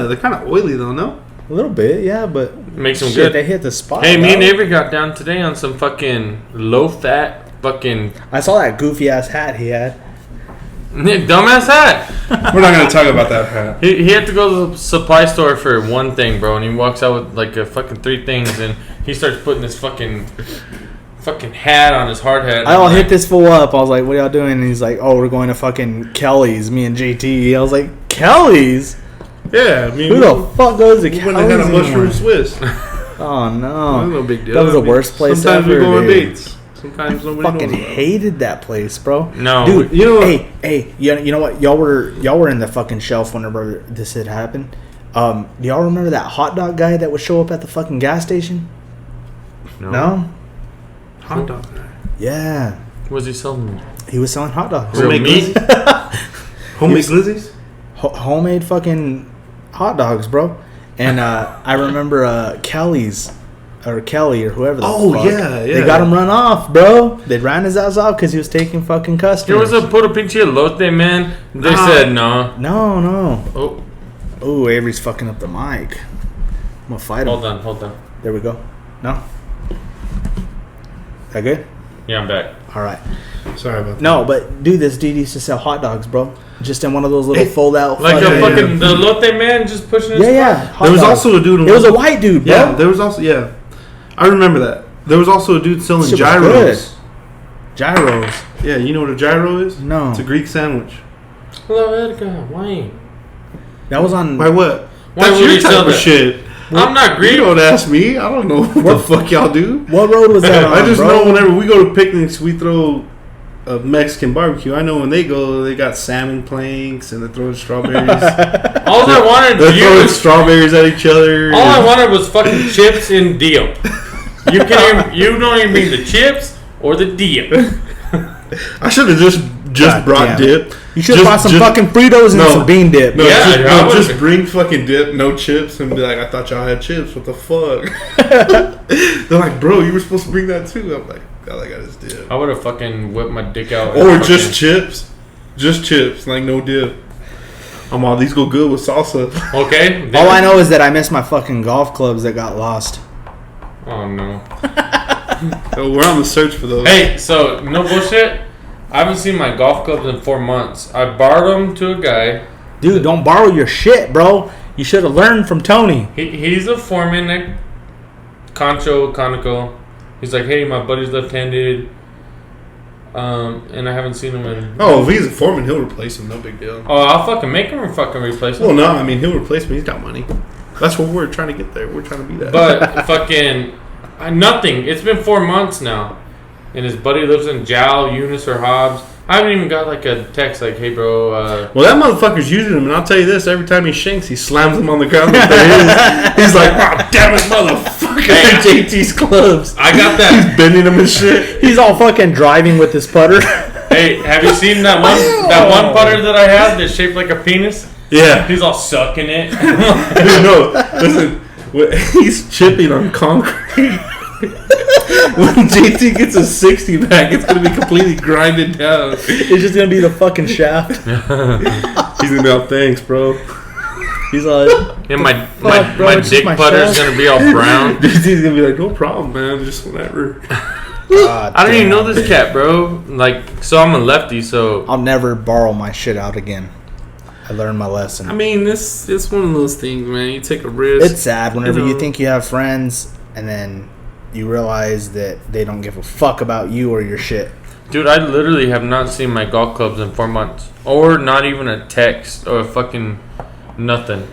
They're kind of oily though, no? A little bit, yeah, but Makes them shit, good. they hit the spot. Hey, me and dog. Avery got down today on some fucking low-fat fucking I saw that goofy ass hat he had. dumbass hat. We're not gonna talk about that hat. He had to go to the supply store for one thing, bro, and he walks out with like a fucking 3 things, and he starts putting this fucking hat on his hard hat. I all hit this fool up. I was like, "What are y'all doing?" And he's like, "Oh, we're going to fucking Kelly's." Me and JT. I was like, "Kelly's? Yeah, I mean, Who the fuck goes to we Kelly's?" went and had a anymore? mushroom Swiss. Oh no, No big deal. That was the I mean, worst place sometimes ever. we go on dude. dates. Sometimes nobody Fucking knows about it. hated that place, bro. No, Dude, you know what? hey, you know what? Y'all were in the fucking shelf whenever this had happened. Do y'all remember that hot dog guy that would show up at the fucking gas station? No? Hot dog. Yeah. What was he selling? He was selling hot dogs. Real Homemade meat? glizzies? Homemade glizzies? Homemade fucking hot dogs, bro. And I remember Kelly's or Kelly or whoever the Oh, fuck. yeah. They got him run off, bro. They ran his ass off because he was taking fucking There customers. was a puro pinche elote, man. They said no. No. Oh, Oh, Avery's fucking up the mic. I'm gonna fight him. hold on. There we go. No? That good? Yeah, I'm back. All right. Sorry about that. No, but dude, this dude used to sell hot dogs, bro. Just in one of those little fold-out. Like Yeah, a yeah. fucking the elote man just pushing his Yeah. spot. Hot There was dogs. also a dude. It was a white dude, bro. Yeah, there was also I remember that. There was also a dude selling Shit was gyros. Gyros. Yeah, you know what a gyro is? No. It's a Greek sandwich. La verga, why? That was on. Why what? Why That's would your he sell type of that? shit. I'm not You Greek. don't ask me. I don't know what the fuck y'all do. What road was that on, I just bro? know whenever we go to picnics, we throw a Mexican barbecue. I know when they go, they got salmon planks and they're throwing strawberries. All I wanted They're you throwing was, strawberries at each other. all I wanted was fucking chips and dip. You don't even mean the chips or the dip. I should have just God brought damn dip. You should have bought some fucking Fritos and No. some bean dip. No, Yeah, I would've- just bring fucking dip, no chips, and be like, I thought y'all had chips. What the fuck? They're like, bro, you were supposed to bring that too. I'm like, God, I got his dip. I would have fucking whipped my dick out. Or and just fucking- chips, like no dip. I'm all, these go good with salsa. Okay. All I know is that I missed my fucking golf clubs that got lost. Oh no. So we're on the search for those. Hey, so no bullshit. I haven't seen my golf clubs in 4 months. I borrowed them to a guy. Dude, don't borrow your shit, bro. You should have learned from Tony. He's a foreman at Conoco. He's like, hey, my buddy's left-handed, and I haven't seen him in. Oh, if he's a foreman, he'll replace him. No big deal. Oh, I'll fucking make him fucking replace him. Well, no, I mean he'll replace me. He's got money. That's what we're trying to get there. We're trying to be that. But fucking nothing. It's been 4 months now, and his buddy lives in Jowl, Eunice, or Hobbs. I haven't even got like a text like, hey, bro. Well, that motherfucker's using them, and I'll tell you this: every time he shanks, he slams them on the ground. With he's like, "Oh, damn it, motherfucker!" Hey, JT's clubs. I got that. He's bending them and shit. He's all fucking driving with his putter. Hey, have you seen that one putter that I have that's shaped like a penis? Yeah. He's all sucking it. No, listen. He's chipping on concrete. When JT gets a 60 back, it's gonna be completely grinded down. It's just gonna be the fucking shaft. He's gonna be all, thanks, bro. He's like, And my it's dick just my putter's shaft. gonna be all brown. JT's gonna be like, no problem, man. Just whatever. I don't even know this cat, bro. Like, so I'm a lefty, so I'll never borrow my shit out again. I learned my lesson. I mean, it's one of those things, man. You take a risk. It's sad whenever you know. think you have friends and then you realize that they don't give a fuck about you or your shit. dude, I literally have not seen my golf clubs in 4 months, or not even a text or a fucking nothing.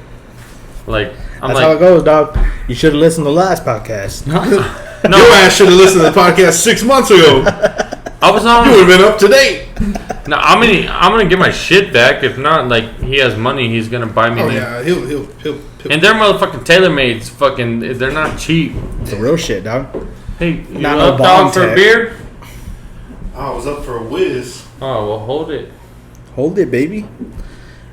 Like, I'm That's how it like, goes, dog. You should have listened to the last podcast. No, your ass should have listened to the podcast 6 months ago. I was on. You would have been up to date. No, I'm gonna get my shit back. If not, like, he has money, he's gonna buy me. Oh them. yeah, he'll. And they're motherfucking TaylorMades. Fucking, they're not cheap. It's the real shit, dog. Hey, you Not up, no dog, bomb for a tech. beer? I was up for a whiz. Oh, well, hold it. Hold it, baby.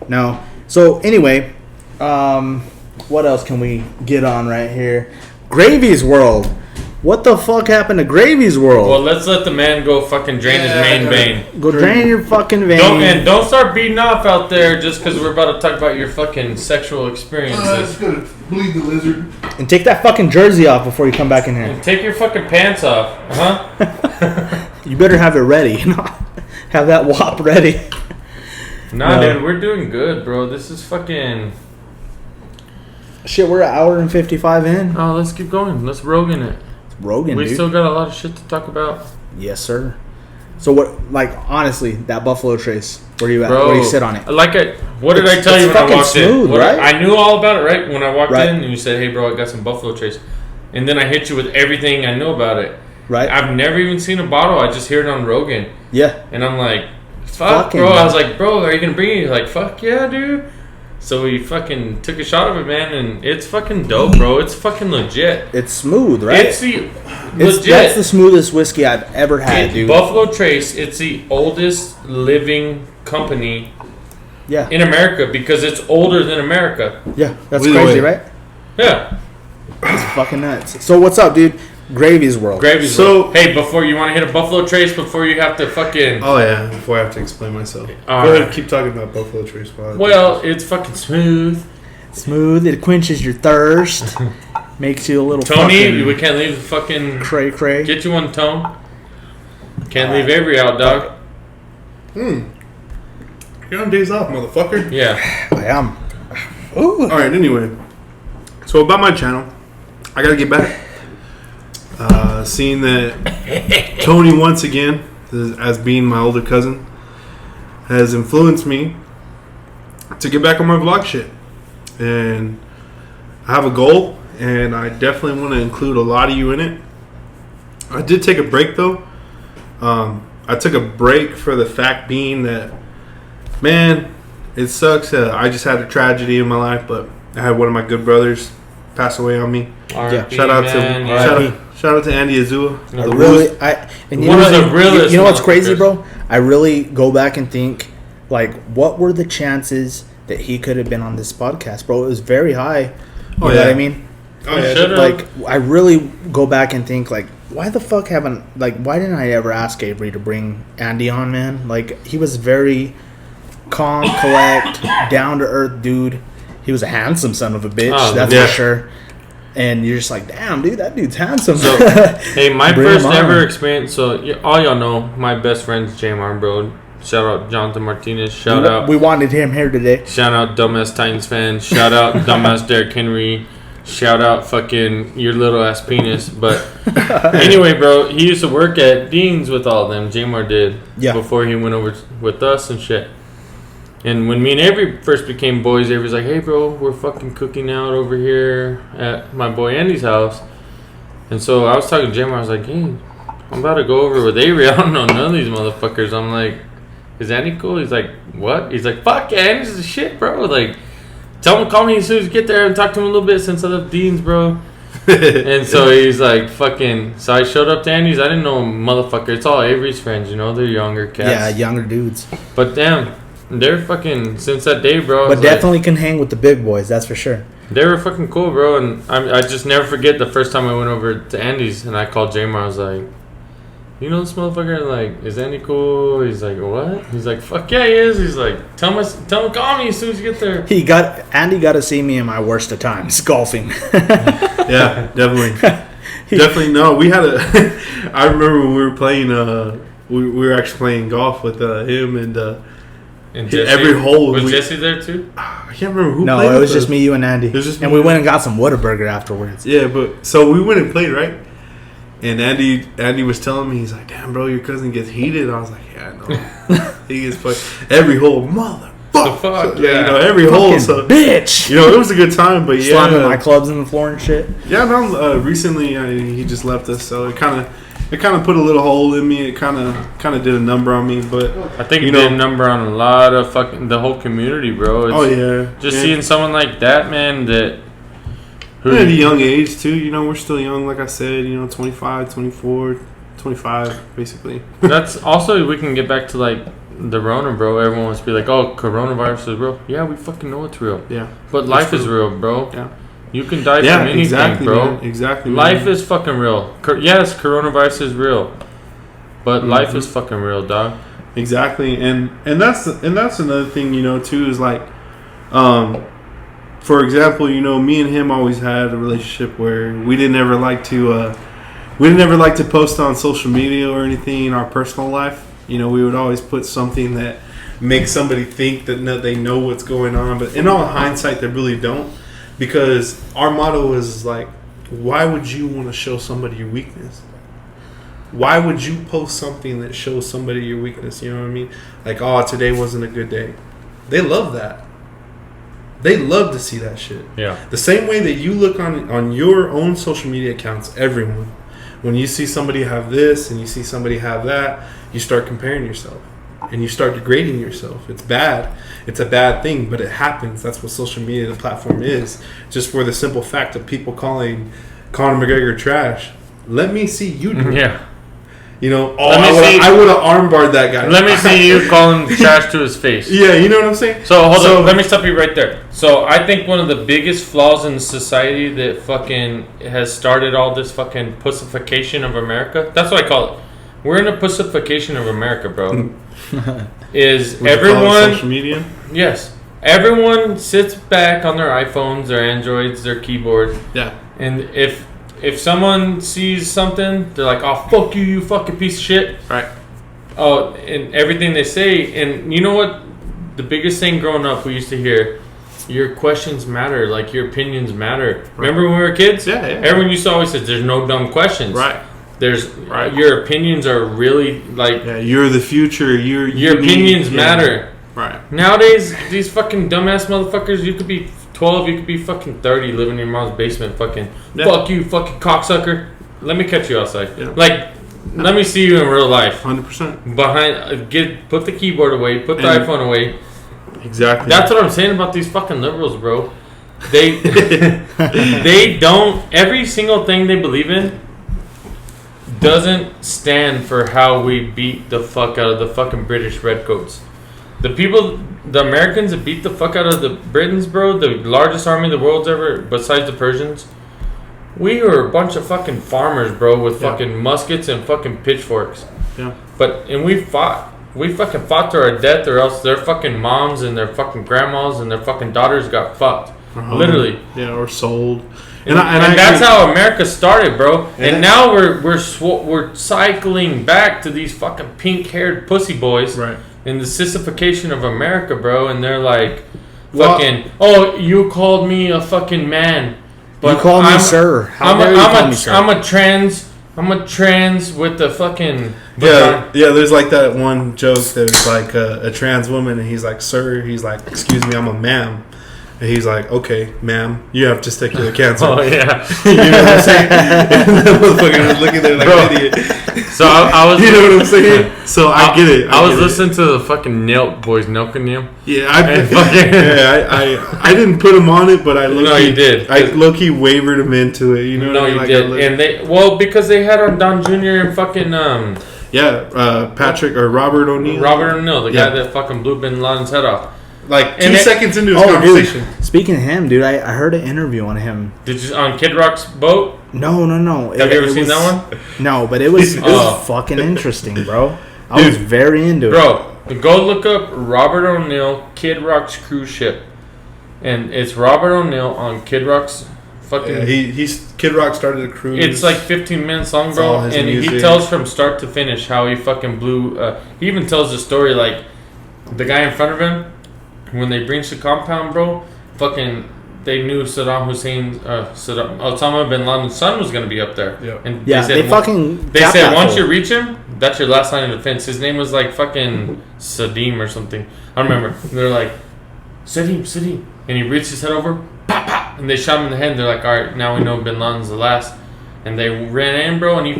No. So anyway, what else can we get on right here? Gravy's World. What the fuck happened to Gravy's World? Well, let's let the man go fucking drain his main vein. Go drain your fucking vein. Don't start beating off out there just because we're about to talk about your fucking sexual experiences. gonna bleed the lizard. And take that fucking jersey off before you come back in here. Take your fucking pants off, huh? You better have it ready. Have that wop ready. Nah, No. dude, we're doing good, bro. This is fucking. Shit, we're an hour and 55 in. Oh, let's keep going. Let's Rogan it. Rogan, We dude. still got a lot of shit to talk about. Yes, sir. So what? Like honestly, that Buffalo Trace. Where do you at? Bro, Where do you sit on it? What did I tell It's you when I fucking walked smooth, in? right? I knew all about it, right? When I walked Right. in and you said, hey, bro, I got some Buffalo Trace. And then I hit you with everything I know about it. Right? I've never even seen a bottle. I just hear it on Rogan. Yeah. And I'm like, fuck, Fucking bro. I was like, bro, are you going to bring it? He's like, fuck yeah, dude. So we fucking took a shot of it, man. And it's fucking dope, bro. It's fucking legit. It's smooth, right? It's the That's legit. the smoothest whiskey I've ever had, dude. Buffalo Trace, it's the oldest living company Yeah. in America because it's older than America. Yeah. That's Either crazy, way. right? Yeah. That's fucking nuts. So what's up, dude? Gravy's World. Gravy's So- World. Hey, before you want to hit a Buffalo Trace, before you have to fucking. Oh yeah, before I have to explain myself. All Go right. ahead, keep talking about Buffalo Trace. Well, it's fucking smooth. Smooth. It quenches your thirst. Makes you a little Tony, fucking we can't leave the fucking. cray cray. Get you one, Tone. Can't leave Avery out, dog. You're on days off, motherfucker. Yeah. I am. All right. Anyway, so about my channel, I gotta get back. Seeing that Tony once again, as being my older cousin, has influenced me to get back on my vlog shit, and I have a goal, and I definitely want to include a lot of you in it. I did take a break though. I took a break for the fact being that, man, it sucks. I just had a tragedy in my life, but I had one of my good brothers pass away on me. R.I.P., Shout out man, to yeah. shout out to Andy Azua. I really, and you One know, of the realest you know what's crazy, motherfuckers. bro? I really go back and think, like, what were the chances that he could have been on this podcast, bro? It was very high. You know what I mean? Oh yeah. Should've. Like, I really go back and think, like, why the fuck why didn't I ever ask Avery to bring Andy on, man? Like, he was very calm, collect, down to earth dude. He was a handsome son of a bitch, Oh, that's yeah. for sure. And you're just like, damn, dude, that dude's handsome. So, hey, my Bring first him on. ever experience. So, all y'all know, my best friend's J-Marn, bro. Shout out Jonathan Martinez. Shout out. We wanted him here today. Shout out dumbass Titans fan. Shout out dumbass Derrick Henry. Shout out fucking your little ass penis. But anyway, bro, he used to work at Dean's with all of them. Jamar did. Yeah. Before he went over with us and shit. And when me and Avery first became boys, Avery's like, hey, bro, we're fucking cooking out over here at my boy Andy's house. And so I was talking to Jamar. I was like, hey, I'm about to go over with Avery. I don't know none of these motherfuckers. I'm like, is Andy cool? He's like, what? He's like, fuck yeah, Andy's the shit, bro. Like, tell him to call me as soon as you get there and talk to him a little bit since I left Dean's, bro. And so he's like, fucking. So I showed up to Andy's. I didn't know motherfucker. It's all Avery's friends, you know. They're younger cats. Yeah, younger dudes. But damn, they're fucking since that day, bro. But definitely can hang with the big boys. That's for sure. They were fucking cool, bro. And I just never forget the first time I went over to Andy's and I called Jamar. I was like, you know this motherfucker? Like, is Andy cool? He's like, what? He's like, fuck yeah, he is. He's like, tell him to call me as soon as you get there. Andy got to see me in my worst of times, golfing. Yeah, definitely. Definitely. No, we had I remember when we were playing, we were actually playing golf with him and Jesse, every hole. Was Jesse there too? I can't remember who played. No, it was just me, you, and Andy. It was just and me. we went and got some Whataburger afterwards. Yeah, but so we went and played, right? And Andy was telling me, he's like, damn, bro, your cousin gets heated. I was like, yeah, I know. He gets played every hole, motherfucker. Fuck, yeah. yeah. You know, every hole. So, bitch. you know, it was a good time, but yeah. Slamming my clubs in the floor and shit. Yeah, no, recently he just left us, so it kind of put a little hole in me. It kind of did a number on me, but I think it did a number on a lot of fucking the whole community, bro. It's just seeing someone like that, man, that we're at a young age too. You know, we're still young, like I said. You know, 25, 24, 25, basically. That's also, we can get back to like the Rona, bro. Everyone wants to be like, oh, coronavirus is real. Yeah, we fucking know it's real. Yeah, but life is real, bro. Yeah. You can die from anything, exactly, bro. Man. Exactly. Life man. is fucking real. Yes, coronavirus is real, but life is fucking real, dog. Exactly, and that's another thing, you know, too, is like, for example, you know, me and him always had a relationship where we didn't ever like to post on social media or anything in our personal life. You know, we would always put something that makes somebody think that they know what's going on, but in all hindsight, they really don't. Because our motto is like, why would you want to show somebody your weakness? Why would you post something that shows somebody your weakness? You know what I mean? Like, oh, today wasn't a good day. They love that. They love to see that shit. Yeah. The same way that you look on your own social media accounts, everyone, when you see somebody have this and you see somebody have that, you start comparing yourself. And you start degrading yourself. It's bad. It's a bad thing, but it happens. That's what social media, the platform is. Just for the simple fact of people calling Conor McGregor trash. Let me see you do it. Yeah. You know, I would have armbarred that guy. Let me see you calling trash to his face. Yeah, you know what I'm saying? So, hold on. Let me stop you right there. So, I think one of the biggest flaws in society that fucking has started all this fucking pussification of America. That's what I call it. We're in a pussification of America, bro. Is everyone social media? Yes. Everyone sits back on their iPhones, their Androids, their keyboard. Yeah. And if someone sees something, they're like, "Oh, fuck you, you fucking piece of shit." Right. Oh, and everything they say, and you know what? The biggest thing growing up, we used to hear, your questions matter, like your opinions matter. Right. Remember when we were kids? Yeah. Everyone used to always say, "There's no dumb questions." Right. Your opinions are really like. Yeah, you're the future. Your opinions matter. Right. Nowadays, these fucking dumbass motherfuckers, you could be 12, you could be fucking 30, living in your mom's basement, fucking, fuck you, fucking cocksucker. Let me catch you outside. Yeah. Like, let me see you in real life. 100%. Put the keyboard away, put the iPhone away. Exactly. That's what I'm saying about these fucking liberals, bro. They, they don't, every single thing they believe in doesn't stand for how we beat the fuck out of the fucking British redcoats. The Americans that beat the fuck out of the Britons, bro, the largest army the world's ever, besides the Persians, we were a bunch of fucking farmers, bro, with fucking muskets and fucking pitchforks. Yeah. And we fucking fought to our death, or else their fucking moms and their fucking grandmas and their fucking daughters got fucked. Literally. Yeah, or sold. And that's how America started, bro. And now we're cycling back to these fucking pink-haired pussy boys. Right. And the sissification of America, bro. And they're like, fucking, oh, you called me a fucking man. But you called me sir. I'm a trans with the fucking... Yeah, there's like that one joke that was like a trans woman, and he's like, sir. He's like, excuse me, I'm a ma'am. And he's like, okay, ma'am, you have testicular cancer. Oh, yeah. You know what I'm saying? And the motherfucker was looking there like an idiot. So I was... You know what I'm saying? So I get it. I was listening to the fucking Nelk boys milking him. Yeah, I didn't put him on it, but I low-key... No, you did. I low-key wavered him into it. You know no, what I mean? you Like did. And they... Well, because they had on Don Jr. and fucking... Patrick or Robert O'Neill. Robert O'Neill, the guy that fucking blew Bin Laden's head off. Like 2 seconds into his conversation. Dude, speaking of him, dude, I heard an interview on him. Did you on Kid Rock's boat? No. Have you ever seen that one? No, but it was fucking interesting, bro. I was very into it. Bro, go look up Robert O'Neill, Kid Rock's cruise ship. And it's Robert O'Neill on Kid Rock's fucking... Yeah, he's Kid Rock started a cruise. It's like 15 minutes long, bro. And he tells from start to finish how he fucking blew... he even tells the story like the guy in front of him, when they breached the compound, bro, fucking... They knew Osama bin Laden's son was gonna be up there. Yeah. And they said once you reach him, that's your last line of defense. His name was like fucking Sadim or something. I don't remember. And they're like, Sadim, and he reached his head over, pop, pop, and they shot him in the head. And they're like, all right, now we know bin Laden's the last. And they ran in, bro, and he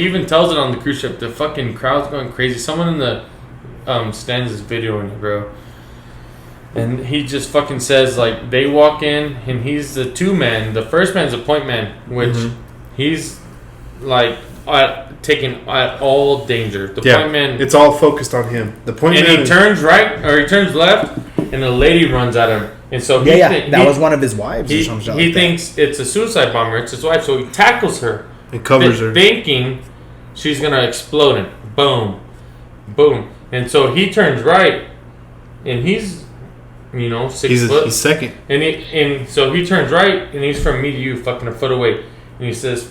even tells it on the cruise ship. The fucking crowd's going crazy. Someone in the stands is videoing it, bro. And he just fucking says, like, they walk in, and he's the two-man. The first man's a point man, which he's, like, taking all danger. The point man... It's all focused on him. The point man... And he turns right, or he turns left, and a lady runs at him. And so that was one of his wives or something. He thinks it's a suicide bomber. It's his wife, so he tackles her. And covers her. Thinking she's going to explode him. Boom. Boom. And so he turns right, and he's... 6 foot. He's second. And so he turns right, and he's from me to you, fucking a foot away. And he says,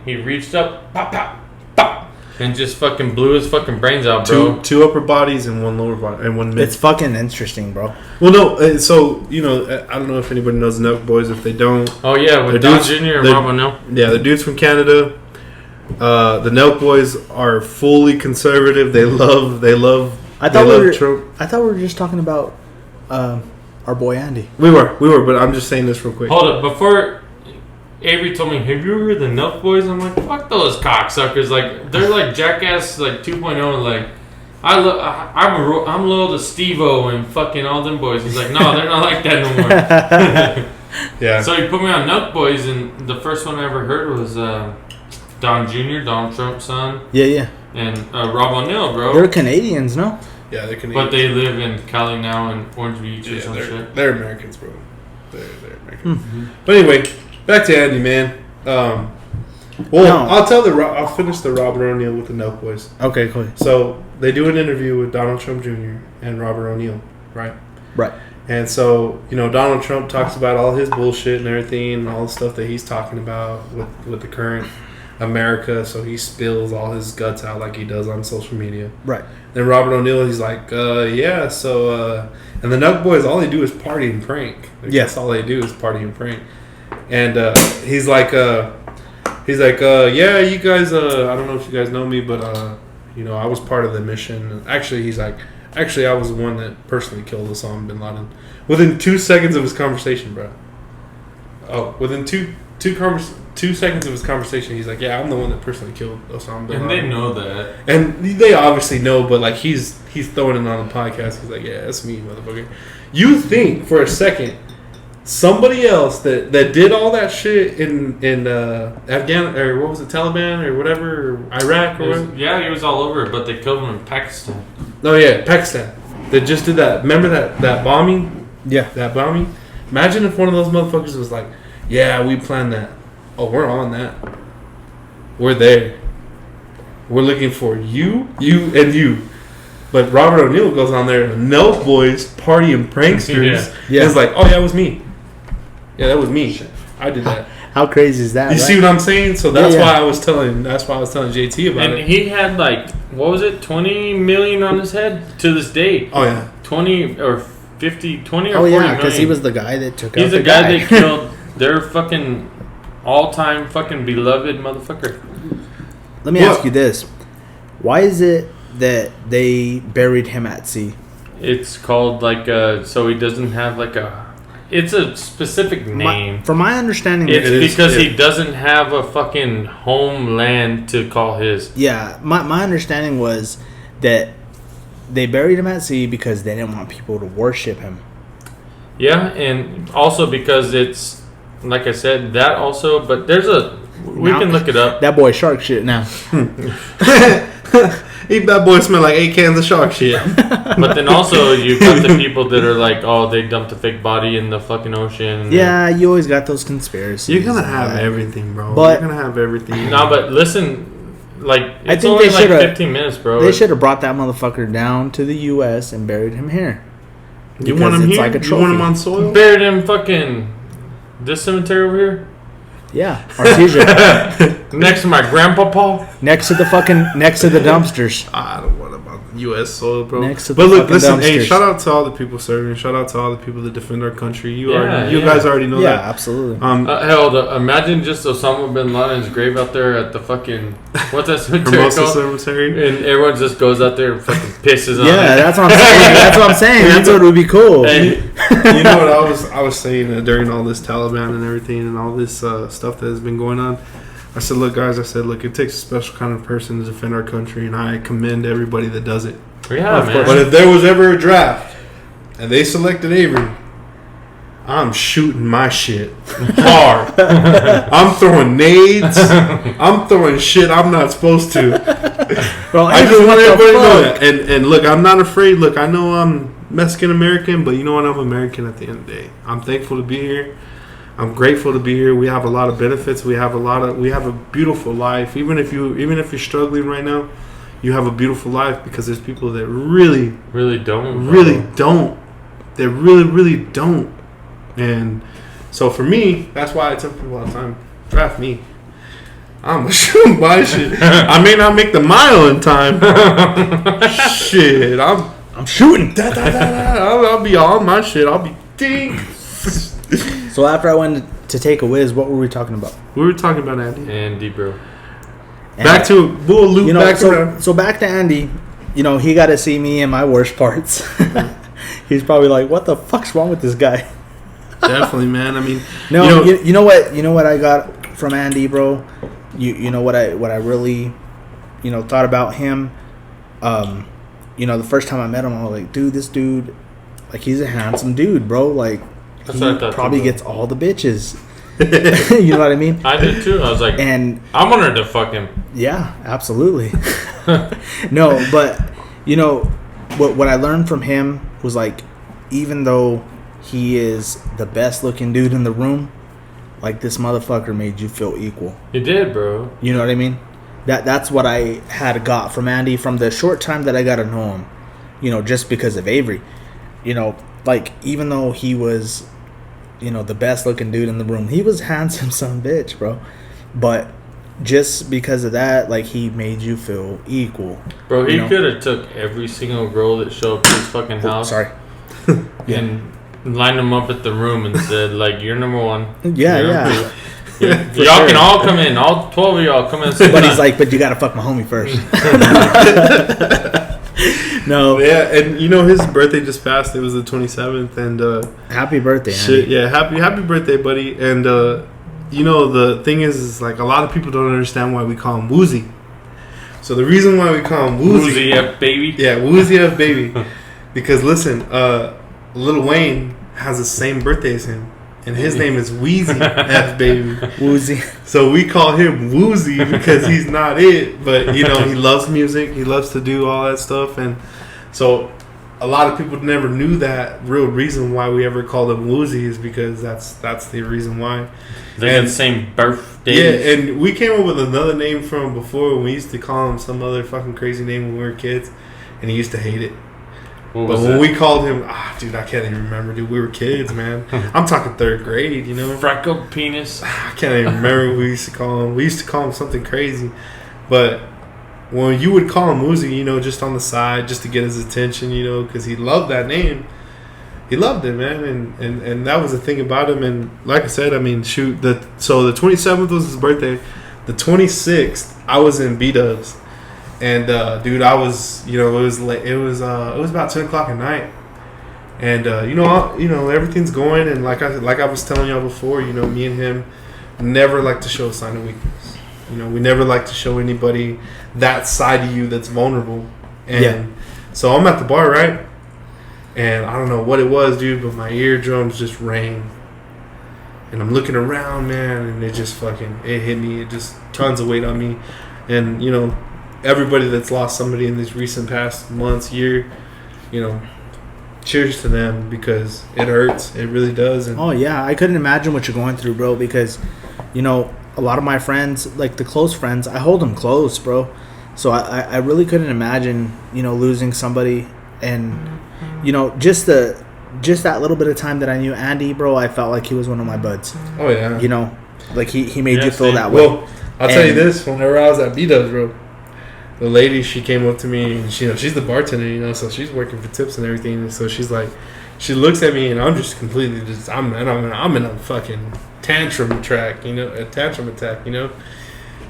he reached up, pop, pop, pop, and just fucking blew his fucking brains out, bro. Two upper bodies and one lower body, and one mid. It's fucking interesting, bro. Well, no, so, I don't know if anybody knows the Nelk Boys. If they don't. Oh, yeah, with Don Jr. and Rob O'Neill. Yeah, the dudes from Canada. The Nelk Boys are fully conservative. They love Trump. I thought we were just talking about our boy Andy. We were, but I'm just saying this real quick. Hold up, before Avery told me, have you ever heard the Nelk Boys? I'm like, fuck those cocksuckers. Like, they're like Jackass, like 2.0. Like, I'm loyal to Steve-O and fucking all them boys. He's like, no, they're not like that no more. Yeah. So he put me on Nelk Boys, and the first one I ever heard was Don Jr., Donald Trump's son. Yeah. And Rob O'Neill, bro. They're Canadians, no? Yeah, they're Canadians. But they live in Cali now and Orange Beach or some shit. They're Americans, bro. They're Americans. Mm-hmm. But anyway, back to Andy, man. I'll finish the Robert O'Neill with the Nelk Boys. Okay, cool. So they do an interview with Donald Trump Jr. and Robert O'Neill, right? Right. And so, Donald Trump talks about all his bullshit and everything, all the stuff that he's talking about with the current America. So he spills all his guts out like he does on social media. Right. Then Robert O'Neill, he's like, and the Nelk Boys, all they do is party and prank. That's all they do is party and prank. And he's like, yeah, you guys, I don't know if you guys know me, but, I was part of the mission. Actually, he's like, I was the one that personally killed Osama bin Laden. Within 2 seconds of his conversation, bro. Oh, within two seconds of his conversation, he's like, yeah, I'm the one that personally killed Osama bin Laden. And they know that. And they obviously know, but, like, he's throwing it on the podcast. He's like, yeah, that's me, motherfucker. You think, for a second, somebody else that did all that shit in Afghanistan, or what was it, Taliban, or whatever, or Iraq, or whatever? Yeah, he was all over it, but they killed him in Pakistan. Oh, yeah, Pakistan. They just did that. Remember that bombing? Yeah. That bombing? Imagine if one of those motherfuckers was like, yeah, we planned that. Oh, we're on that. We're there. We're looking for you, and you. But Robert O'Neill goes on there, and Nelk Boys, party and pranksters. Yeah. It's like, oh, yeah, it was me. Yeah, that was me. I did that. How crazy is that? You see what I'm saying? So that's why I was telling JT about it. And he had like, what was it, 20 million on his head to this day. Oh yeah, 20 or 50, 20 or 40 million. Oh yeah, because he was the guy that took out He's the guy that killed their fucking all-time fucking beloved motherfucker. Let me ask you this: why is it that they buried him at sea? It's called like so he doesn't have like a it's a specific name. From my understanding, It's because he doesn't have a fucking homeland to call his. Yeah, my understanding was that they buried him at sea because they didn't want people to worship him. Yeah, and also because it's, like I said, that also, but there's we can look it up. That boy shark shit now. That boy smell like 8 cans of shark shit. But then also you got the people that are like, oh, they dumped a fake body in the fucking ocean. Yeah, you always got those conspiracies. You're gonna have everything, bro. But, you're gonna have everything. No, but listen, like, it's I think only they like should've- 15 minutes, bro. They should have brought that motherfucker down to the U.S. and buried him here. You want him it's here? like a You trophy. want him on soil? Buried him fucking this cemetery over here. Yeah, Artesia. Next to my grandpa Paul. next to the dumpsters. I don't want him on U.S. soil, bro. Next to but the look, fucking listen. Hey, dumpsters. shout out to all the people serving. Shout out to all the people that defend our country. You Yeah, guys already know Yeah, that. absolutely. Hell, imagine just Osama bin Laden's grave out there at the fucking what's that cemetery Hermosa called? Cemetery. And everyone just goes out there and fucking pisses on Yeah, it. that's what I'm saying. That's what I'm saying. That's what would be cool. Hey, You know what I was saying during all this Taliban and everything and all this stuff that has been going on. I said, look, guys. It takes a special kind of person to defend our country, and I commend everybody that does it. yeah, man. But if there was ever a draft and they selected Avery, I'm shooting my shit hard. I'm throwing nades. I'm throwing shit I'm not supposed to. Well, I just want everybody to know that. And look, I'm not afraid. Look, I know I'm Mexican American, but you know what? I'm American at the end of the day. I'm thankful to be here. I'm grateful to be here. We have a lot of benefits. We have a beautiful life. Even if you're struggling right now, you have a beautiful life because there's people that really don't. They really don't. And so for me, that's why I tell people all the time, draft me. I'm gonna shoot my shit. I may not make the mile in time. Shit, I'm shooting. I'll be all my shit. I'll be ding. So after I went to take a whiz, what were we talking about? We were talking about Andy. Andy, bro. Back to we'll loop back around. So back to Andy. He got to see me in my worst parts. He's probably like, "What the fuck's wrong with this guy?" Definitely, man. I mean, no, you know what? You know what I got from Andy, bro. You know what I really, thought about him. The first time I met him, I was like, dude, this dude, like, he's a handsome dude, bro. Like, That's he what I thought probably too, bro. gets all the bitches. You know what I mean? I did too. I was like, And I wanted to fuck him. yeah, absolutely. No, but what I learned from him was, like, even though he is the best looking dude in the room, like, this motherfucker made you feel equal. He did, bro. You know what I mean? That's what I had got from Andy from the short time that I got to know him. Just because of Avery. Like, even though he was, the best looking dude in the room, he was handsome son of a bitch, bro. But just because of that, like, he made you feel equal. Bro, he could have took every single girl that showed up to his fucking house. Sorry. And lined them up at the room and said, like, you're number one. Yeah, You're yeah. number two. Y'all can all come in. All 12 of y'all come in. But he's like, but you gotta fuck my homie first. No. Yeah, and his birthday just passed. It was the 27th, and Happy birthday, Andy. shit, yeah, happy birthday, buddy. And the thing is like a lot of people don't understand why we call him Woozy. So the reason why we call him Woozy F baby. yeah, Woozy F baby, because listen, Lil Wayne has the same birthday as him. And his name is Wheezy F baby. Woozy. So we call him Woozy because he's not it, but he loves music. He loves to do all that stuff, and so a lot of people never knew that real reason why we ever called him Woozy is because that's the reason why. They got the same birthday. Yeah, and we came up with another name from before. We used to call him some other fucking crazy name when we were kids, and he used to hate it. What But was when it? we called him, dude, I can't even remember, dude. We were kids, man. I'm talking 3rd grade, Freckle penis. I can't even remember what we used to call him. We used to call him something crazy. But when you would call him Woozy, just on the side, just to get his attention, because he loved that name. He loved it, man. And that was the thing about him. And like I said, I mean, shoot. So the 27th was his birthday. The 26th, I was in B-Dubs. And, dude, I was, it was late. It was about 10 o'clock at night. And everything's going, and like I was telling y'all before, me and him never like to show a sign of weakness. We never like to show anybody that side of you that's vulnerable. And so I'm at the bar, right? And I don't know what it was, dude, but my eardrums just rang. And I'm looking around, man, and it just it hit me. It just tons of weight on me. And, everybody that's lost somebody in these recent past months, year, cheers to them, because it hurts. It really does. And oh, yeah. I couldn't imagine what you're going through, bro, because, a lot of my friends, like the close friends, I hold them close, bro. So I really couldn't imagine, losing somebody. And, just that little bit of time that I knew Andy, bro, I felt like he was one of my buds. Oh, yeah. Like he made you feel that way. Well, I'll tell you this. Whenever I was at B-Dubs, bro, the lady, she came up to me, and she's the bartender, so she's working for tips and everything. And so she's like, she looks at me, and I'm just completely I'm in a fucking tantrum attack, And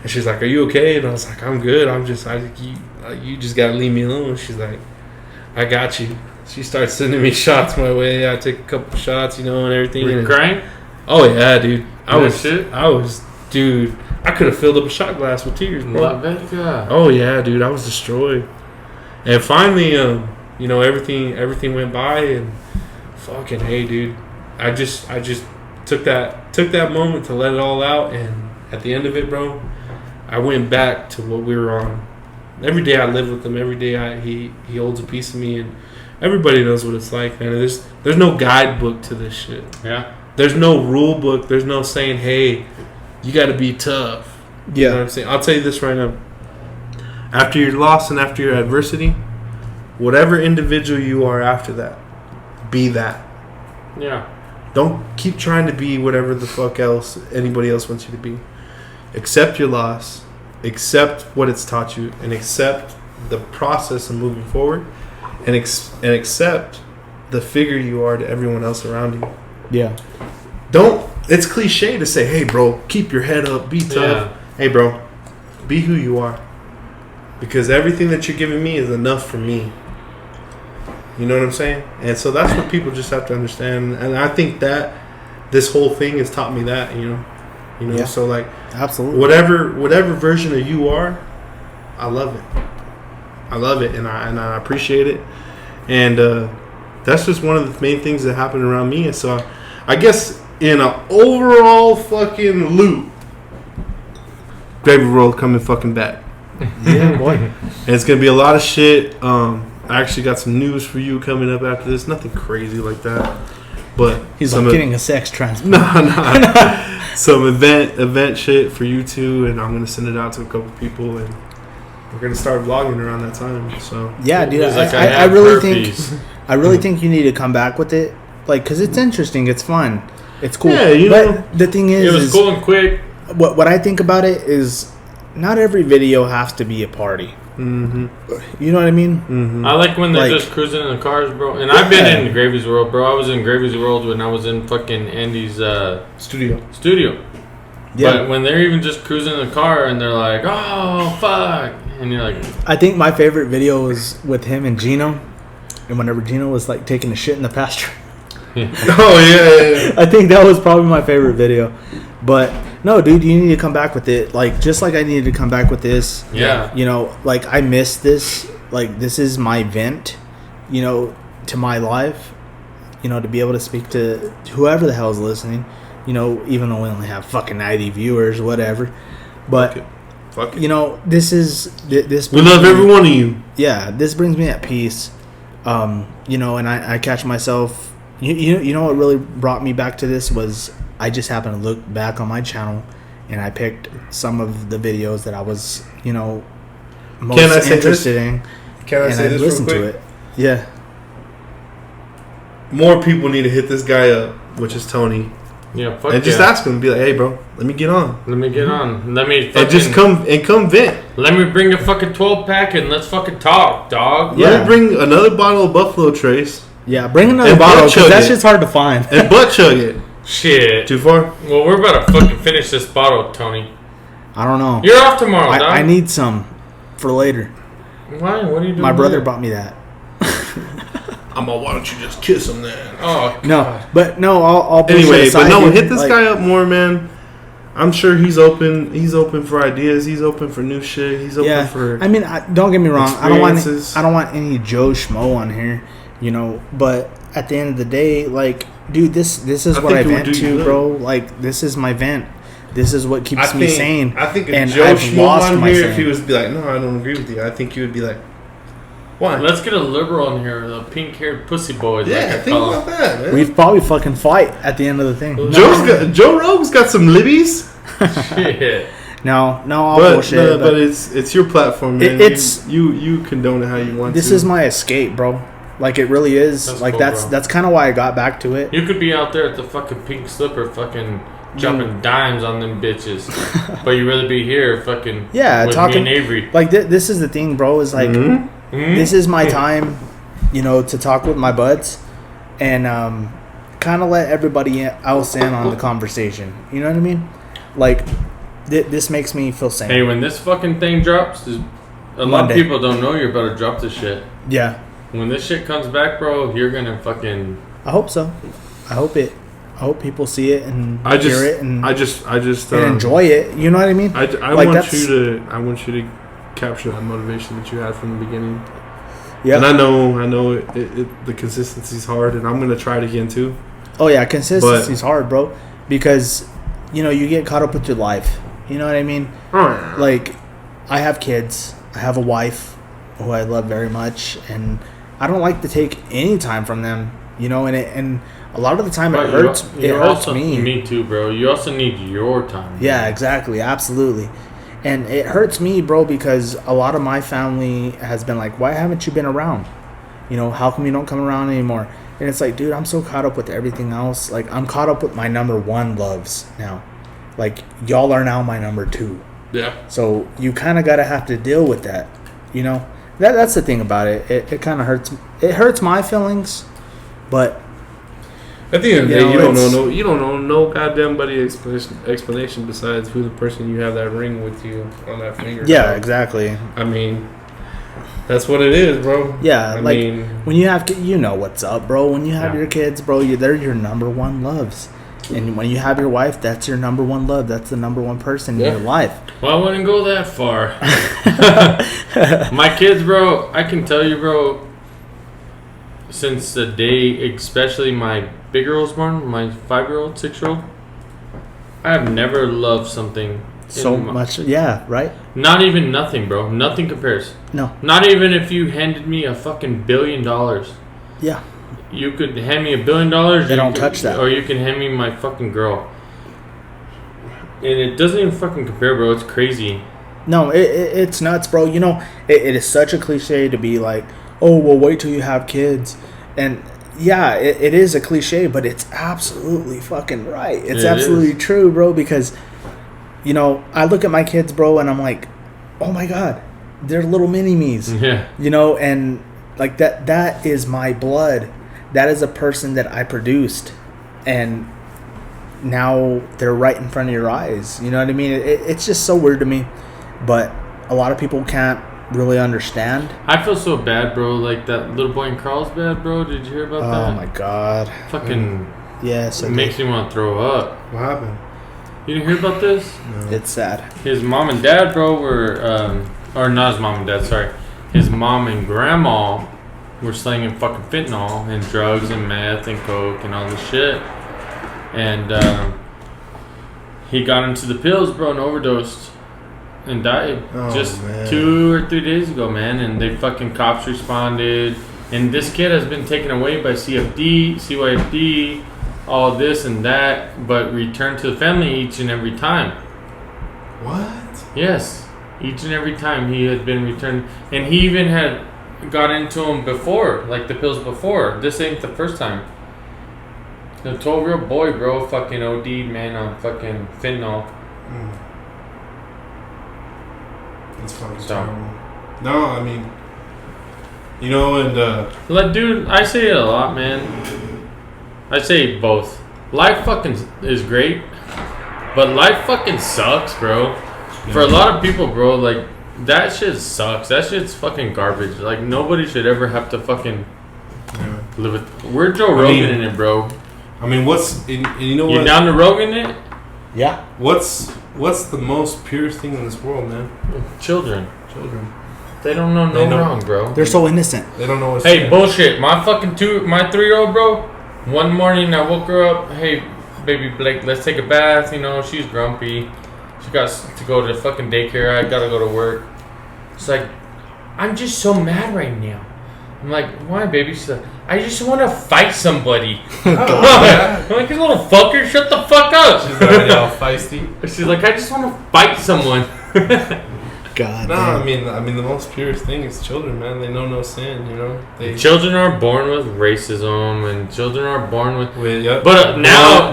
she's like, "Are you okay?" And I was like, "I'm good. You just gotta leave me alone." She's like, "I got you." She starts sending me shots my way. I take a couple shots, and everything. Were you crying? Oh yeah, dude. Dude. I could have filled up a shot glass with tears, man. Oh yeah, dude. I was destroyed. And finally, everything went by, and fucking hey, dude. I just took that moment to let it all out, and at the end of it, bro, I went back to what we were on. Every day I live with him. Every day he holds a piece of me, and everybody knows what it's like, man. There's no guidebook to this shit. Yeah. There's no rule book. There's no saying, hey, you got to be tough. Yeah. You know what I'm saying? I'll tell you this right now. After your loss and after your adversity, whatever individual you are after that, be that. Yeah. Don't keep trying to be whatever the fuck else anybody else wants you to be. Accept your loss. Accept what it's taught you, and accept the process of moving forward, and accept the figure you are to everyone else around you. Yeah. It's cliche to say, hey, bro, keep your head up, be tough. Yeah. Hey, bro, be who you are. Because everything that you're giving me is enough for me. You know what I'm saying? And so that's what people just have to understand. And I think that this whole thing has taught me that, Yeah. So like, absolutely, whatever version of you are, I love it, and I appreciate it, and that's just one of the main things that happened around me. And so I guess in an overall fucking loop, Gravy World coming fucking back. Yeah, boy. And it's gonna be a lot of shit. I actually got some news for you coming up after this. Nothing crazy like that, but he's like getting a sex transplant. Nah. Some event shit for you too, and I'm gonna send it out to a couple people, and we're gonna start vlogging around that time. So yeah, dude, I really think you need to come back with it, like, cause it's interesting, it's fun, it's cool. Yeah, but the thing is, it was cool and quick. What I think about it is, not every video has to be a party. Mm-hmm. You know what I mean? Mm-hmm. I like when they're just cruising in the cars, bro. And I've been in Gravy's World, bro. I was in Gravy's World when I was in fucking Andy's studio. Yeah. But when they're even just cruising in the car and they're like, "Oh fuck," and you're like, I think my favorite video was with him and Gino, and whenever Gino was like taking a shit in the pasture. Yeah. I think that was probably my favorite video. But no, dude, you need to come back with it. Like, just like I needed to come back with this. Yeah. Like, I miss this. Like, this is my vent, to my life. To be able to speak to whoever the hell is listening. Even though we only have fucking 90 viewers, whatever. But, Fuck it. this is... this. We love every one of you. Yeah, this brings me at peace. And I catch myself... You know what really brought me back to this was... I just happened to look back on my channel, and I picked some of the videos that I was, most interested in. Can I say this real quick? To it. Yeah. More people need to hit this guy up, which is Tony. Yeah, fuck and just ask him, be like, "Hey, bro, let me get on. Let me get on. Let me and just come vent. Let me bring a fucking 12-pack and let's fucking talk, dog. Yeah. Let me bring another bottle of Buffalo Trace. Yeah, bring another bottle because that shit's hard to find. And butt chug it. Shit. Too far? Well, we're about to fucking finish this bottle, Tony. I don't know. You're off tomorrow, dog. I need some for later. Why? What are you doing? My brother bought me that. why don't you just kiss him then? Oh, no, but no, I'll anyway, aside, but no, dude, hit this guy up more, man. I'm sure he's open. He's open for ideas. He's open for new shit. He's open for. I mean, don't get me wrong. I don't want any Joe Schmo on here, But at the end of the day, like, dude, this is what I vent to, bro. Like, this is my vent. This is what keeps me sane. I think if Joe Schmo on here, if he was be like, no, I don't agree with you, I think you would be like, why? Let's get a liberal on here, the pink-haired pussy boy. Yeah, think about that, man. We'd probably fucking fight at the end of the thing. Joe Rogan's got some libbies. Shit. No, all bullshit. But it's your platform, man. You condone it how you want. This is my escape, bro. Like, it really is. That's kind of why I got back to it. You could be out there at the fucking Pink Slipper, fucking jumping dimes on them bitches, but you really be here, fucking with talking me and Avery. Like this is the thing, bro. Is like this is my time, to talk with my buds, and kind of let everybody else in on the conversation. You know what I mean? Like, this makes me feel sane. Hey, when this fucking thing drops, a lot of people don't know you're about to drop this shit. Yeah. When this shit comes back, bro, you're gonna fucking. I hope so. I hope people see it and hear it and I just and enjoy it. You know what I mean? I want you to capture that motivation that you had from the beginning. Yeah. And I know the consistency's hard, and I'm gonna try it again too. Oh yeah, consistency's hard, bro, because you get caught up with your life. You know what I mean? Like, I have kids. I have a wife who I love very much, and I don't like to take any time from them. And a lot of the time it hurts. It hurts me. Me too, bro. You also need your time. Yeah, exactly, absolutely. And it hurts me, bro, because a lot of my family has been like, "Why haven't you been around? How come you don't come around anymore?" And it's like, dude, I'm so caught up with everything else. Like, I'm caught up with my number one loves now. Like, y'all are now my number two. Yeah. So you kind of gotta have to deal with that. That's the thing about it. It kind of hurts. It hurts my feelings, but. At the end of the day, you don't know no goddamn buddy explanation besides who the person you have that ring with you on that finger. Yeah, exactly. I mean, that's what it is, bro. Yeah, I mean, when you have what's up, bro. When you have your kids, bro, they're your number one loves. And when you have your wife, that's your number one love. That's the number one person in your life. Well, I wouldn't go that far. My kids, bro, I can tell you, bro, since the day, especially my big girl was born, my 5-year-old, 6-year-old, I have never loved something so much. Yeah, right? Not even nothing, bro. Nothing compares. No. Not even if you handed me a fucking $1 billion. Yeah. You could hand me $1 billion. They don't touch that. Or you can hand me my fucking girl. And it doesn't even fucking compare, bro. It's crazy. No, it's nuts, bro. It is such a cliche to be like, oh, well, wait till you have kids. And yeah, it is a cliche, but it's absolutely fucking right. It's absolutely true, bro, because, I look at my kids, bro, and I'm like, oh my God, they're little mini-me's. Yeah. And like that is my blood. That is a person that I produced. And now they're right in front of your eyes. You know what I mean? It's just so weird to me. But a lot of people can't really understand. I feel so bad, bro. Like that little boy in Carlsbad, bro. Did you hear about that? Oh my God. Fucking. Yes. It makes me want to throw up. What happened? You didn't hear about this? No. It's sad. His mom and dad, bro, were or not his mom and dad. Sorry, his mom and grandma were slinging fucking fentanyl and drugs and meth and coke and all this shit. And he got into the pills, bro, and overdosed and died just 2 or 3 days ago, man. And they fucking cops responded. And this kid has been taken away by CYFD, all this and that, but returned to the family each and every time. What? Yes. Each and every time he had been returned. And he even had got into them before, like the pills before. This ain't the first time. The 12-year-old boy, bro, fucking OD'd, man, on fucking fentanyl. That's fucking terrible. No, I mean, and like, dude, I say it a lot, man. I say both. Life fucking is great, but life fucking sucks, bro. Yeah. For a lot of people, bro, like, that shit sucks. That shit's fucking garbage. Like, nobody should ever have to fucking We're Joe Rogan in it, bro. I mean, you know what? You down to Rogan it? Yeah. What's the most purest thing in this world, man? Children. Children. They don't know wrong, bro. They're so innocent. They don't know what's Hey, bullshit. My 3-year-old, bro. One morning I woke her up. Hey, baby Blake, let's take a bath. You know, she's grumpy. She got to go to fucking daycare. I gotta go to work. It's like, I'm just so mad right now. I'm like, why, baby? She's like, I just want to fight somebody. I'm like, you little fucker, shut the fuck up. She's already all feisty. She's like, I just want to fight someone. God. No, damn. I mean, the most purest thing is children, man. They know no sin, you know. Children are born with racism, and children are born with. Yep. But now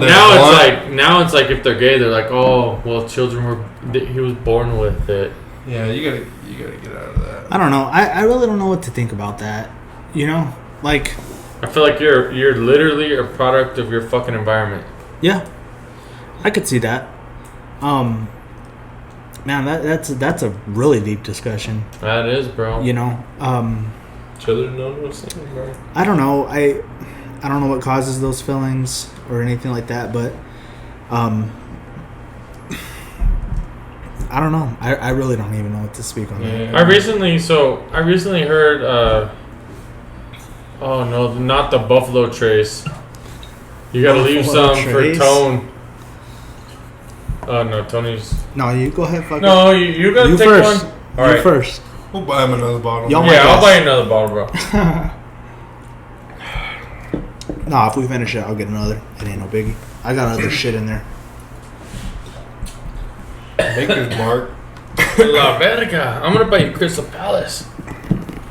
it's like if they're gay, they're like, oh, well, he was born with it. Yeah, you gotta get out of that. I don't know. I really don't know what to think about that. You know, like. I feel like you're literally a product of your fucking environment. Yeah, I could see that. Man, that's a really deep discussion. That is, bro. You know, Children don't know sin, bro. I don't know. I don't know what causes those feelings or anything like that, but I don't know. I really don't even know what to speak on that. I recently heard. Oh no, not the Buffalo Trace. You gotta leave some Trace? for Tone. Oh no, Tony's. No, you go ahead. Fuck No, you gotta take first. one. All right. You first. We'll buy him another bottle. Y'all Yeah, I'll buy you another bottle, bro. Nah, if we finish it, I'll get another. It ain't no biggie. I got other shit in there. Maker's Mark. La Verga. I'm gonna buy you Crystal Palace.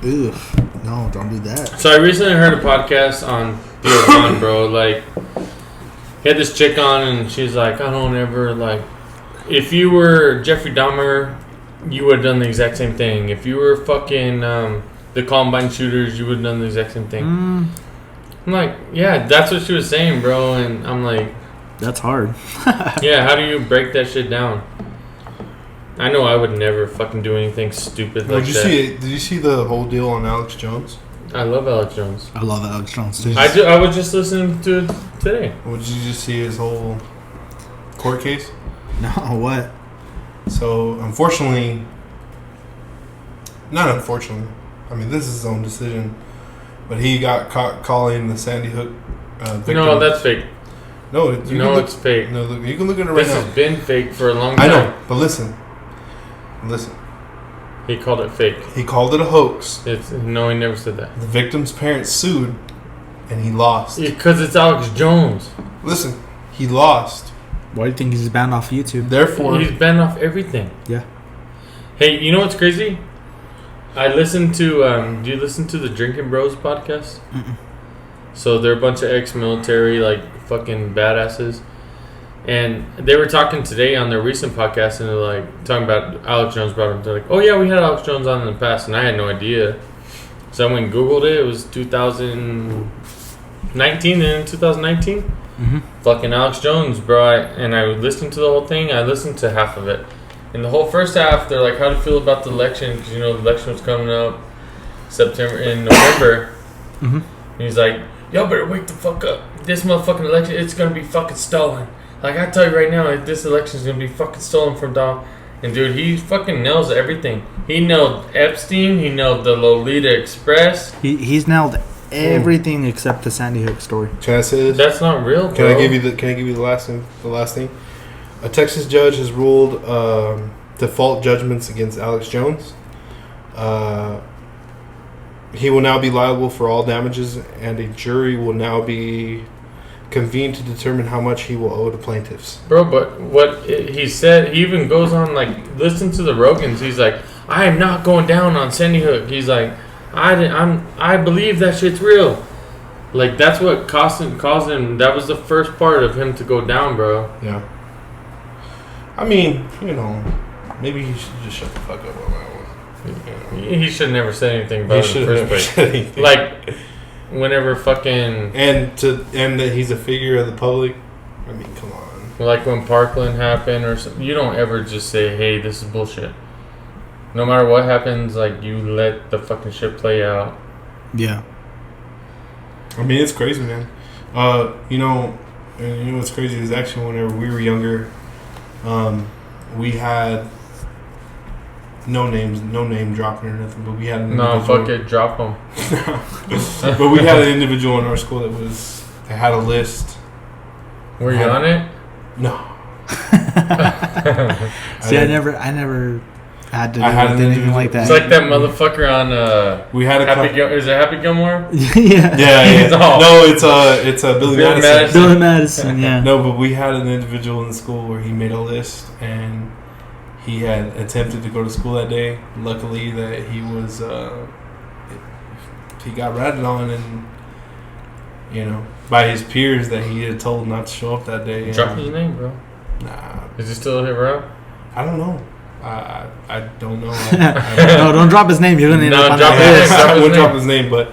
Ugh. No, don't do that. So I recently heard a podcast on Theo Von, bro. Like, he had this chick on, and she's like, I don't ever, like, if you were Jeffrey Dahmer, you would have done the exact same thing. If you were fucking the Columbine shooters, you would have done the exact same thing. I'm like, yeah, that's what she was saying, bro. And I'm like, that's hard. yeah, how do you break that shit down? I know I would never fucking do anything stupid like that. Did you see the whole deal on Alex Jones? I love Alex Jones. I love Alex Jones too. I was just listening to it today. Or did you just see his whole court case? No, what? So, not unfortunately, I mean, this is his own decision, but he got caught calling the Sandy Hook victim. No, that's fake. No, it's fake. No, look, you can look at it right this now. has been fake for a long time. I know, but listen. He called it fake. He called it a hoax. No, he never said that. The victim's parents sued, and he lost. Because it's Alex Jones. Listen, he lost. Why do you think he's banned off YouTube? Therefore, he's banned off everything. Yeah. Hey, you know what's crazy? I listened to. Do you listen to the Drinking Bros podcast? Mm-mm. So they're a bunch of ex-military, like fucking badasses, and they were talking today on their recent podcast, and they're like talking about Alex Jones. Brought him. They're like, "Oh yeah, we had Alex Jones on in the past," and I had no idea. So I went and Googled it. It was 2019 and 2019. Mm-hmm. Fucking Alex Jones, bro. And I listened to the whole thing. I listened to half of it. In the whole first half, they're like, how do you feel about the election? Because, you know, the election was coming up in November. Mm-hmm. And he's like, y'all better wake the fuck up. This motherfucking election, it's going to be fucking stolen. Like, I tell you right now, this election is going to be fucking stolen from Dom. And, dude, he fucking nails everything. He nailed Epstein. He nailed the Lolita Express. He's nailed everything except the Sandy Hook story. can I say this? That's not real, bro. Can I give you the last thing? The last thing. A Texas judge has ruled default judgments against Alex Jones. He will now be liable for all damages, and a jury will now be convened to determine how much he will owe to plaintiffs. Bro, but what he said, he even goes on, like, listen to the Rogans. He's like, I am not going down on Sandy Hook. He's like, I believe that shit's real. Like, that's what caused him. That was the first part of him to go down, bro. Yeah. I mean, you know, maybe he should just shut the fuck up on that one. He should never said anything about it in the first place. Like, whenever fucking... And that he's a figure of the public. I mean, come on. Like when Parkland happened or something. You don't ever just say, hey, this is bullshit. No matter what happens, like, you let the fucking shit play out. Yeah. I mean, it's crazy, man. You know, and you know what's crazy is actually whenever we were younger, we had no name dropping or nothing, but we had an No, fuck it, drop them. But we had an individual in our school that had a list. Were you on it? No. See, I never had to do anything like that. It's like that motherfucker on. We had a is it Happy Gilmore? Yeah. Oh. No, it's Billy Madison. Billy Madison, yeah. No, but we had an individual in the school where he made a list and he had attempted to go to school that day. Luckily, that he was he got ratted on and by his peers that he had told not to show up that day. Drop his name, bro. Nah. Is he still here, bro? I don't know. I don't know. No, don't drop his name. You're gonna end up on that list. I wouldn't drop his name, but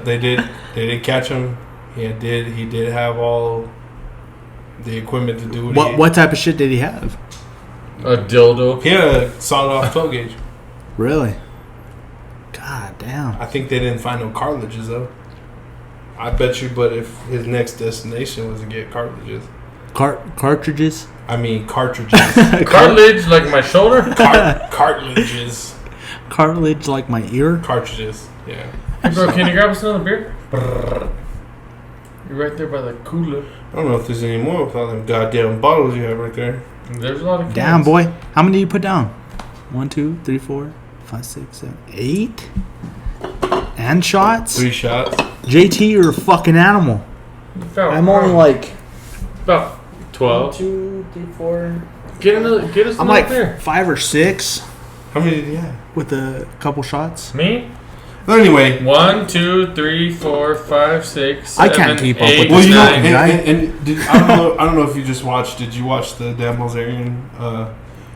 they did catch him. He did have all the equipment to do What type of shit did he have? A dildo. He had a sawed off 12 gauge. Really? God damn. I think they didn't find no cartridges though. I bet you, but if his next destination was to get cartridges. Cartridges? I mean cartridges. Cartilage like my shoulder? Cartilages. Cartilage like my ear? Cartridges, yeah. Hey bro, can you grab us another beer? You're right there by the cooler. I don't know if there's any more with all them goddamn bottles you have right there. There's a lot of cans. Damn, boy. How many do you put down? 1, 2, 3, 4, 5, 6, 7, 8? And shots? 3 shots. JT, you're a fucking animal. I'm only like... About 12. 1, 2, 3, 4... Get us I'm another like beer. 5 or 6 How many did he have? with a couple shots. Me? But anyway. 1, 2, 3, 4, 5, 6, 7, I can't keep up 8, with Well, this you know, guy. I don't know if you just watched. Did you watch the Dan Bilzerian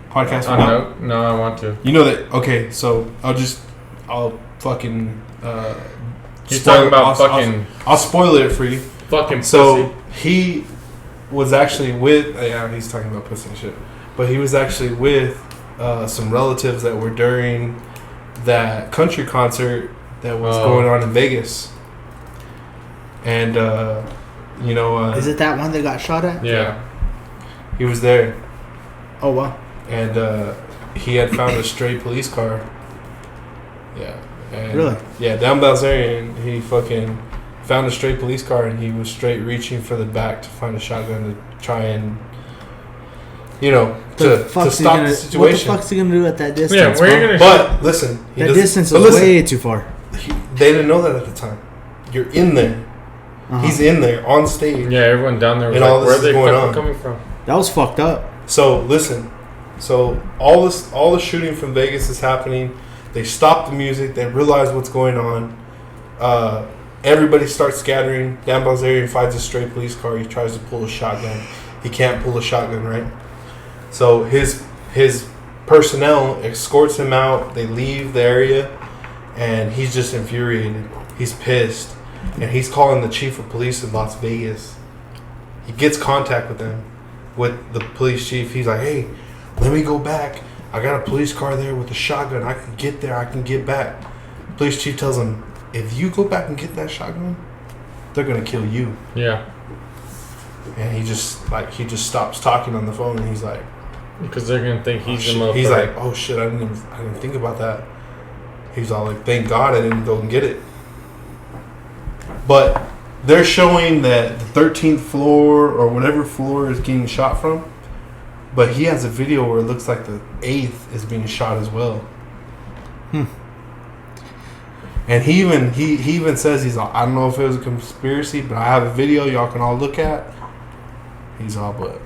podcast? No, I want to. You know that. Okay, so I'll fucking. He's talking about fucking. I'll spoil it for you. Fucking So pussy. he was actually with. Yeah, he's talking about pussy and shit. But he was actually with some relatives that were during that country concert that was going on in Vegas. And Is it that one that got shot at? Yeah. he was there. Oh, wow. And he had found a stray police car. Yeah. And Really? Yeah, down Balzerian, he fucking found a stray police car and he was straight reaching for the back to find a shotgun to try and, to stop the situation. What the fuck's he gonna do at that distance? Yeah, where you gonna But listen, that distance is way too far. They didn't know that at the time. You're in there. Uh-huh. He's in there on stage. Yeah, everyone down there was And like, all this where are is they going fucking on. coming from? That was fucked up. So listen, all the shooting from Vegas is happening. They stop the music. They realize what's going on. Everybody starts scattering. Dan Bilzerian finds a stray police car. He tries to pull a shotgun. He can't pull a shotgun, right? So his personnel escorts him out. They leave the area, and he's just infuriated. He's pissed, and he's calling the chief of police in Las Vegas. He gets contact with them, with the police chief. He's like, "Hey, let me go back. I got a police car there with a shotgun. I can get there. I can get back." Police chief tells him, "If you go back and get that shotgun, they're gonna kill you." Yeah. And he just stops talking on the phone, and he's like, Because they're gonna think he's the shit. motherfucker. He's like, "Oh shit, I didn't think about that." He's all like, "Thank God I didn't go and get it." But they're showing that the 13th floor or whatever floor is getting shot from. But he has a video where it looks like the 8th is being shot as well. And he even says, he's all, "I don't know if it was a conspiracy, but I have a video y'all can all look at." He's all, but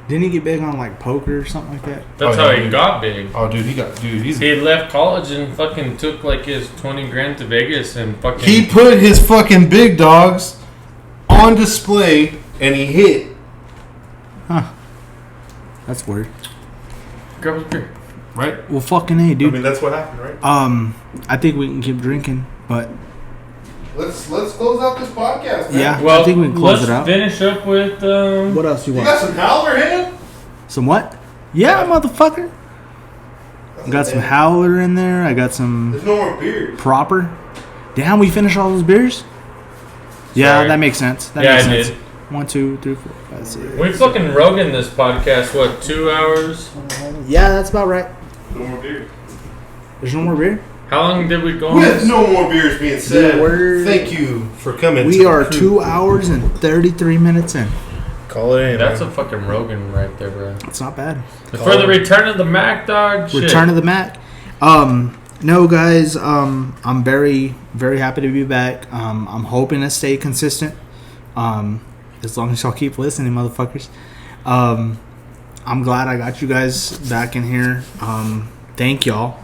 Didn't he get big on like poker or something like that? That's how he got big. oh dude, he's He left college and fucking took like his 20 grand to Vegas and fucking. he put his fucking big dogs on display and he hit. Huh. That's weird. Grab his beer. Right? Well, fucking A, dude. I mean, that's what happened, right? I think we can keep drinking, but Let's close out this podcast, man. yeah, Well, I think we can close let's it out. finish up with. What else you You want? got some Howler here? Some what? Yeah, motherfucker. I got some Howler in there. I got some There's no more beers. Proper. Damn, we finished all those beers? Yeah, Sorry. that makes sense. That Yeah, makes I sense. did. 1, 2, 3, 4, 5, 6. We fucking Rogan this podcast, what, 2 hours? Yeah, that's about right. No more beer. There's no more beer? How long did we go on With this? no more beers being said, we're- thank you for coming. We to are the 2 hours and 33 minutes in. Call it in. That's man. a fucking Rogan right there, bro. It's not bad. For the return of the Mac, dog. Shit. Return of the Mac. No, guys. I'm very, very happy to be back. I'm hoping to stay consistent. As long as y'all keep listening, motherfuckers. I'm glad I got you guys back in here. Thank y'all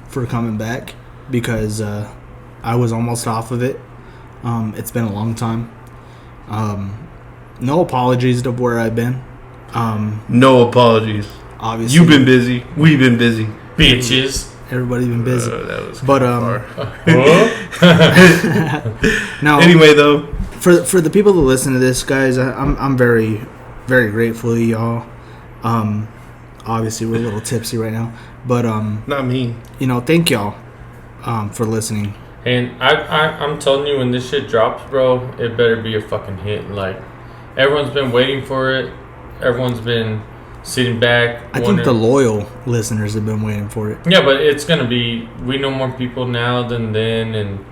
for coming back because I was almost off of it. It's been a long time. No apologies to where I've been. No apologies. Obviously, You've been busy. We've been busy. Bitches. everybody's been busy. That was But Huh? no. Anyway, though, For the people that listen to this, guys, I'm very, very grateful to y'all. Obviously we're a little tipsy right now, but not me. thank y'all for listening. And I'm telling you, when this shit drops, bro, it better be a fucking hit. Like, everyone's been waiting for it. Everyone's been sitting back. I think the loyal listeners have been waiting for it. Yeah, but it's gonna be. We know more people now than then, and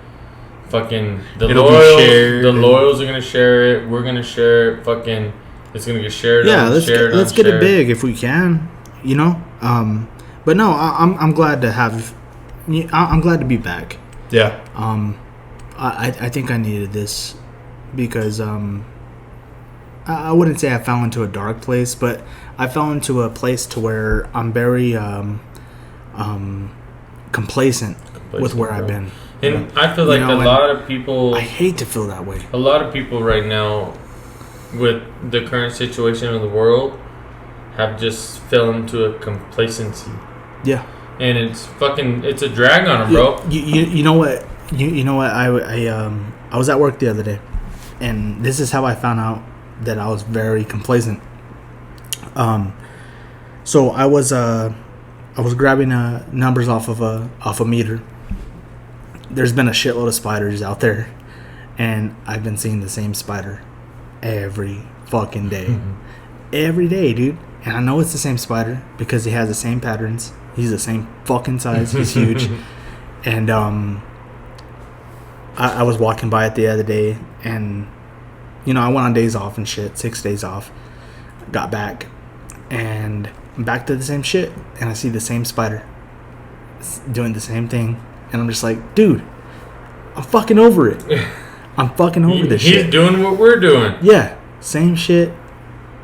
fucking It'll be shared. The loyals are gonna share it. We're gonna share it. Fucking, it's gonna get shared. Yeah, let's get it unshared. big if we can. But no, I'm glad to have. I'm glad to be back. Yeah. I think I needed this because I wouldn't say I fell into a dark place, but I fell into a place to where I'm very complacent with where I've been. And I feel like a lot of people. I hate to feel that way. A lot of people right now, with the current situation of the world, have just fell into a complacency. Yeah. And it's a drag on them, bro. You know what? You know what? I was at work the other day, and this is how I found out that I was very complacent. So I was grabbing numbers off a meter. There's been a shitload of spiders out there, and I've been seeing the same spider every fucking day, every day, dude. And I know it's the same spider because he has the same patterns. He's the same fucking size. He's huge. And I was walking by it the other day, and I went on days off and shit, 6 days off. Got back, and I'm back to the same shit, and I see the same spider doing the same thing, and I'm just like, dude, I'm fucking over it. I'm fucking over this shit. He's doing what we're doing. Yeah, same shit,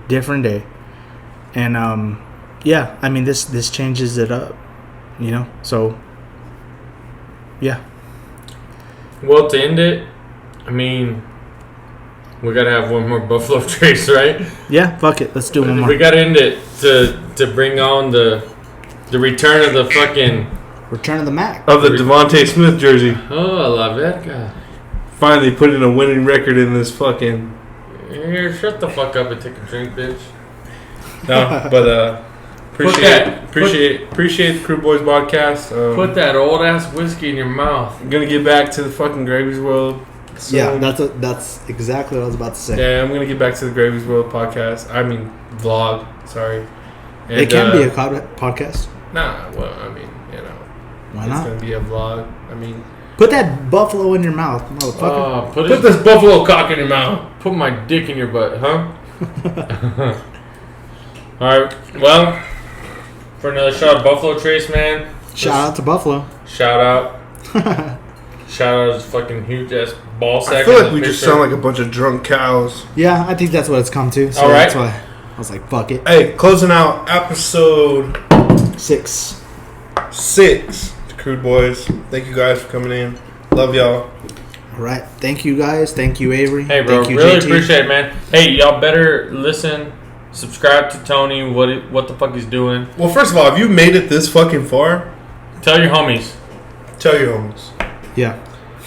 different day. And yeah, I mean this changes it up, So yeah. Well, to end it, I mean, we gotta have one more Buffalo Trace, right? Yeah, fuck it. Let's do one more. We gotta end it to bring on the return of the fucking Return of the Mac. Of the Devontae Smith jersey. Oh, La Verga. Finally putting a winning record in this fucking. Here, shut the fuck up and take a drink, bitch. No, but appreciate the Crude Boyz podcast. Put that old ass whiskey in your mouth. I'm gonna get back to the fucking Gravy's World. So, Yeah, that's exactly what I was about to say. yeah, I'm gonna get back to the Gravy's World podcast. I mean vlog. Sorry. And, It can be a podcast. Nah, well, I mean, Why it's not? gonna be a vlog. I mean, Put that buffalo in your mouth, motherfucker. Put this buffalo cock in your mouth. Put my dick in your butt, huh? Alright, well, for another shot of Buffalo Trace, man. Shout out to Buffalo. Shout out. Shout out his fucking huge ass ball sack. I feel like we just sound like a bunch of drunk cows. Yeah, I think that's what it's come to. So All right. That's why I was like, fuck it. Hey, closing out episode 6. 6. The Crude Boyz. Thank you guys for coming in. Love y'all. All right. Thank you, guys. Thank you, Avery. Hey, bro, Thank you, really JT. appreciate it, man. Hey, y'all better listen, subscribe to Tony, what the fuck he's doing. Well, first of all, if you made it this fucking far, Tell your homies. tell your homies. Yeah.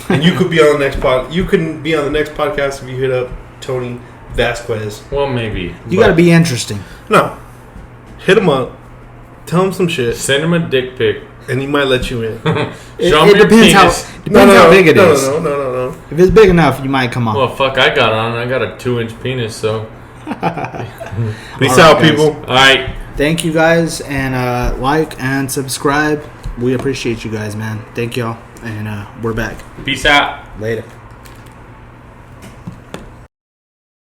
And you could be on the next pod. You couldn't be on the next podcast if you hit up Tony Vasquez. Well, maybe. You got to be interesting. No, hit him up. Tell him some shit, Send him a dick pic. and he might let you in. Show him It your depends penis. how big it is. No. If it's big enough, you might come on. Well, fuck, I got on. I got a 2-inch penis, so. Peace All out, right, guys. people. All right. Thank you guys, and like and subscribe. We appreciate you guys, man. Thank y'all, and we're back Peace out. later.